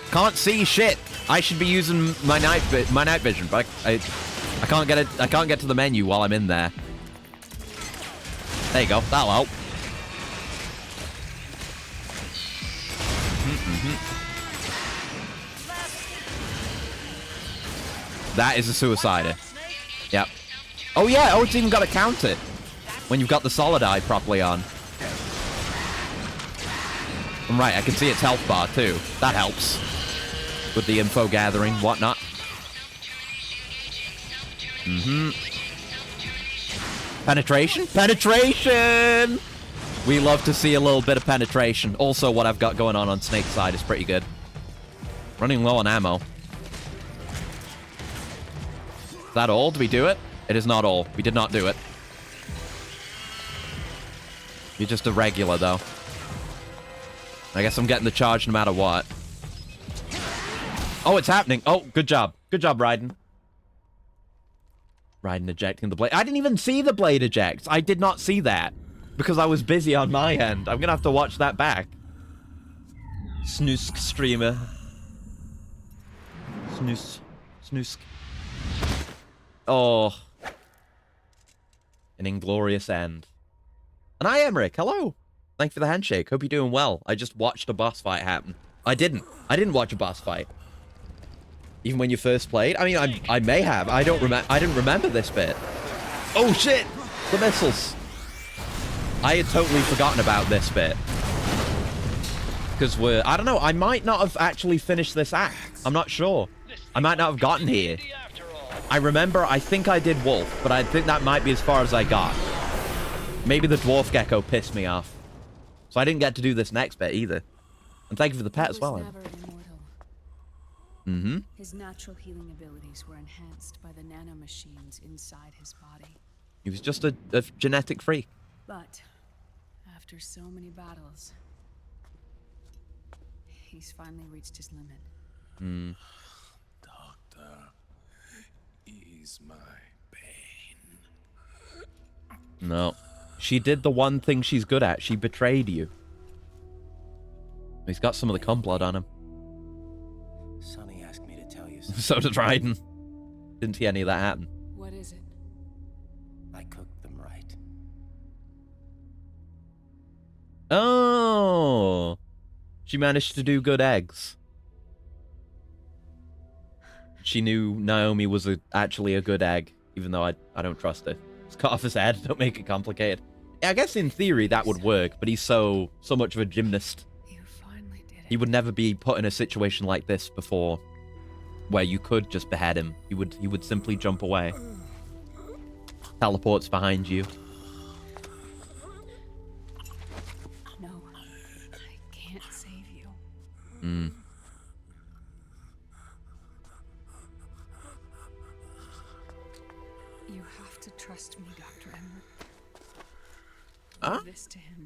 Can't see shit. I should be using my night vision, but I can't get it. I can't get to the menu while I'm in there. There you go. That'll help. That is a suicider. Yep. Oh yeah. Oh, it's even got to count it when you've got the solid eye properly on. And right, I can see its health bar too. That helps with the info gathering, whatnot. Penetration? Penetration! We love to see a little bit of penetration. Also, what I've got going on Snake's side is pretty good. Running low on ammo. Is that all? Did we do it? It is not all. We did not do it. You're just a regular, though. I guess I'm getting the charge no matter what. Oh, it's happening. Oh, good job. Good job, Raiden. Raiden ejecting the blade. I didn't even see the blade eject. I did not see that because I was busy on my end. I'm gonna have to watch that back. Snoosk streamer. Snoosk. Oh. An inglorious end. And I, Emmerich, hello. Thanks for the handshake. Hope you're doing well. I just watched a boss fight happen. I didn't watch a boss fight. Even when you first played? I mean, I may have. I didn't remember this bit. Oh, shit! The missiles. I had totally forgotten about this bit. Because I don't know, I might not have actually finished this act. I'm not sure. I might not have gotten here. I think I did Wolf, but I think that might be as far as I got. Maybe the Dwarf Gecko pissed me off. So I didn't get to do this next bit either. And thank you for the pet as well. Mm-hmm. His natural healing abilities were enhanced by the nanomachines inside his body. He was just a genetic freak. But after so many battles, he's finally reached his limit. Hmm. Doctor, ease my pain. No. She did the one thing she's good at. She betrayed you. He's got some of the cum blood on him. Sonny asked me to tell you something. So does Raiden. Didn't see any of that happen. What is it? I cooked them right. Oh. She managed to do good eggs. She knew Naomi was actually a good egg, even though I don't trust her. Just cut off his head, don't make it complicated. Yeah, I guess in theory that would work, but he's so much of a gymnast. You finally did it. He would never be put in a situation like this before, where you could just behead him. He would simply jump away. Teleports behind you. No, I can't save you. Hmm. You have to trust me, Dr. Emmerich. Huh? Do this to him.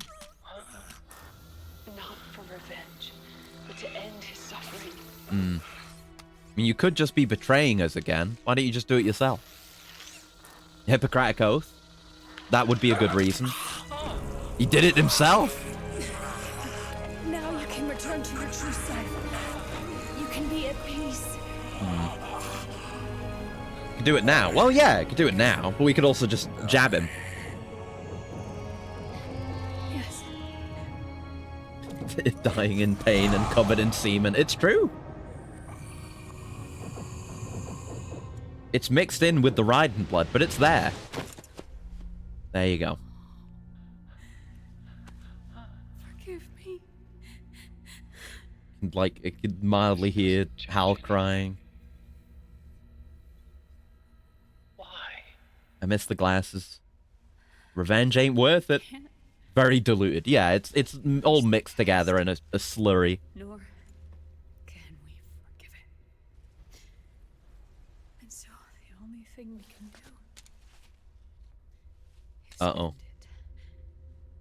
Not for revenge, but to end his suffering. Hmm. I mean, you could just be betraying us again. Why don't you just do it yourself? Hippocratic Oath? That would be a good reason. He did it himself. Now you can return to your true self. You can be at peace. Could do it now. Well, yeah, could do it now, but we could also just jab him. Yes. Dying in pain and covered in semen. It's true. It's mixed in with the Raiden blood, but it's there. There you go. Forgive me. Like, it could mildly hear Hal crying. Why? I miss the glasses. Revenge ain't worth it. Very diluted. Yeah, it's all mixed together in a slurry. Nor can we forgive it. And so the only thing we can do is Uh-oh.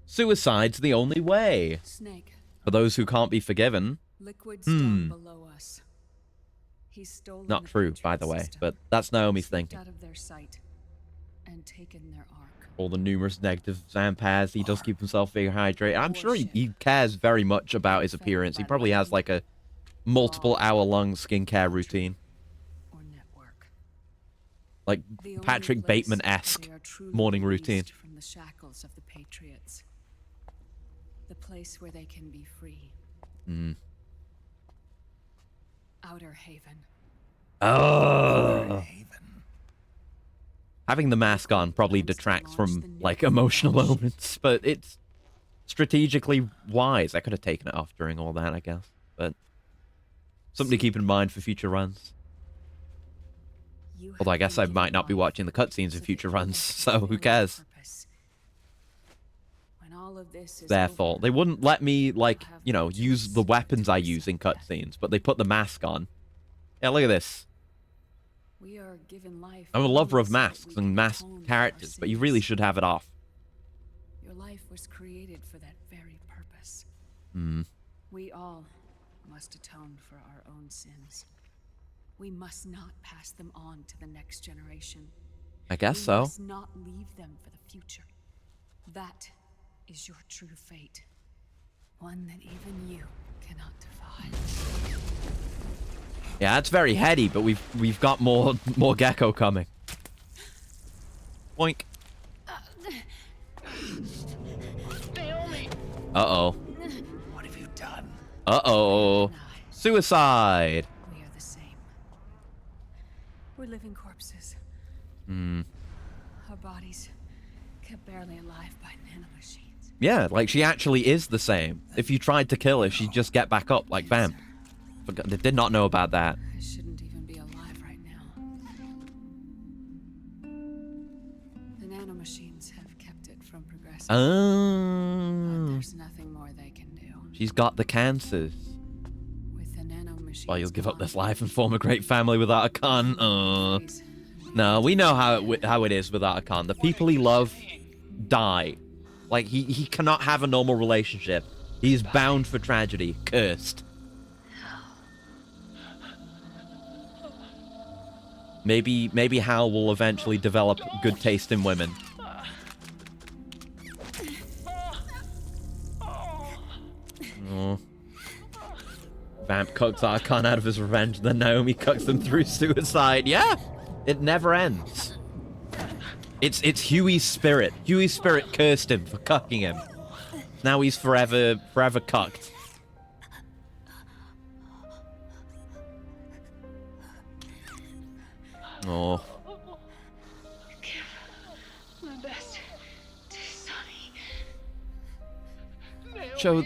Suicide's the only way. Snake. For those who can't be forgiven. Liquid's down below us. He's stolen Not the true, by the way, system, but that's Naomi's slipped thinking. out of their sight and taken their arc. All the numerous negative Zampaz, he does keep himself very hydrated. I'm sure he cares very much about his appearance. He probably has like a multiple hour-long skincare routine. Like Patrick Bateman-esque morning routine. From the shackles of the Patriots. The place where they can be free. Outer Haven. Oh. Having the mask on probably detracts from, like, emotional moments, but it's strategically wise. I could have taken it off during all that, I guess, but something to keep in mind for future runs. Although I guess I might not be watching the cutscenes in future runs, so who cares? Their fault. They wouldn't let me, like, you know, use the weapons I use in cutscenes, but they put the mask on. Yeah, look at this. We are given life. I'm a lover of masks and masked characters, but you really should have it off. Your life was created for that very purpose. Hmm. We all must atone for our own sins. We must not pass them on to the next generation. I guess You so. must not leave them for the future. That is your true fate. One that even you cannot defy. Yeah, that's very heady, but we've got more gecko coming. Boink. Uh-oh. What have you done? Uh-oh. Suicide. We are the same. We're living corpses. Hmm. Our bodies kept barely alive by nanomachines. Yeah, like she actually is the same. If you tried to kill her, she'd just get back up, like bam. They did not know about that. I shouldn't even be alive right now. The nanomachines have kept it from progressing. But Oh. there's nothing more they can do. She's got the cancers. With the nanomachines. Well, you'll give up this life and form a great family without a Khan. No, we know how it is without a Khan. The people he loves die. Like, he cannot have a normal relationship. He is bound for tragedy. Cursed. Maybe Hal will eventually develop good taste in women. Oh. Vamp cucks Archon out of his revenge, then Naomi cucks him through suicide. Yeah! It never ends. It's Huey's spirit. Huey's spirit cursed him for cucking him. Now he's forever cucked. Oh. My best to Sonny.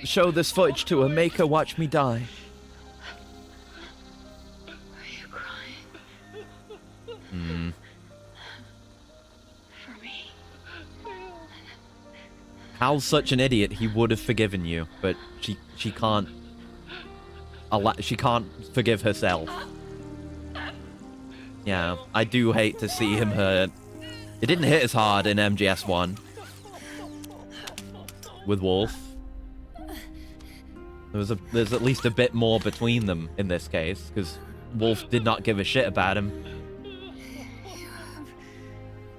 Show this footage to her. Make her watch me die. Are you crying? Hmm. For me? Hal's such an idiot. He would have forgiven you, but she can't. She can't forgive herself. Yeah, I do hate to see him hurt. It didn't hit as hard in MGS1 with Wolf. There's at least a bit more between them in this case, because Wolf did not give a shit about him. You have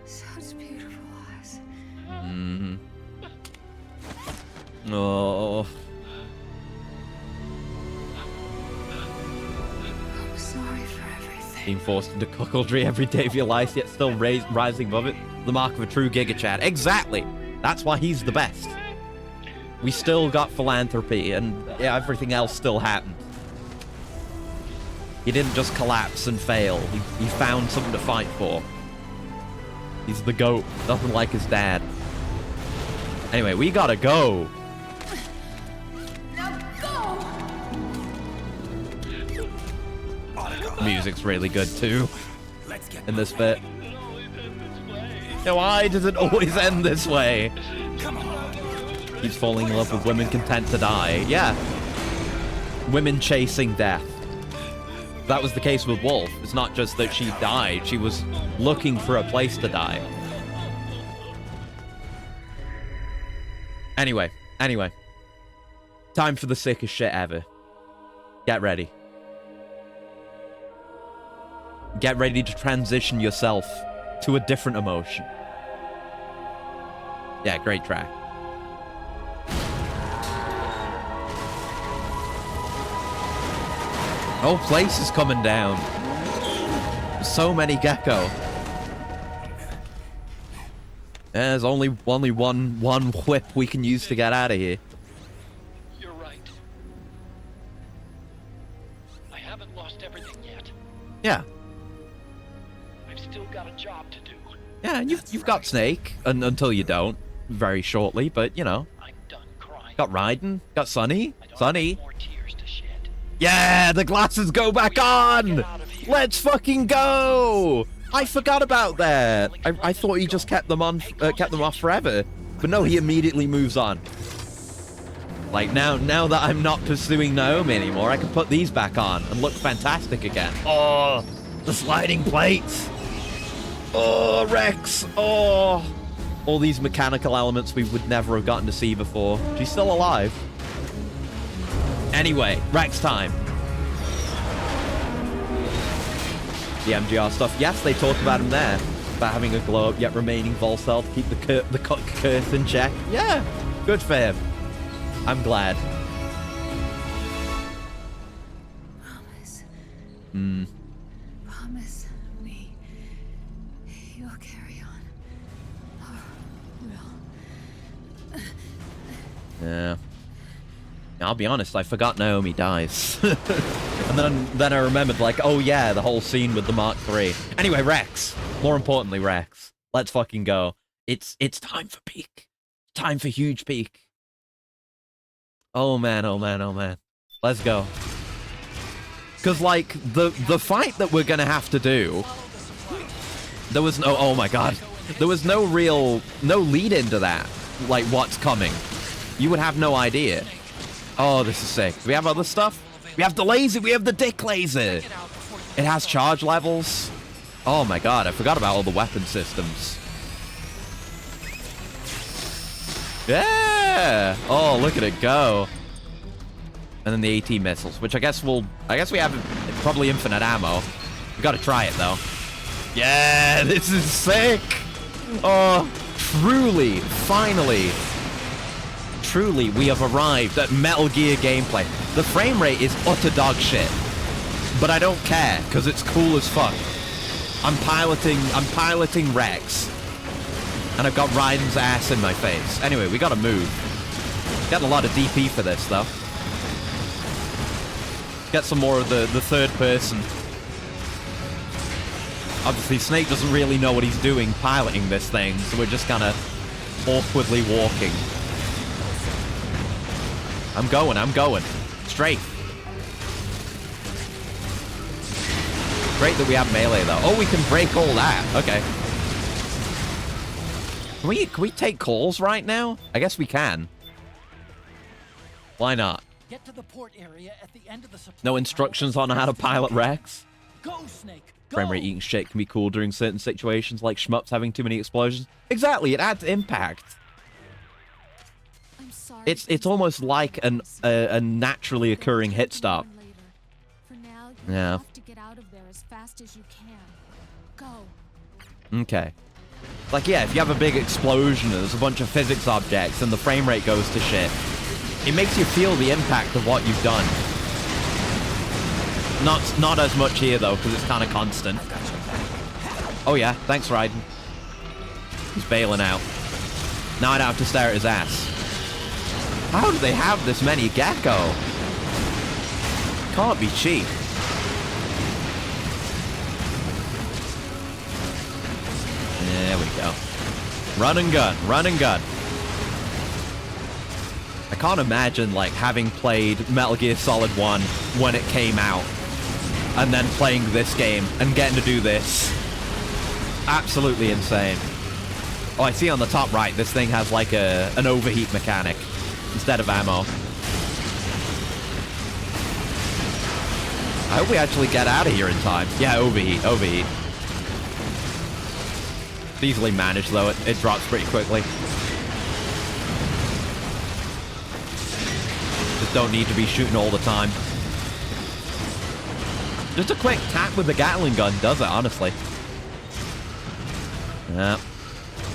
such beautiful eyes. Mm-hmm. Oh. I'm sorry for everything. Being forced into cuckoldry every day of your life, yet still rising above it. The mark of a true Giga Chad. Exactly. That's why he's the best. We still got philanthropy, and yeah, everything else still happened. He didn't just collapse and fail. He found something to fight for. He's the GOAT. Nothing like his dad. Anyway, we gotta go. Now go! Music's really good too. In this bit. Yeah, why does it always end this way? He's falling in love with women content to die. Yeah. Women chasing death. That was the case with Wolf. It's not just that she died. She was looking for a place to die. Anyway. Time for the sickest shit ever. Get ready. Get ready to transition yourself to a different emotion. Yeah, great track. Whole place is coming down. So many gecko. There's only one whip we can use to get out of here. You're right. I haven't lost everything yet. Yeah. I've still got a job to do. Yeah, and you've got Snake, until you don't, very shortly, but, you know. I'm done crying. Got Raiden, got Sonny. Sonny. Yeah, the glasses go back on! Let's fucking go! I forgot about that. I thought he just kept them on, kept them off forever. But no, he immediately moves on. Like, now that I'm not pursuing Naomi anymore, I can put these back on and look fantastic again. Oh, the sliding plates. Oh, Rex. Oh. All these mechanical elements we would never have gotten to see before. She's still alive. Anyway, Rex time. The MGR stuff. Yes, they talk about him there. about having a glow up yet remaining Volcel to keep the curse in check. Yeah, good for him. I'm glad. Promise. Hmm. Promise me you'll carry on. Or will. Yeah. I'll be honest, I forgot Naomi dies. And then I remembered, like, oh yeah, the whole scene with the Mark III. Anyway, Rex. More importantly, Rex. Let's fucking go. It's time for peak. Time for huge peak. Oh man, oh man, oh man. Let's go. Because, like, the fight that we're gonna have to do... There was no... Oh my god. There was no lead into that. Like, what's coming. You would have no idea. Oh, this is sick. Do we have other stuff? We have the laser. We have the dick laser. It has charge levels. Oh my god, I forgot about all the weapon systems. Yeah. Oh, look at it go. And then the AT missiles, which I guess we have probably infinite ammo. We gotta try it though. Yeah, this is sick. Oh, truly, finally. Truly, we have arrived at Metal Gear gameplay. The frame rate is utter dog shit. But I don't care, because it's cool as fuck. I'm piloting Rex. And I've got Raiden's ass in my face. Anyway, we gotta move. Getting a lot of DP for this, though. Get some more of the third person. Obviously, Snake doesn't really know what he's doing piloting this thing, so we're just kind of awkwardly walking. I'm going. Straight. Great that we have melee, though. Oh, we can break all that. Okay. Can we take calls right now? I guess we can. Why not? Get to the port area at the end of the supply. No instructions on how to pilot Rex? Go, Snake! Go! Frame rate eating shit can be cool during certain situations, like shmups having too many explosions. Exactly, it adds impact. It's almost like a naturally occurring hit stop. For now, you have to get out of there as fast as you can. Go. Okay. Like, yeah, if you have a big explosion and there's a bunch of physics objects and the frame rate goes to shit, it makes you feel the impact of what you've done. Not as much here, though, because it's kind of constant. Oh, yeah. Thanks, Raiden. He's bailing out. Now I don't have to stare at his ass. How do they have this many Gecko? Can't be cheap. There we go. Run and gun. Run and gun. I can't imagine, like, having played Metal Gear Solid 1 when it came out, and then playing this game and getting to do this. Absolutely insane. Oh, I see on the top right, this thing has, like, an overheat mechanic instead of ammo. I hope we actually get out of here in time. Yeah, overheat. It's easily managed, though. It drops pretty quickly. Just don't need to be shooting all the time. Just a quick tap with the Gatling gun does it, honestly. Yeah.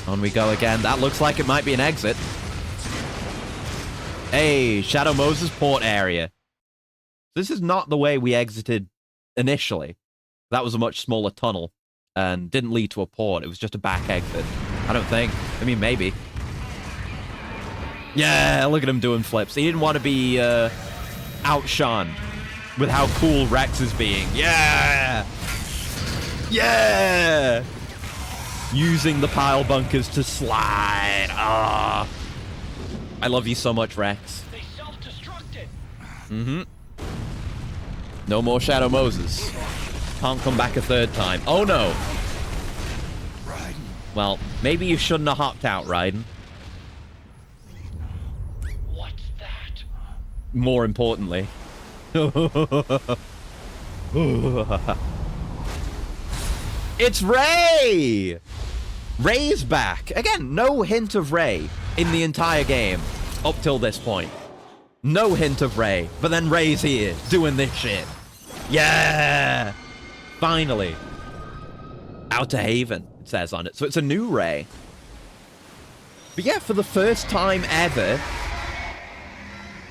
On we go again. That looks like it might be an exit. Hey, Shadow Moses port area. This is not the way we exited initially. That was a much smaller tunnel and didn't lead to a port. It was just a back exit. I don't think. I mean, maybe. Yeah, look at him doing flips. He didn't want to be outshone with how cool Rex is being. Yeah! Yeah! Using the pile bunkers to slide. Ah. I love you so much, Rex. They self-destructed. Mm-hmm. No more Shadow Moses. Can't come back a third time. Oh, no. Raiden. Well, maybe you shouldn't have hopped out, Raiden. What's that? More importantly. It's Ray! Ray's back. Again, no hint of Ray in the entire game up till this point. No hint of Ray. But then Ray's here doing this shit. Yeah! Finally. Outer Haven. it says on it. So it's a new Ray. But yeah, for the first time ever,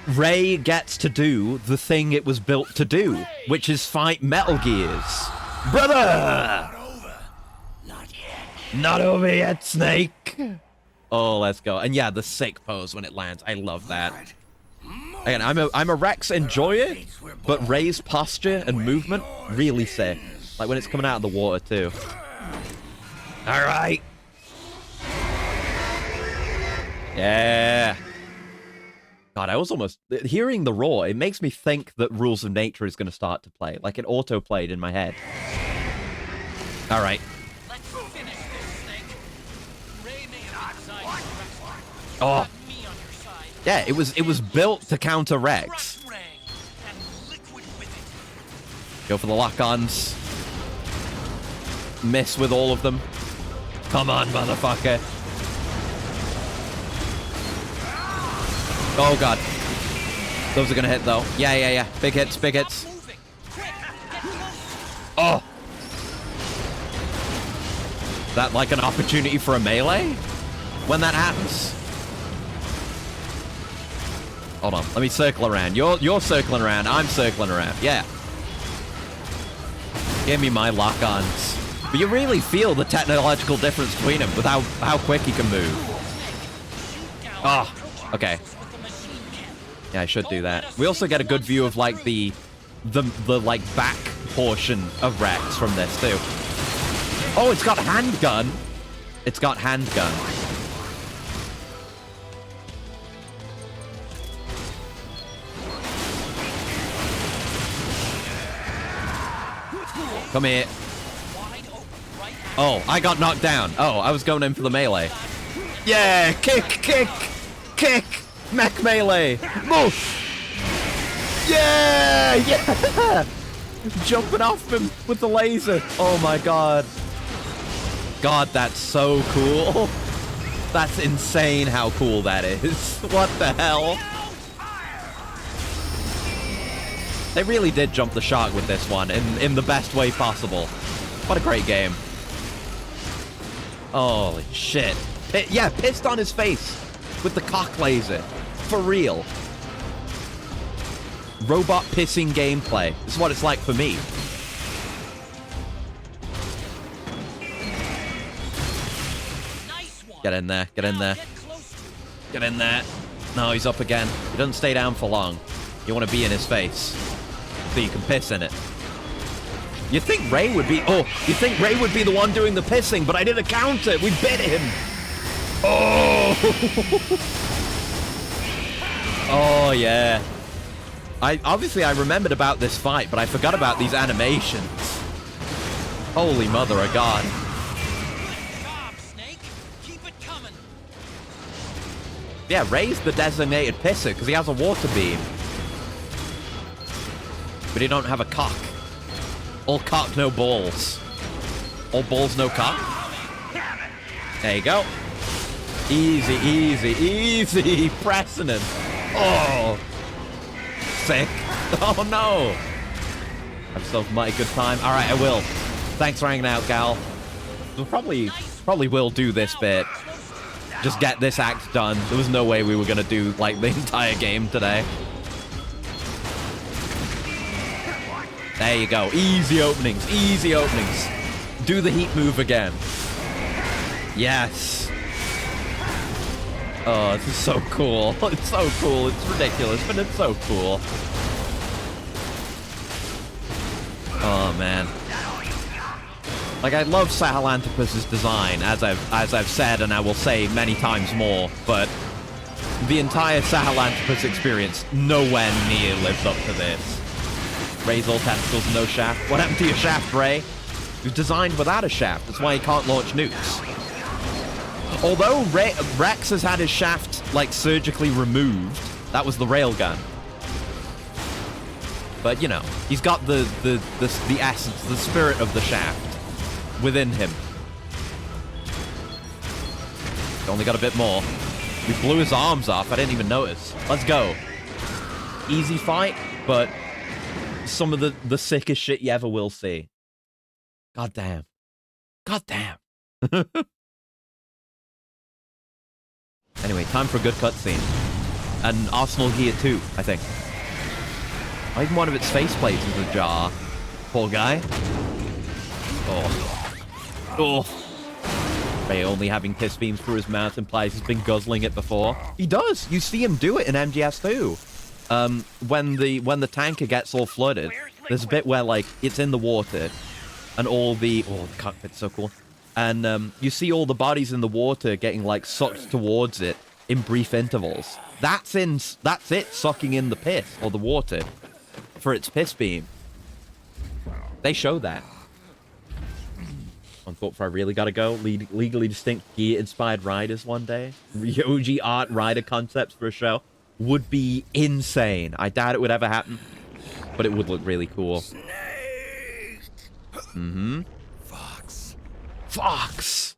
Ray gets to do the thing it was built to do, which is fight Metal Gears. Brother! Not over yet, Snake. Oh, let's go. And yeah, the sick pose when it lands. I love that. Again, I'm a Rex enjoyer, but Ray's posture and movement, really sick. Like when it's coming out of the water, too. All right. Yeah. God, I was almost... Hearing the roar, it makes me think that Rules of Nature is going to start to play. Like it auto-played in my head. All right. Let's finish this, Snake. Ray may have designed Rex, Oh. but me on your side. Yeah, it was built to counter Rex. Crush Ray and Liquid with it. Go for the lock-ons. Miss with all of them. Come on, motherfucker. Oh, God. Those are gonna hit, though. Yeah. Big hits, big hits. Oh! Is that like an opportunity for a melee? When that happens? Hold on, let me circle around. You're circling around, I'm circling around. Yeah. Give me my lock-ons. But you really feel the technological difference between them with how quick he can move. Oh, okay. Yeah, I should do that. We also get a good view of like the like back portion of Rex from this too. Oh, it's got handgun. It's got handgun. Come here. Oh, I got knocked down. Oh, I was going in for the melee. Yeah, kick. Mech melee. Move. Yeah. Jumping off him with the laser. Oh my god. God, that's so cool. That's insane how cool that is. What the hell? They really did jump the shark with this one in the best way possible. What a great game. Holy shit. Yeah, pissed on his face with the cock laser. For real. Robot pissing gameplay. This is what it's like for me. Get in there. Get in there. Get in there. No, he's up again. He doesn't stay down for long. You want to be in his face so you can piss in it. You think Ray would be... Oh, you think Ray would be the one doing the pissing, but I did a counter. We bit him. Oh! Oh, yeah. Obviously, I remembered about this fight, but I forgot about these animations. Holy mother of God. Yeah, Ray's the designated pisser because he has a water beam. But he don't have a cock. All cock, no balls. All balls, no cock. There you go. Easy. Pressing him. Oh. Sick. Oh, no. Have yourself a mighty good time. All right, I will. Thanks for hanging out, gal. We'll probably will do this bit. Just get this act done. There was no way we were going to do, like, the entire game today. There you go. Easy openings. Do the heat move again. Yes. Oh, this is so cool. It's so cool. It's ridiculous, but it's so cool. Oh, man. Like, I love Sahelanthropus's design, as I've said, and I will say many times more, but the entire Sahelanthropus experience nowhere near lives up to this. Ray's all tentacles, no shaft. What happened to your shaft, Ray? He was designed without a shaft. That's why he can't launch nukes. Although Rex has had his shaft, like, surgically removed. That was the railgun. But, you know, he's got the essence, the spirit of the shaft within him. Only got a bit more. We blew his arms off. I didn't even notice. Let's go. Easy fight, but some of the sickest shit you ever will see. God damn. God damn. Anyway, time for a good cutscene. And Arsenal Gear 2, I think. Even one of its faceplates is ajar. Poor guy. Oh. Oh. Ray only having piss beams through his mouth implies he's been guzzling it before. He does. You see him do it in MGS2. When the tanker gets all flooded, there's a bit where like it's in the water, and all the cockpit's so cool, and you see all the bodies in the water getting like sucked towards it in brief intervals. That's it sucking in the piss or the water for its piss beam. They show that. On thought for I really gotta go. Legally distinct gear-inspired riders one day. Ryoji art rider concepts for a show would be insane. I doubt it would ever happen, but it would look really cool. Mm-hmm. Fox.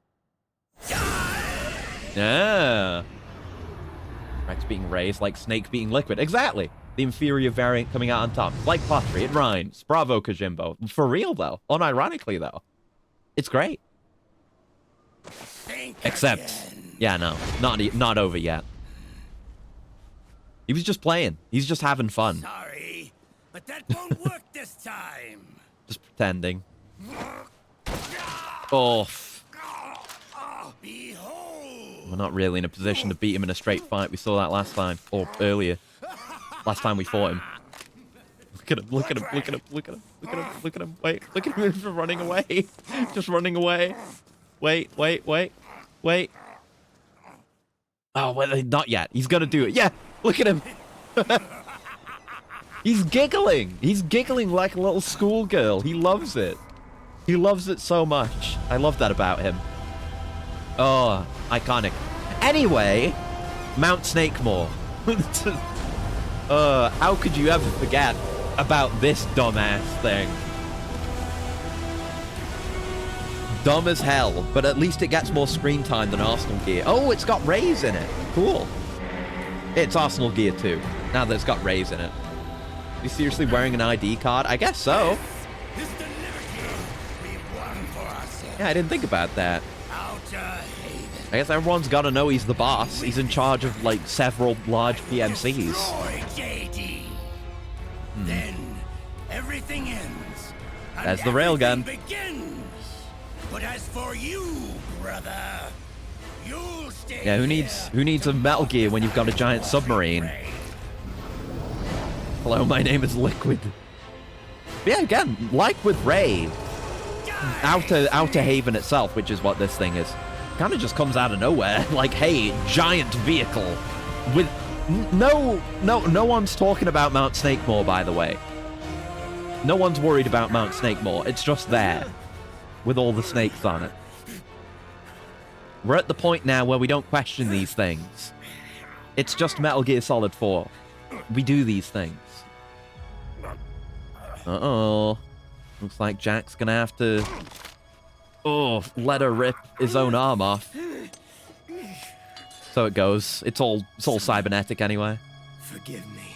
Yeah. Rex being raised like Snake being liquid. Exactly. The inferior variant coming out on top. Like pottery. It rhymes. Bravo, Kojimbo. For real, though. Unironically, though. It's great. Except, yeah, no. Not over yet. He was just playing. He's just having fun. Sorry, but that won't work this time. Just pretending. Oh. We're not really in a position to beat him in a straight fight. We saw that last time. Or earlier. Last time we fought him. Look at him, look at him, look at him, look at him, look at him, look at him. Wait, look at him for running away. Just running away. Wait. Oh, well, not yet. He's gonna do it. Yeah, look at him. He's giggling. He's giggling like a little schoolgirl. He loves it. He loves it so much. I love that about him. Oh, iconic. Anyway, Mount Snakemore. How could you ever forget about this dumbass thing? Dumb as hell, but at least it gets more screen time than Arsenal Gear. Oh, it's got Rays in it. Cool. It's Arsenal Gear 2, now that it's got Rays in it. You seriously wearing an ID card? I guess so. Yeah, I didn't think about that. I guess everyone's got to know he's the boss. He's in charge of, like, several large PMCs. Then everything ends. There's the railgun. Begins. But as for you, brother, you'll stay. Yeah, who needs a Metal Gear when you've got a giant submarine? Hello, my name is Liquid. But yeah, again, like with Ray, Outer Haven itself, which is what this thing is, kind of just comes out of nowhere. Like, hey, giant vehicle with no one's talking about Mount Snakemore, by the way. No one's worried about Mount Snakemore. It's just there with all the snakes on it. We're at the point now where we don't question these things. It's just Metal Gear Solid 4. We do these things. Uh-oh. Looks like Jack's gonna have to... let her rip his own arm off. So it goes. It's all cybernetic anyway. Forgive me.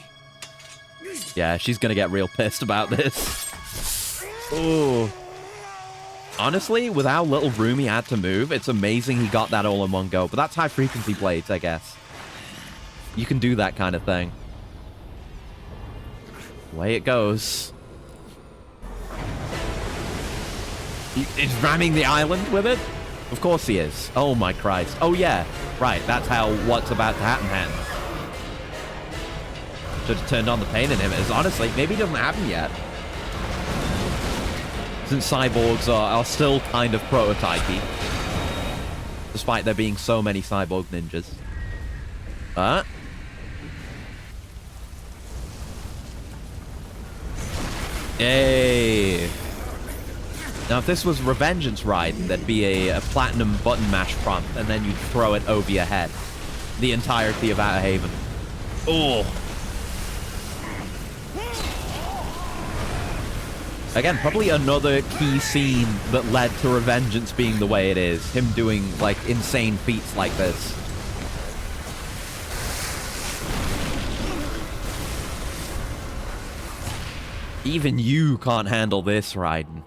Yeah, she's gonna get real pissed about this. Oh. Honestly, with how little room he had to move, it's amazing he got that all in one go. But that's high-frequency blades, I guess. You can do that kind of thing. Away it goes. He's ramming the island with it? Of course he is. Oh my Christ. Oh yeah. Right, that's how what's about to happen happens. Should have turned on the pain inhibitors. Honestly, maybe it doesn't happen yet. Since cyborgs are still kind of prototypey. Despite there being so many cyborg ninjas. Yay. Now, if this was Revengeance Ride, there'd be a platinum button mash prompt, and then you'd throw it over your head. The entirety of Outer Haven. Oh. Again, probably another key scene that led to Revengeance being the way it is. Him doing, like, insane feats like this. Even you can't handle this, Raiden.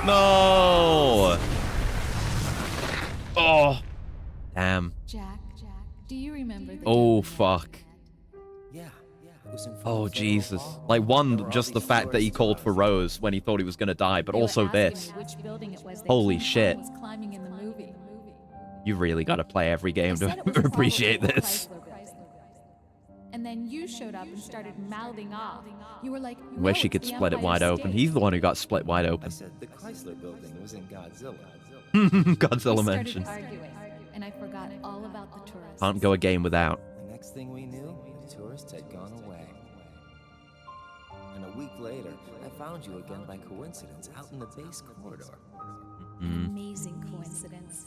No! Oh! Damn. Jack, do you remember the Oh, fuck. Yeah, it was in front Oh, of Federal Jesus. Hall. Like, There one, were all just the these fact that he tourists called for watching. Rose when he thought he was gonna die, but They were also asking this. me which building it was that Holy King shit. Kong was climbing in the movie. You really gotta play every game I to said it was probably appreciate the this. Chrysler Building. And then you showed up and started mouthing off. You were like, no, Wish he it's could the split it Empire wide open. State. He's the one who got split wide I open. said the Chrysler building was in Godzilla. Godzilla We mention. started arguing, and I forgot all about the tourists. Can't go a game without. The next thing we knew, the tourists had gone away. And a week later, I found you again by coincidence out in the base corridor. Mm. Amazing coincidence.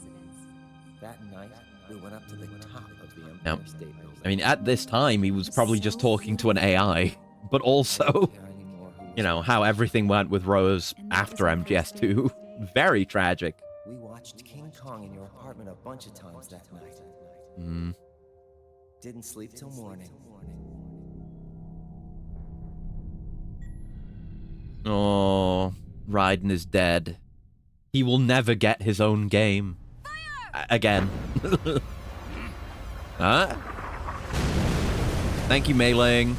That night, we went up to the top of the Empire Now, State Building. I mean, at this time, he was probably just talking to an AI, but also, you know, how everything went with Rose after MGS2. Very tragic. We watched King Kong in your apartment a bunch of times that night. Mm. Didn't sleep till morning. Oh, Raiden is dead. He will never get his own game. Again. Huh? Thank you, Mei-Ling.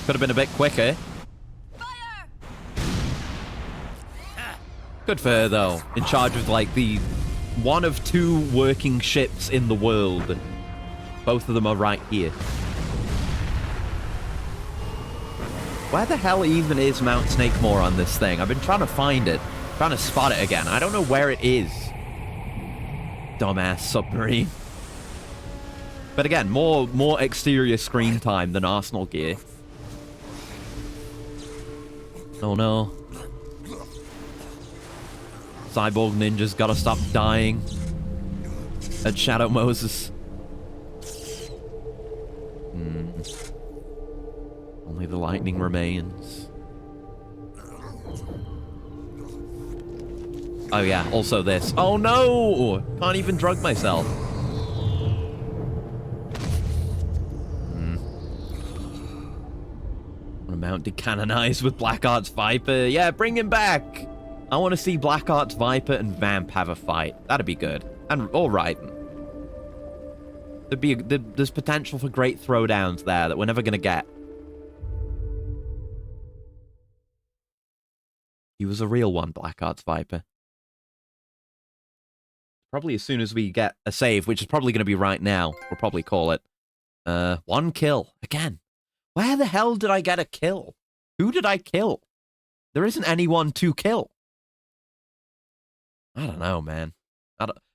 Could have been a bit quicker. Good for her, though. In charge of, like, the one of two working ships in the world. Both of them are right here. Where the hell even is Mount Snakemore on this thing? I've been trying to find it. Trying to spot it again. I don't know where it is. Dumbass submarine. But again, more exterior screen time than Arsenal gear. Oh no. Cyborg ninjas gotta stop dying at Shadow Moses. Only the lightning remains. Oh yeah, also this. Oh no! Can't even drug myself. Mount decanonized with Blackheart's Viper. Yeah, bring him back! I want to see Blackheart's Viper and Vamp have a fight. That'd be good. And all right. There's potential for great throwdowns there that we're never gonna get. He was a real one, Blackheart's Viper. Probably as soon as we get a save, which is probably going to be right now, we'll probably call it. 1 kill. Again. Where the hell did I get a kill? Who did I kill? There isn't anyone to kill. I don't know, man.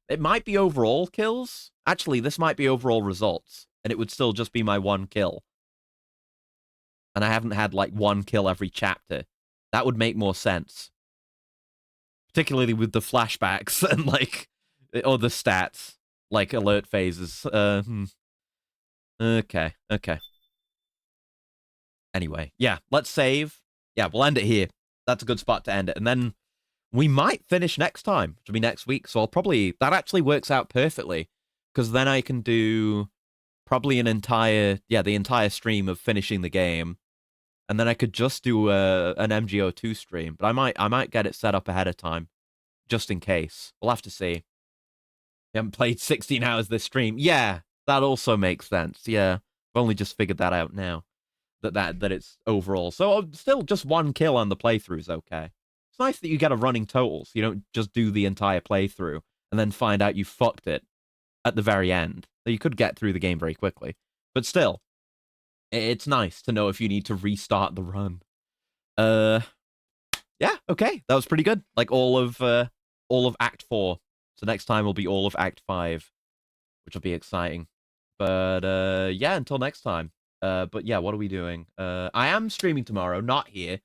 It might be overall kills. Actually, this might be overall results. And it would still just be my 1 kill. And I haven't had, like, 1 kill every chapter. That would make more sense. Particularly with the flashbacks and, like, other stats. Like, alert phases. Okay. Anyway, yeah, let's save. Yeah, we'll end it here. That's a good spot to end it. And then we might finish next time, which will be next week. So I'll probably... That actually works out perfectly. Because then I can do probably an entire... Yeah, the entire stream of finishing the game. And then I could just do an MGO2 stream. But I might get it set up ahead of time. Just in case. We'll have to see. We haven't played 16 hours this stream. Yeah, that also makes sense. Yeah, I've only just figured that out now. That it's overall. So still just 1 kill on the playthrough is okay. It's nice that you get a running total, so you don't just do the entire playthrough and then find out you fucked it at the very end. So you could get through the game very quickly. But still, it's nice to know if you need to restart the run. Yeah, okay. That was pretty good. Like all of Act 4. So next time will be all of Act 5, which will be exciting. But yeah, until next time. But yeah, what are we doing? I am streaming tomorrow, not here.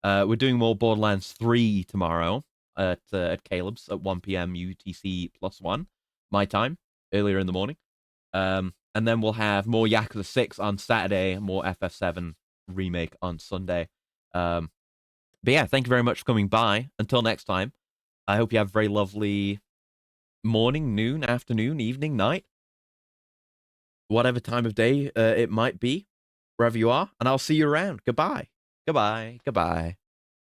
We're doing more Borderlands 3 tomorrow at Caleb's at 1 p.m. UTC +1, my time, earlier in the morning. And then we'll have more Yakuza 6 on Saturday, more FF7 remake on Sunday. But yeah, thank you very much for coming by. Until next time, I hope you have a very lovely morning, noon, afternoon, evening, night. Whatever time of day it might be, wherever you are. And I'll see you around. Goodbye. Goodbye. Goodbye.